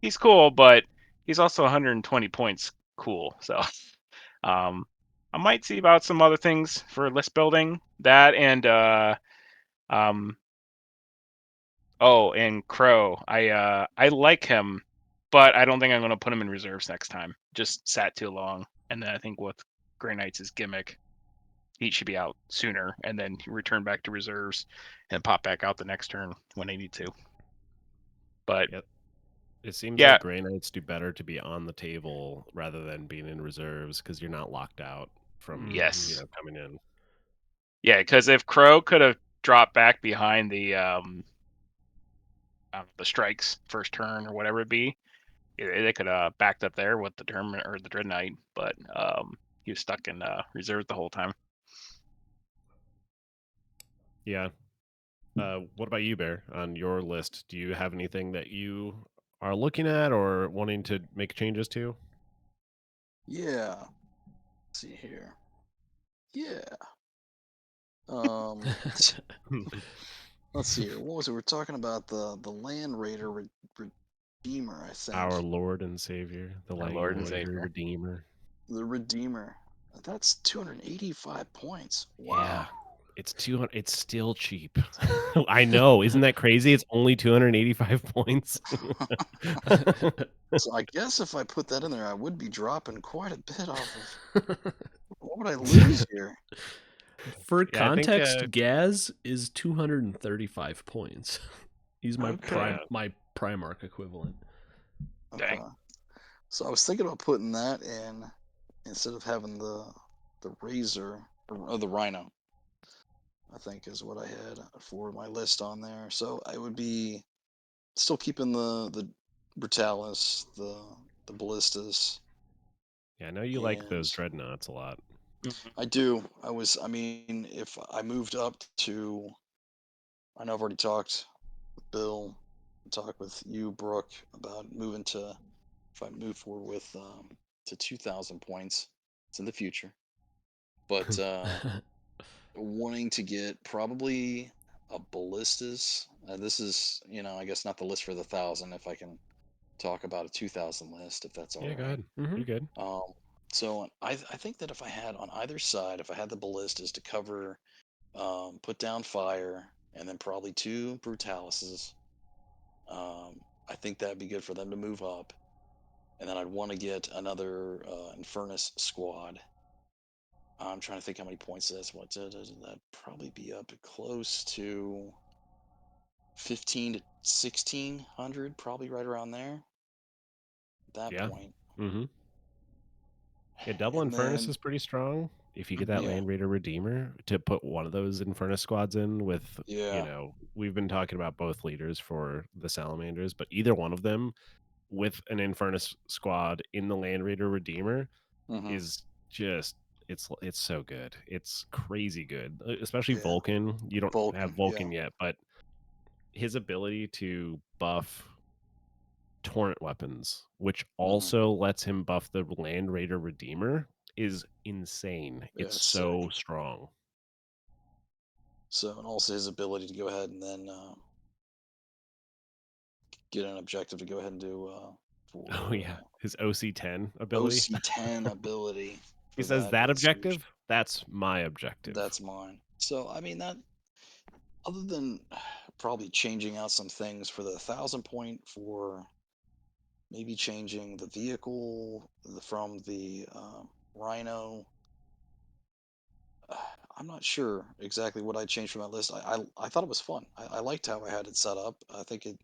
Speaker 5: He's cool, but he's also 120 points cool. So um, I might see about some other things for list building. That and um, and Crow. I like him, but I don't think I'm going to put him in reserves next time. Just sat too long, and then I think with Grey Knights' gimmick, he should be out sooner, and then return back to reserves and pop back out the next turn when they need to. But
Speaker 1: Yep. It seems
Speaker 5: yeah,
Speaker 1: like Grey Knights do better to be on the table rather than being in reserves because you're not locked out from,
Speaker 2: Mm-hmm.
Speaker 5: yes,
Speaker 1: coming in.
Speaker 5: yeah, because if Crow could have dropped back behind the strikes first turn or whatever it be, they could have backed up there with the Termin or the Dread Knight, but he was stuck in reserve the whole time.
Speaker 1: Yeah. What about you, Bear? On your list, do you have anything that you are looking at or wanting to make changes to?
Speaker 6: Yeah. Let's see here. Yeah. Um, let's see here. What was it? We're talking about the Land Raider Redeemer, I
Speaker 1: Our
Speaker 6: think.
Speaker 1: Lord and Savior, the
Speaker 5: Our
Speaker 1: Light
Speaker 5: Lord and
Speaker 1: Raider
Speaker 5: Savior.
Speaker 1: Redeemer.
Speaker 6: The Redeemer. That's 285 points.
Speaker 1: Yeah,
Speaker 6: Wow.
Speaker 1: it's 200. It's still cheap. I know, isn't that crazy? It's only 285 points.
Speaker 6: So I guess if I put that in there, I would be dropping quite a bit off of. What would I lose here?
Speaker 2: For
Speaker 1: Yeah, I think.
Speaker 2: context, Gaz is 235 points. He's my
Speaker 6: Okay.
Speaker 1: Yeah,
Speaker 2: my Primarch equivalent.
Speaker 6: Okay. So I was thinking about putting that in instead of having the Razor or the Rhino. I think is what I had for my list on there. So I would be still keeping the Brutalis, the Ballistas,
Speaker 1: Yeah, I know you like those
Speaker 6: And
Speaker 1: dreadnoughts a lot.
Speaker 6: I do. I mean, if I moved up to, I know I've already talked with Bill, talked with you, Brooke, about moving to, if I move forward with to 2,000 points. It's in the future, but wanting to get probably a ballistas. This is, I guess not the list for the 1,000. If I can talk about a 2,000 list, if that's all
Speaker 1: Yeah, go
Speaker 6: right.
Speaker 1: ahead.
Speaker 2: Hmm.
Speaker 1: You good?
Speaker 6: Um, so I think that if I had on either side, if I had the ballistas to cover, put down fire, and then probably 2 brutalises, I think that'd be good for them to move up. And then I'd want to get another Infernus squad. I'm trying to think how many points that's. That'd probably be up close to 15 to 1,600, probably right around there. At that
Speaker 1: Yeah.
Speaker 6: point,
Speaker 1: Mm-hmm. Yeah, double
Speaker 6: and
Speaker 1: Infernus
Speaker 6: then
Speaker 1: is pretty strong. If you get that
Speaker 6: yeah,
Speaker 1: Land Raider Redeemer to put one of those Infernus squads in with,
Speaker 6: yeah,
Speaker 1: we've been talking about both leaders for the Salamanders, but either one of them with an Infernus squad in the Land Raider Redeemer
Speaker 6: hmm
Speaker 1: is just it's so good. It's crazy good. Especially
Speaker 6: yeah,
Speaker 1: Vulcan. You don't have
Speaker 6: Vulcan, yeah,
Speaker 1: Vulcan yet, but his ability to buff torrent weapons, which
Speaker 6: hmm
Speaker 1: also lets him buff the Land Raider Redeemer, is insane.
Speaker 6: yeah,
Speaker 1: It's
Speaker 6: it's sick.
Speaker 1: so strong.
Speaker 6: So, and also his ability to go ahead and then get an objective to go ahead and do
Speaker 1: Oh
Speaker 6: for
Speaker 1: yeah, his OC10 ability.
Speaker 6: OC10 ability
Speaker 1: He
Speaker 6: for
Speaker 1: says
Speaker 6: that.
Speaker 1: that
Speaker 6: That's huge.
Speaker 1: objective. That's my objective.
Speaker 6: That's mine. So, I mean, that other than probably changing out some things for the 1,000 point, for maybe changing the vehicle from the Rhino. I'm not sure exactly what I changed from that list. I thought it was fun. I liked how I had it set up. I think it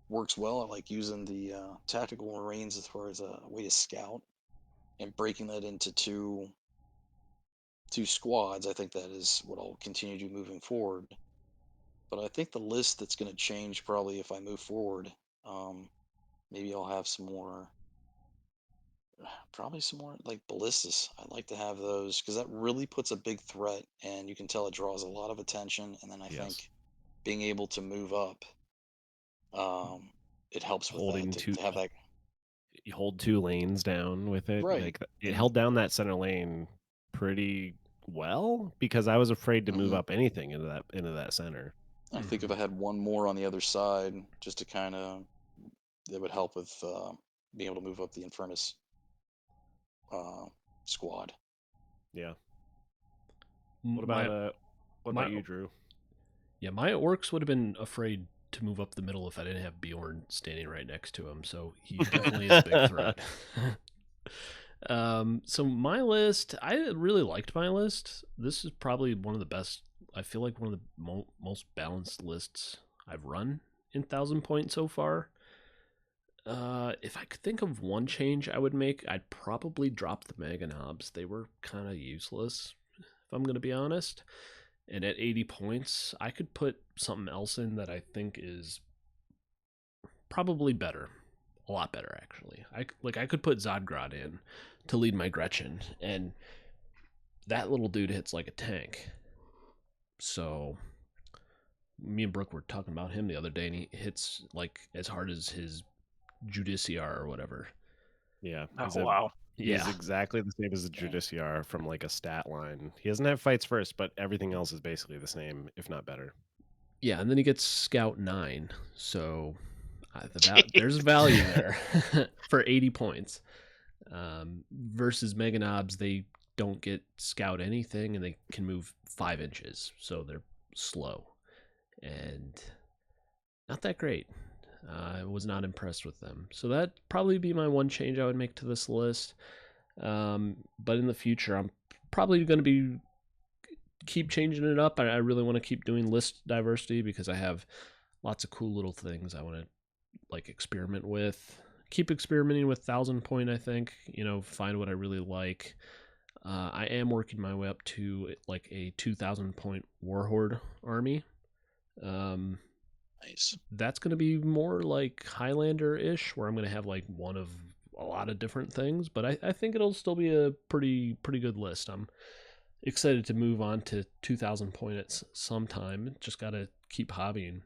Speaker 6: works well. I like using the tactical marines as far as a way to scout and breaking that into two squads. I think that is what I'll continue to do moving forward. But I think the list that's going to change probably if I move forward. Um, Maybe I'll have some more, probably some more like ballistas. I'd like to have those because that really puts a big threat, and you can tell it draws a lot of attention. And then I
Speaker 1: Yes,
Speaker 6: think being able to move up, um, it helps with that
Speaker 1: holding two,
Speaker 6: to have that
Speaker 1: you hold 2 lanes down with it.
Speaker 6: right.
Speaker 1: Like it
Speaker 6: And
Speaker 1: held down that center lane pretty well because I was afraid to move
Speaker 6: mhm,
Speaker 1: up anything into that center.
Speaker 6: I think if
Speaker 2: Hmm.
Speaker 6: I had one more on the other side, just to kind of, it would help with being able to move up the Infernus uh, squad.
Speaker 1: Yeah. What about
Speaker 2: My
Speaker 1: what about
Speaker 2: my
Speaker 1: you, Drew?
Speaker 2: yeah, my orcs would have been afraid to move up the middle if I didn't have Bjorn standing right next to him. So he definitely is a big threat. So my list, I really liked my list. This is probably one of the best. I feel like one of the most balanced lists I've run in 1,000 point so far. If I could think of one change I would make, I'd probably drop the Mega Knobs. They were kind of useless, if I'm going to be honest. And at 80 points, I could put something else in that I think is probably better. A lot better, actually. I could put Zodgrod in to lead my Gretchen, and that little dude hits like a tank. So me and Brooke were talking about him the other day, and he hits like as hard as his Judiciar or whatever.
Speaker 1: Yeah,
Speaker 5: Oh wow.
Speaker 1: he's
Speaker 2: Yeah.
Speaker 1: exactly the same as the Judiciar from like a stat line. He doesn't have fights first, but everything else is basically the same, if not better.
Speaker 2: Yeah, and then he gets Scout 9. So there's value there for 80 points. Versus Mega Knobs, they don't get Scout anything and they can move 5 inches. So they're slow and not that great. I was not impressed with them. So that'd probably be my one change I would make to this list. But in the future, I'm probably going to be keep changing it up. I really want to keep doing list diversity because I have lots of cool little things I want to like experiment with. Keep experimenting with 1,000 point. I think find what I really like. I am working my way up to like a 2,000 point Warhorde army.
Speaker 6: Nice.
Speaker 2: That's going to be more like Highlander ish, where I'm going to have like one of a lot of different things, but I think it'll still be a pretty good list. I'm excited to move on to 2,000 points sometime. Just got to keep hobbying.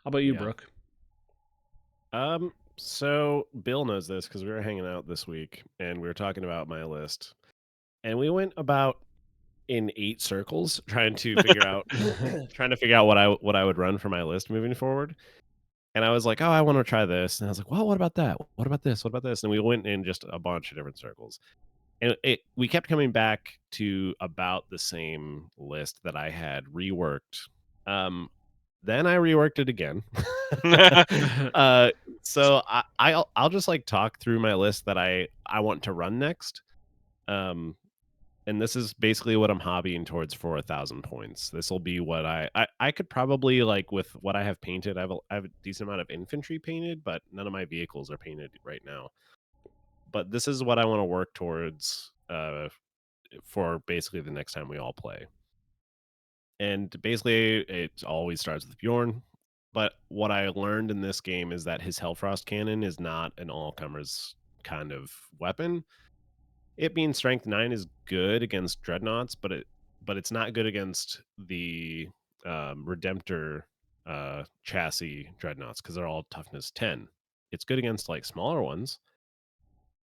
Speaker 2: How about you,
Speaker 1: Yeah.
Speaker 2: Brooke?
Speaker 1: So Bill knows this because we were hanging out this week and we were talking about my list, and we went about in 8 circles trying to figure out what I would run for my list moving forward. And I was like, oh, I want to try this, and I was like, well, what about that? What about this? What about this? And we went in just a bunch of different circles, and we kept coming back to about the same list that I had reworked. Then I reworked it again. So I'll just like talk through my list that I want to run next. And this is basically what I'm hobbying towards for 1,000 points. This will be what I could probably, like, with what I have painted. I have a decent amount of infantry painted, but none of my vehicles are painted right now. But this is what I want to work towards for basically the next time we all play. And basically, it always starts with Bjorn. But what I learned in this game is that his Hellfrost cannon is not an all-comers kind of weapon. It being strength 9 is good against dreadnoughts, but it's not good against the Redemptor chassis dreadnoughts because they're all toughness 10. It's good against like smaller ones,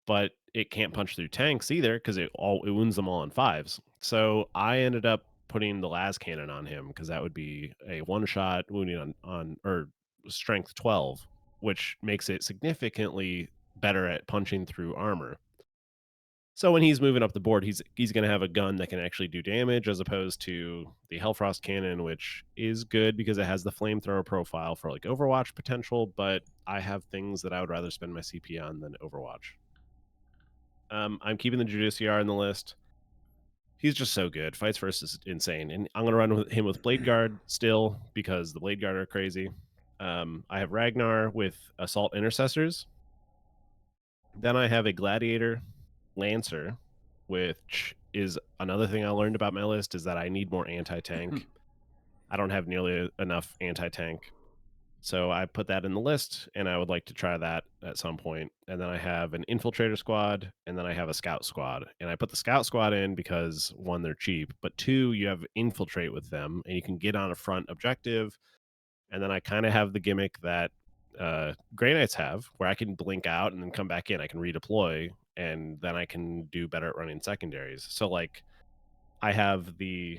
Speaker 1: but it can't punch through tanks either because it wounds them all in 5s. So I ended up putting the las cannon on him because that would be a one-shot wounding on or strength 12, which makes it significantly better at punching through armor. So when he's moving up the board, he's going to have a gun that can actually do damage, as opposed to the Hellfrost cannon, which is good because it has the flamethrower profile for like Overwatch potential. But I have things that I would rather spend my CP on than Overwatch. I'm keeping the Judiciar in the list. He's just so good. Fights first is insane, and I'm going to run with him with Blade Guard still because the Blade Guard are crazy. I have Ragnar with Assault Intercessors. Then I have a Gladiator Lancer, which is another thing I learned about my list, is that I need more anti-tank. I don't have nearly enough anti-tank. So I put that in the list, and I would like to try that at some point. And then I have an Infiltrator squad, and then I have a Scout squad. And I put the Scout squad in because, 1, they're cheap, but 2, you have Infiltrate with them, and you can get on a front objective. And then I kind of have the gimmick that Grey Knights have, where I can blink out and then come back in. I can redeploy, and then I can do better at running secondaries. So, like, I have the,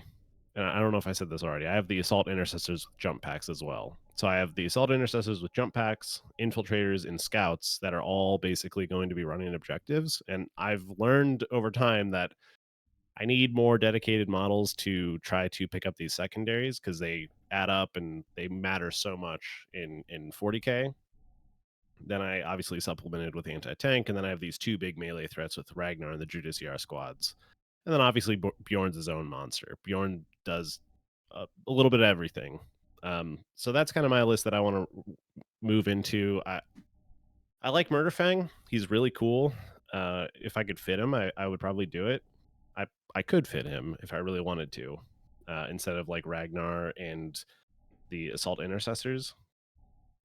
Speaker 1: and I don't know if I said this already, I have the Assault Intercessors with jump packs as well. So I have the Assault Intercessors with jump packs, Infiltrators, and Scouts that are all basically going to be running objectives. And I've learned over time that I need more dedicated models to try to pick up these secondaries because they add up and they matter so much in 40K. Then I obviously supplemented with anti-tank, and then I have these 2 big melee threats with Ragnar and the Judiciar squads. And then obviously Bjorn's his own monster. Bjorn does a little bit of everything. So that's kind of my list that I want to move into. I like Murderfang. He's really cool. If I could fit him, I would probably do it. I could fit him if I really wanted to, instead of like Ragnar and the Assault Intercessors.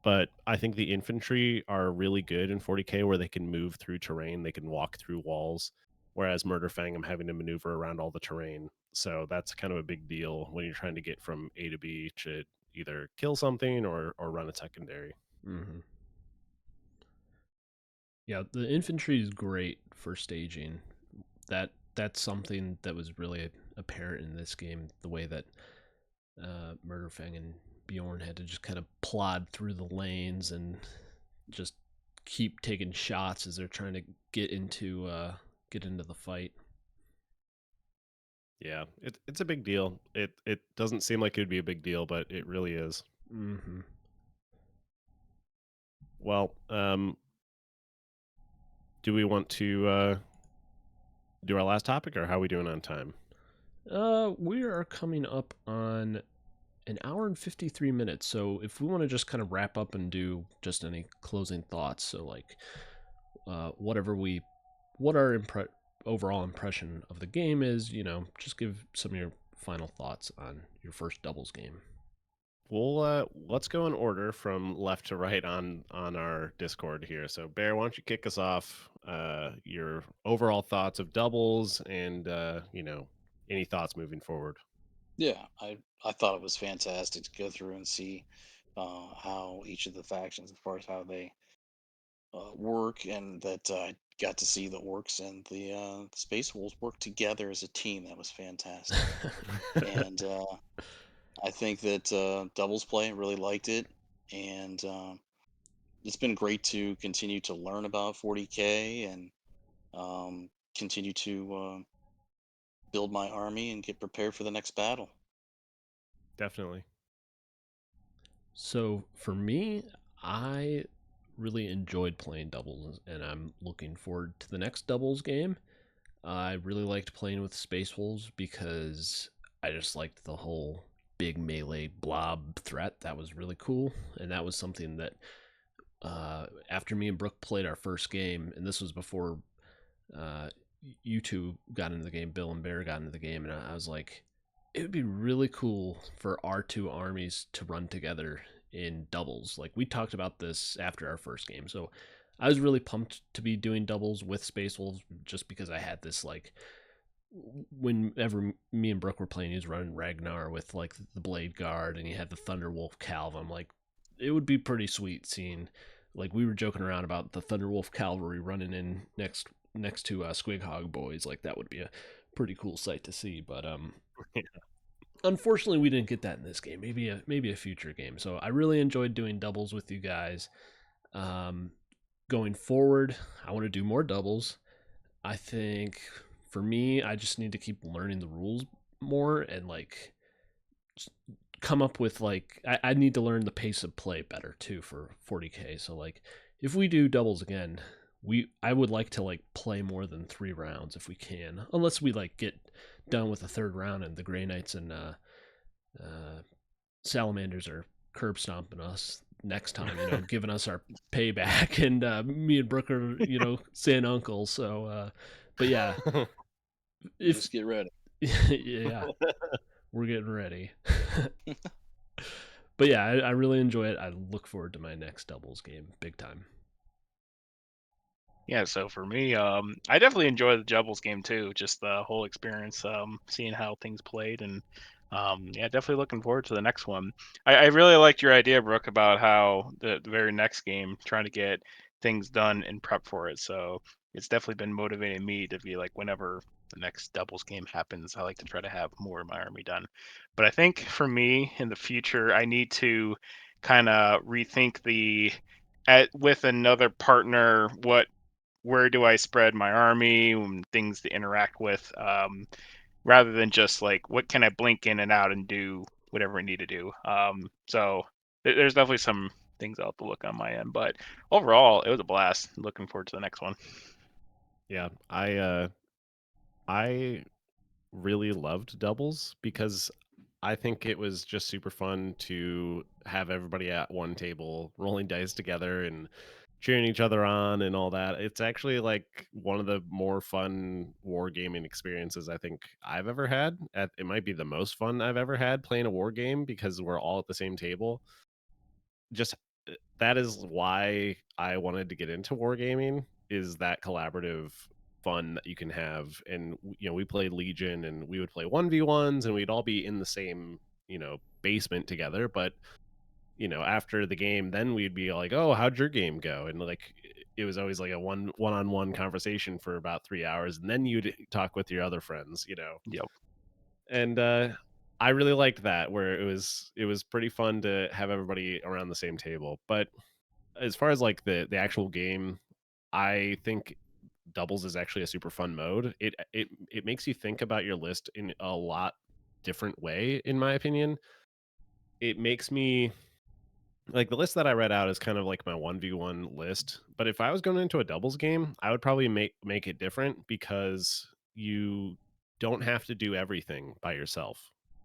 Speaker 1: But I think the infantry are really good in 40K, where they can move through terrain, they can walk through walls, whereas Murderfang, I'm having to maneuver around all the terrain. So that's kind of a big deal when you're trying to get from A to B to either kill something or run a secondary.
Speaker 2: Mm-hmm. Yeah, the infantry is great for staging. That's something that was really apparent in this game, the way that Murderfang and Bjorn had to just kind of plod through the lanes and just keep taking shots as they're trying to get into the fight.
Speaker 1: Yeah, it's a big deal. It doesn't seem like it would be a big deal, but it really is.
Speaker 2: Mm-hmm.
Speaker 1: Well, do we want to do our last topic, or how are we doing on time?
Speaker 2: We are coming up on an hour and 53 minutes. So if we want to just kind of wrap up and do just any closing thoughts, so like what our overall impression of the game is, just give some of your final thoughts on your first doubles game.
Speaker 1: Well, let's go in order from left to right on our Discord here. So Bear, why don't you kick us off your overall thoughts of doubles and any thoughts moving forward.
Speaker 6: Yeah, I thought it was fantastic to go through and see how each of the factions, as far as how they work, and that I got to see the orcs and the space wolves work together as a team. That was fantastic. And I think that doubles play really liked it, and it's been great to continue to learn about 40k and continue to build my army and get prepared for the next battle.
Speaker 1: Definitely.
Speaker 2: So for me, I really enjoyed playing doubles, and I'm looking forward to the next doubles game. I really liked playing with Space Wolves because I just liked the whole big melee blob threat. That was really cool, and that was something that after me and Brooke played our first game, and this was before uh, you two got into the game, Bill and Bear got into the game, and I was like, it would be really cool for our two armies to run together in doubles. Like we talked about this after our first game, so I was really pumped to be doing doubles with Space Wolves just because I had this like whenever me and Brooke were playing, he was running Ragnar with like the Blade Guard and he had the Thunderwolf Calv. I'm like, it would be pretty sweet seeing, like we were joking around about the Thunderwolf Cavalry running in next to Squighog boys. Like that would be a pretty cool sight to see. But unfortunately, we didn't get that in this game. Maybe a future game. So I really enjoyed doing doubles with you guys. Going forward, I want to do more doubles. I think for me, I just need to keep learning the rules more and like come up with like I need to learn the pace of play better too for 40k. So like if we do doubles again, I would like to like play more than 3 rounds if we can, unless we like get done with the third round and the Grey Knights and Salamanders are curb stomping us next time, giving us our payback, and me and Brooke are, saying uncle. So, but yeah, if
Speaker 6: Just get ready.
Speaker 2: yeah, we're getting ready. But yeah, I really enjoy it. I look forward to my next doubles game, big time.
Speaker 5: Yeah, so for me, I definitely enjoy the doubles game too. Just the whole experience, seeing how things played, and yeah, definitely looking forward to the next one. I really liked your idea, Brooke, about how the very next game, trying to get things done and prep for it. So it's definitely been motivating me to be like, whenever the next doubles game happens, I like to try to have more of my army done. But I think for me in the future, I need to kind of rethink with another partner, where do I spread my army and things to interact with, rather than just like what can I blink in and out and do whatever I need to do. So there's definitely some things I'll have to look on my end, but overall it was a blast. Looking forward to the next one.
Speaker 1: Yeah, I really loved doubles because I think it was just super fun to have everybody at one table rolling dice together and cheering each other on and all that. It's actually like one of the more fun wargaming experiences I think I've ever had. It might be the most fun I've ever had playing a war game because we're all at the same table. Just that is why I wanted to get into wargaming, is that collaborative fun that you can have. And we played Legion and we would play 1v1s and we'd all be in the same basement together, but after the game then we'd be like, oh, how'd your game go? And like it was always like a one-on-one conversation for about 3 hours, and then you'd talk with your other friends.
Speaker 5: Yep.
Speaker 1: And I really liked that, where it was pretty fun to have everybody around the same table. But as far as like the actual game, I think doubles is actually a super fun mode. It makes you think about your list in a lot different way, in my opinion. It makes me like, the list that I read out is kind of like my 1v1 list, but if I was going into a doubles game, I would probably make it different because you don't have to do everything by yourself.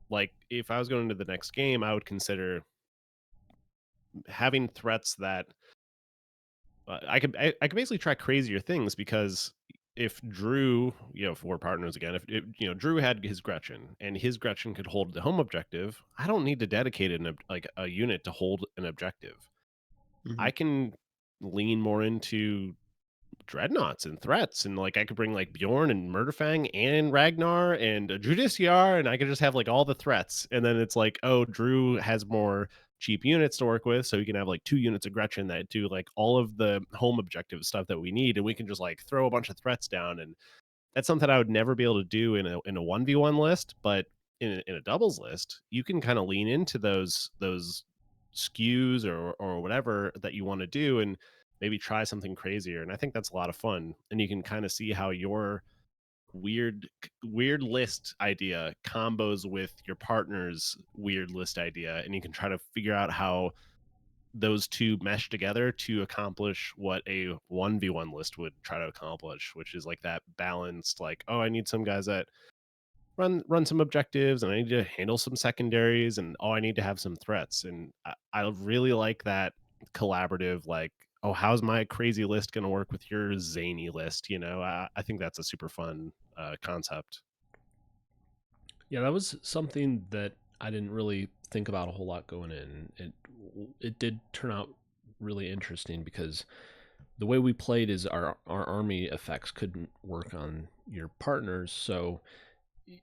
Speaker 1: Like if I was going into the next game, I would consider having threats that I could basically try crazier things, because if Drew, if we're partners again, if Drew had his Gretchen and his Gretchen could hold the home objective, I don't need to dedicate like a unit to hold an objective.
Speaker 5: Mhm.
Speaker 1: I can lean more into dreadnoughts and threats, and like I could bring like Bjorn and Murderfang and Ragnar and Judiciar, and I could just have like all the threats. And then it's like, oh, Drew has more cheap units to work with, so you can have like 2 units of Gretchen that do like all of the home objective stuff that we need, and we can just like throw a bunch of threats down. And that's something I would never be able to do in a 1v1 list, but in a doubles list, you can kind of lean into those skews or whatever that you want to do, and maybe try something crazier. And I think that's a lot of fun, and you can kind of see how your weird list idea combos with your partner's weird list idea, and you can try to figure out how those two mesh together to accomplish what a 1v1 list would try to accomplish, which is like that balanced, like, oh, I need some guys that run some objectives, and I need to handle some secondaries, and oh, I need to have some threats. And I really like that collaborative, like, oh, how's my crazy list going to work with your zany list? I think that's a super fun concept.
Speaker 2: Yeah, that was something that I didn't really think about a whole lot going in. It did turn out really interesting because the way we played is our army effects couldn't work on your partners. So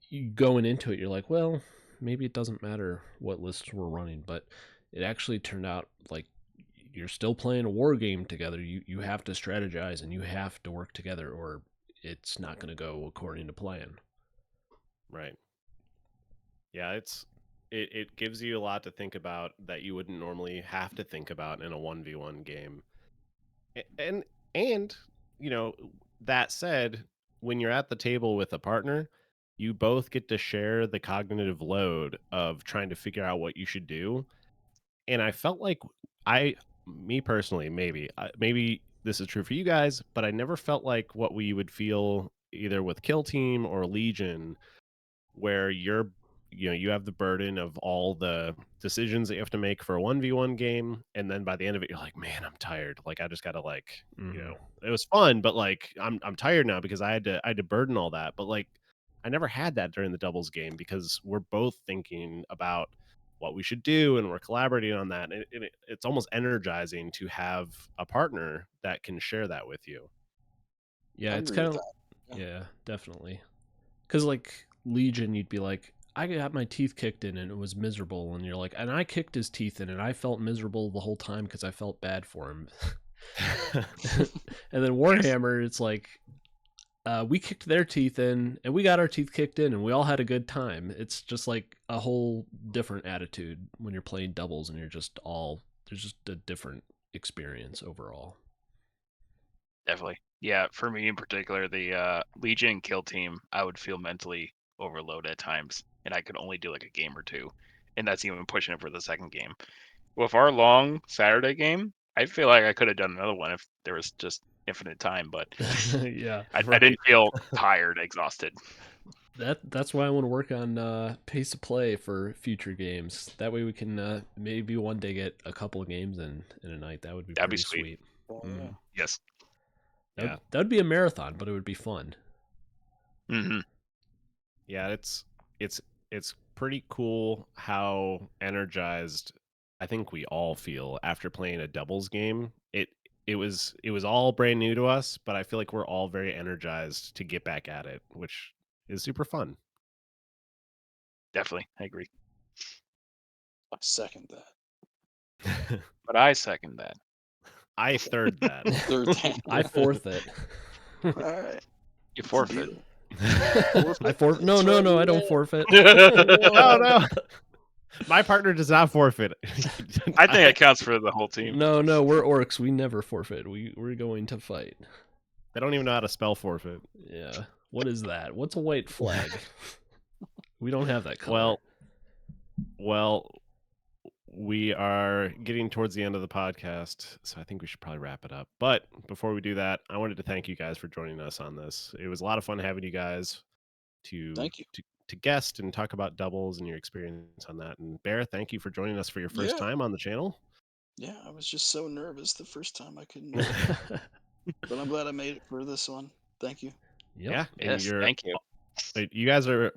Speaker 2: you going into it, you're like, well, maybe it doesn't matter what lists we're running, but it actually turned out like you're still playing a war game together. You have to strategize and you have to work together, or it's not going to go according to plan.
Speaker 1: Right. Yeah, it gives you a lot to think about that you wouldn't normally have to think about in a 1v1 game. And that said, when you're at the table with a partner, you both get to share the cognitive load of trying to figure out what you should do. And I felt like me personally, maybe this is true for you guys, but I never felt like what we would feel either with Kill Team or Legion, where you have the burden of all the decisions that you have to make for a 1v1 game, and then by the end of it you're like, man, I'm tired, like I just gotta it was fun, but like I'm tired now because I had to burden all that. But like I never had that during the doubles game because we're both thinking about what we should do and we're collaborating on that, and it's almost energizing to have a partner that can share that with you.
Speaker 2: Yeah,
Speaker 6: I
Speaker 2: it's
Speaker 6: agree
Speaker 2: kind
Speaker 6: with
Speaker 2: of yeah, definitely. Because like Legion, you'd be like, I got my teeth kicked in and it was miserable, and you're like, and I kicked his teeth in and I felt miserable the whole time because I felt bad for him. And then Warhammer, it's like, we kicked their teeth in and we got our teeth kicked in and we all had a good time. It's just like a whole different attitude when you're playing doubles, and there's just a different experience overall.
Speaker 5: Definitely. Yeah, for me in particular, the Legion Kill Team, I would feel mentally overloaded at times, and I could only do like a game or two, and that's even pushing it for the second game. With our long Saturday game, I feel like I could have done another one if there was just infinite time, but
Speaker 2: Yeah,
Speaker 5: I didn't feel tired, exhausted.
Speaker 2: that's why I want to work on pace of play for future games. That way we can maybe one day get a couple of games in a night. That would be
Speaker 5: That'd be
Speaker 2: pretty
Speaker 5: sweet.
Speaker 2: sweet.
Speaker 5: Yes.
Speaker 2: That would be a marathon, but it would be fun.
Speaker 5: Mm-hmm.
Speaker 1: Yeah, it's pretty cool how energized I think we all feel after playing a doubles game. It was all brand new to us, but I feel like we're all very energized to get back at it, which is super fun.
Speaker 5: Definitely, I agree.
Speaker 6: I second that.
Speaker 5: But I second that.
Speaker 1: I third that.
Speaker 6: Third that.
Speaker 2: I fourth it.
Speaker 6: All right.
Speaker 5: You forfeit.
Speaker 2: I forfeit. No, I don't forfeit.
Speaker 1: No. My partner does not forfeit.
Speaker 5: I think it counts for the whole team.
Speaker 2: No, we're orcs. We never forfeit. We're going to fight.
Speaker 1: They don't even know how to spell forfeit.
Speaker 2: Yeah. What is that? What's a white flag? We don't have that color.
Speaker 1: Well, we are getting towards the end of the podcast, so I think we should probably wrap it up. But before we do that, I wanted to thank you guys for joining us on this. It was a lot of fun having you guys
Speaker 6: Thank you.
Speaker 1: to guest and talk about doubles and your experience on that. And Bear, thank you for joining us for your first time on the channel.
Speaker 6: Yeah, I was just so nervous the first time I couldn't do it. But I'm glad I made it for this one. Thank you.
Speaker 2: Yep.
Speaker 1: Yeah, and
Speaker 5: Yes, thank you.
Speaker 1: You guys are,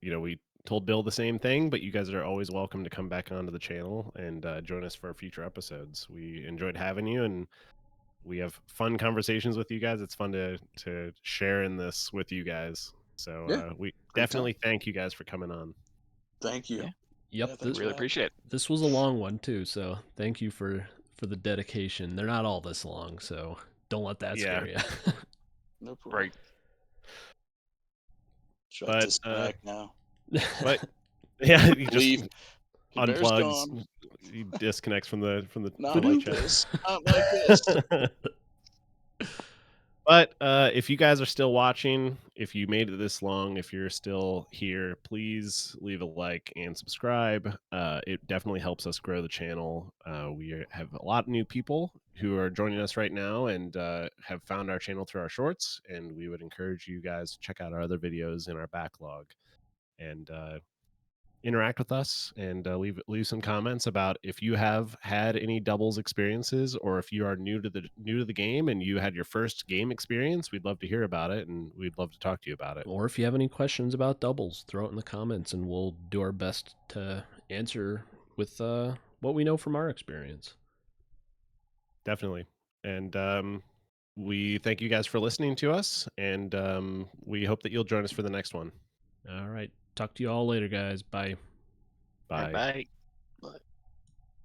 Speaker 1: we told Bill the same thing, but you guys are always welcome to come back onto the channel and join us for future episodes. We enjoyed having you, and we have fun conversations with you guys. It's fun to share in this with you guys. So
Speaker 6: Yeah,
Speaker 1: we
Speaker 6: great
Speaker 1: definitely thank you guys for coming on.
Speaker 6: Thank you.
Speaker 5: Yeah.
Speaker 2: Yep,
Speaker 6: Yeah, thanks
Speaker 2: this,
Speaker 6: for
Speaker 5: Really
Speaker 6: having
Speaker 5: appreciate it.
Speaker 2: this was a long one too, so thank you for the dedication. They're not all this long, so don't let that
Speaker 1: Yeah.
Speaker 2: scare you.
Speaker 6: me. No problem.
Speaker 5: Right.
Speaker 6: Should I
Speaker 1: But
Speaker 6: disconnect now?
Speaker 1: but yeah, he just
Speaker 6: Leave. Hey, Bear's
Speaker 1: unplugs.
Speaker 6: gone.
Speaker 1: He disconnects from the
Speaker 6: Not
Speaker 1: live
Speaker 6: like
Speaker 1: chat.
Speaker 6: this. Not like this.
Speaker 1: But if you guys are still watching, if you made it this long, if you're still here, please leave a like and subscribe. It definitely helps us grow the channel. We have a lot of new people who are joining us right now and have found our channel through our shorts. And we would encourage you guys to check out our other videos in our backlog and interact with us and leave some comments about if you have had any doubles experiences, or if you are new to the game and you had your first game experience. We'd love to hear about it, and we'd love to talk to you about it.
Speaker 2: Or if you have any questions about doubles, throw it in the comments and we'll do our best to answer with what we know from our experience.
Speaker 1: Definitely. And we thank you guys for listening to us, and we hope that you'll join us for the next one.
Speaker 2: All right. Talk to you all later, guys. Bye.
Speaker 1: Bye.
Speaker 5: Bye.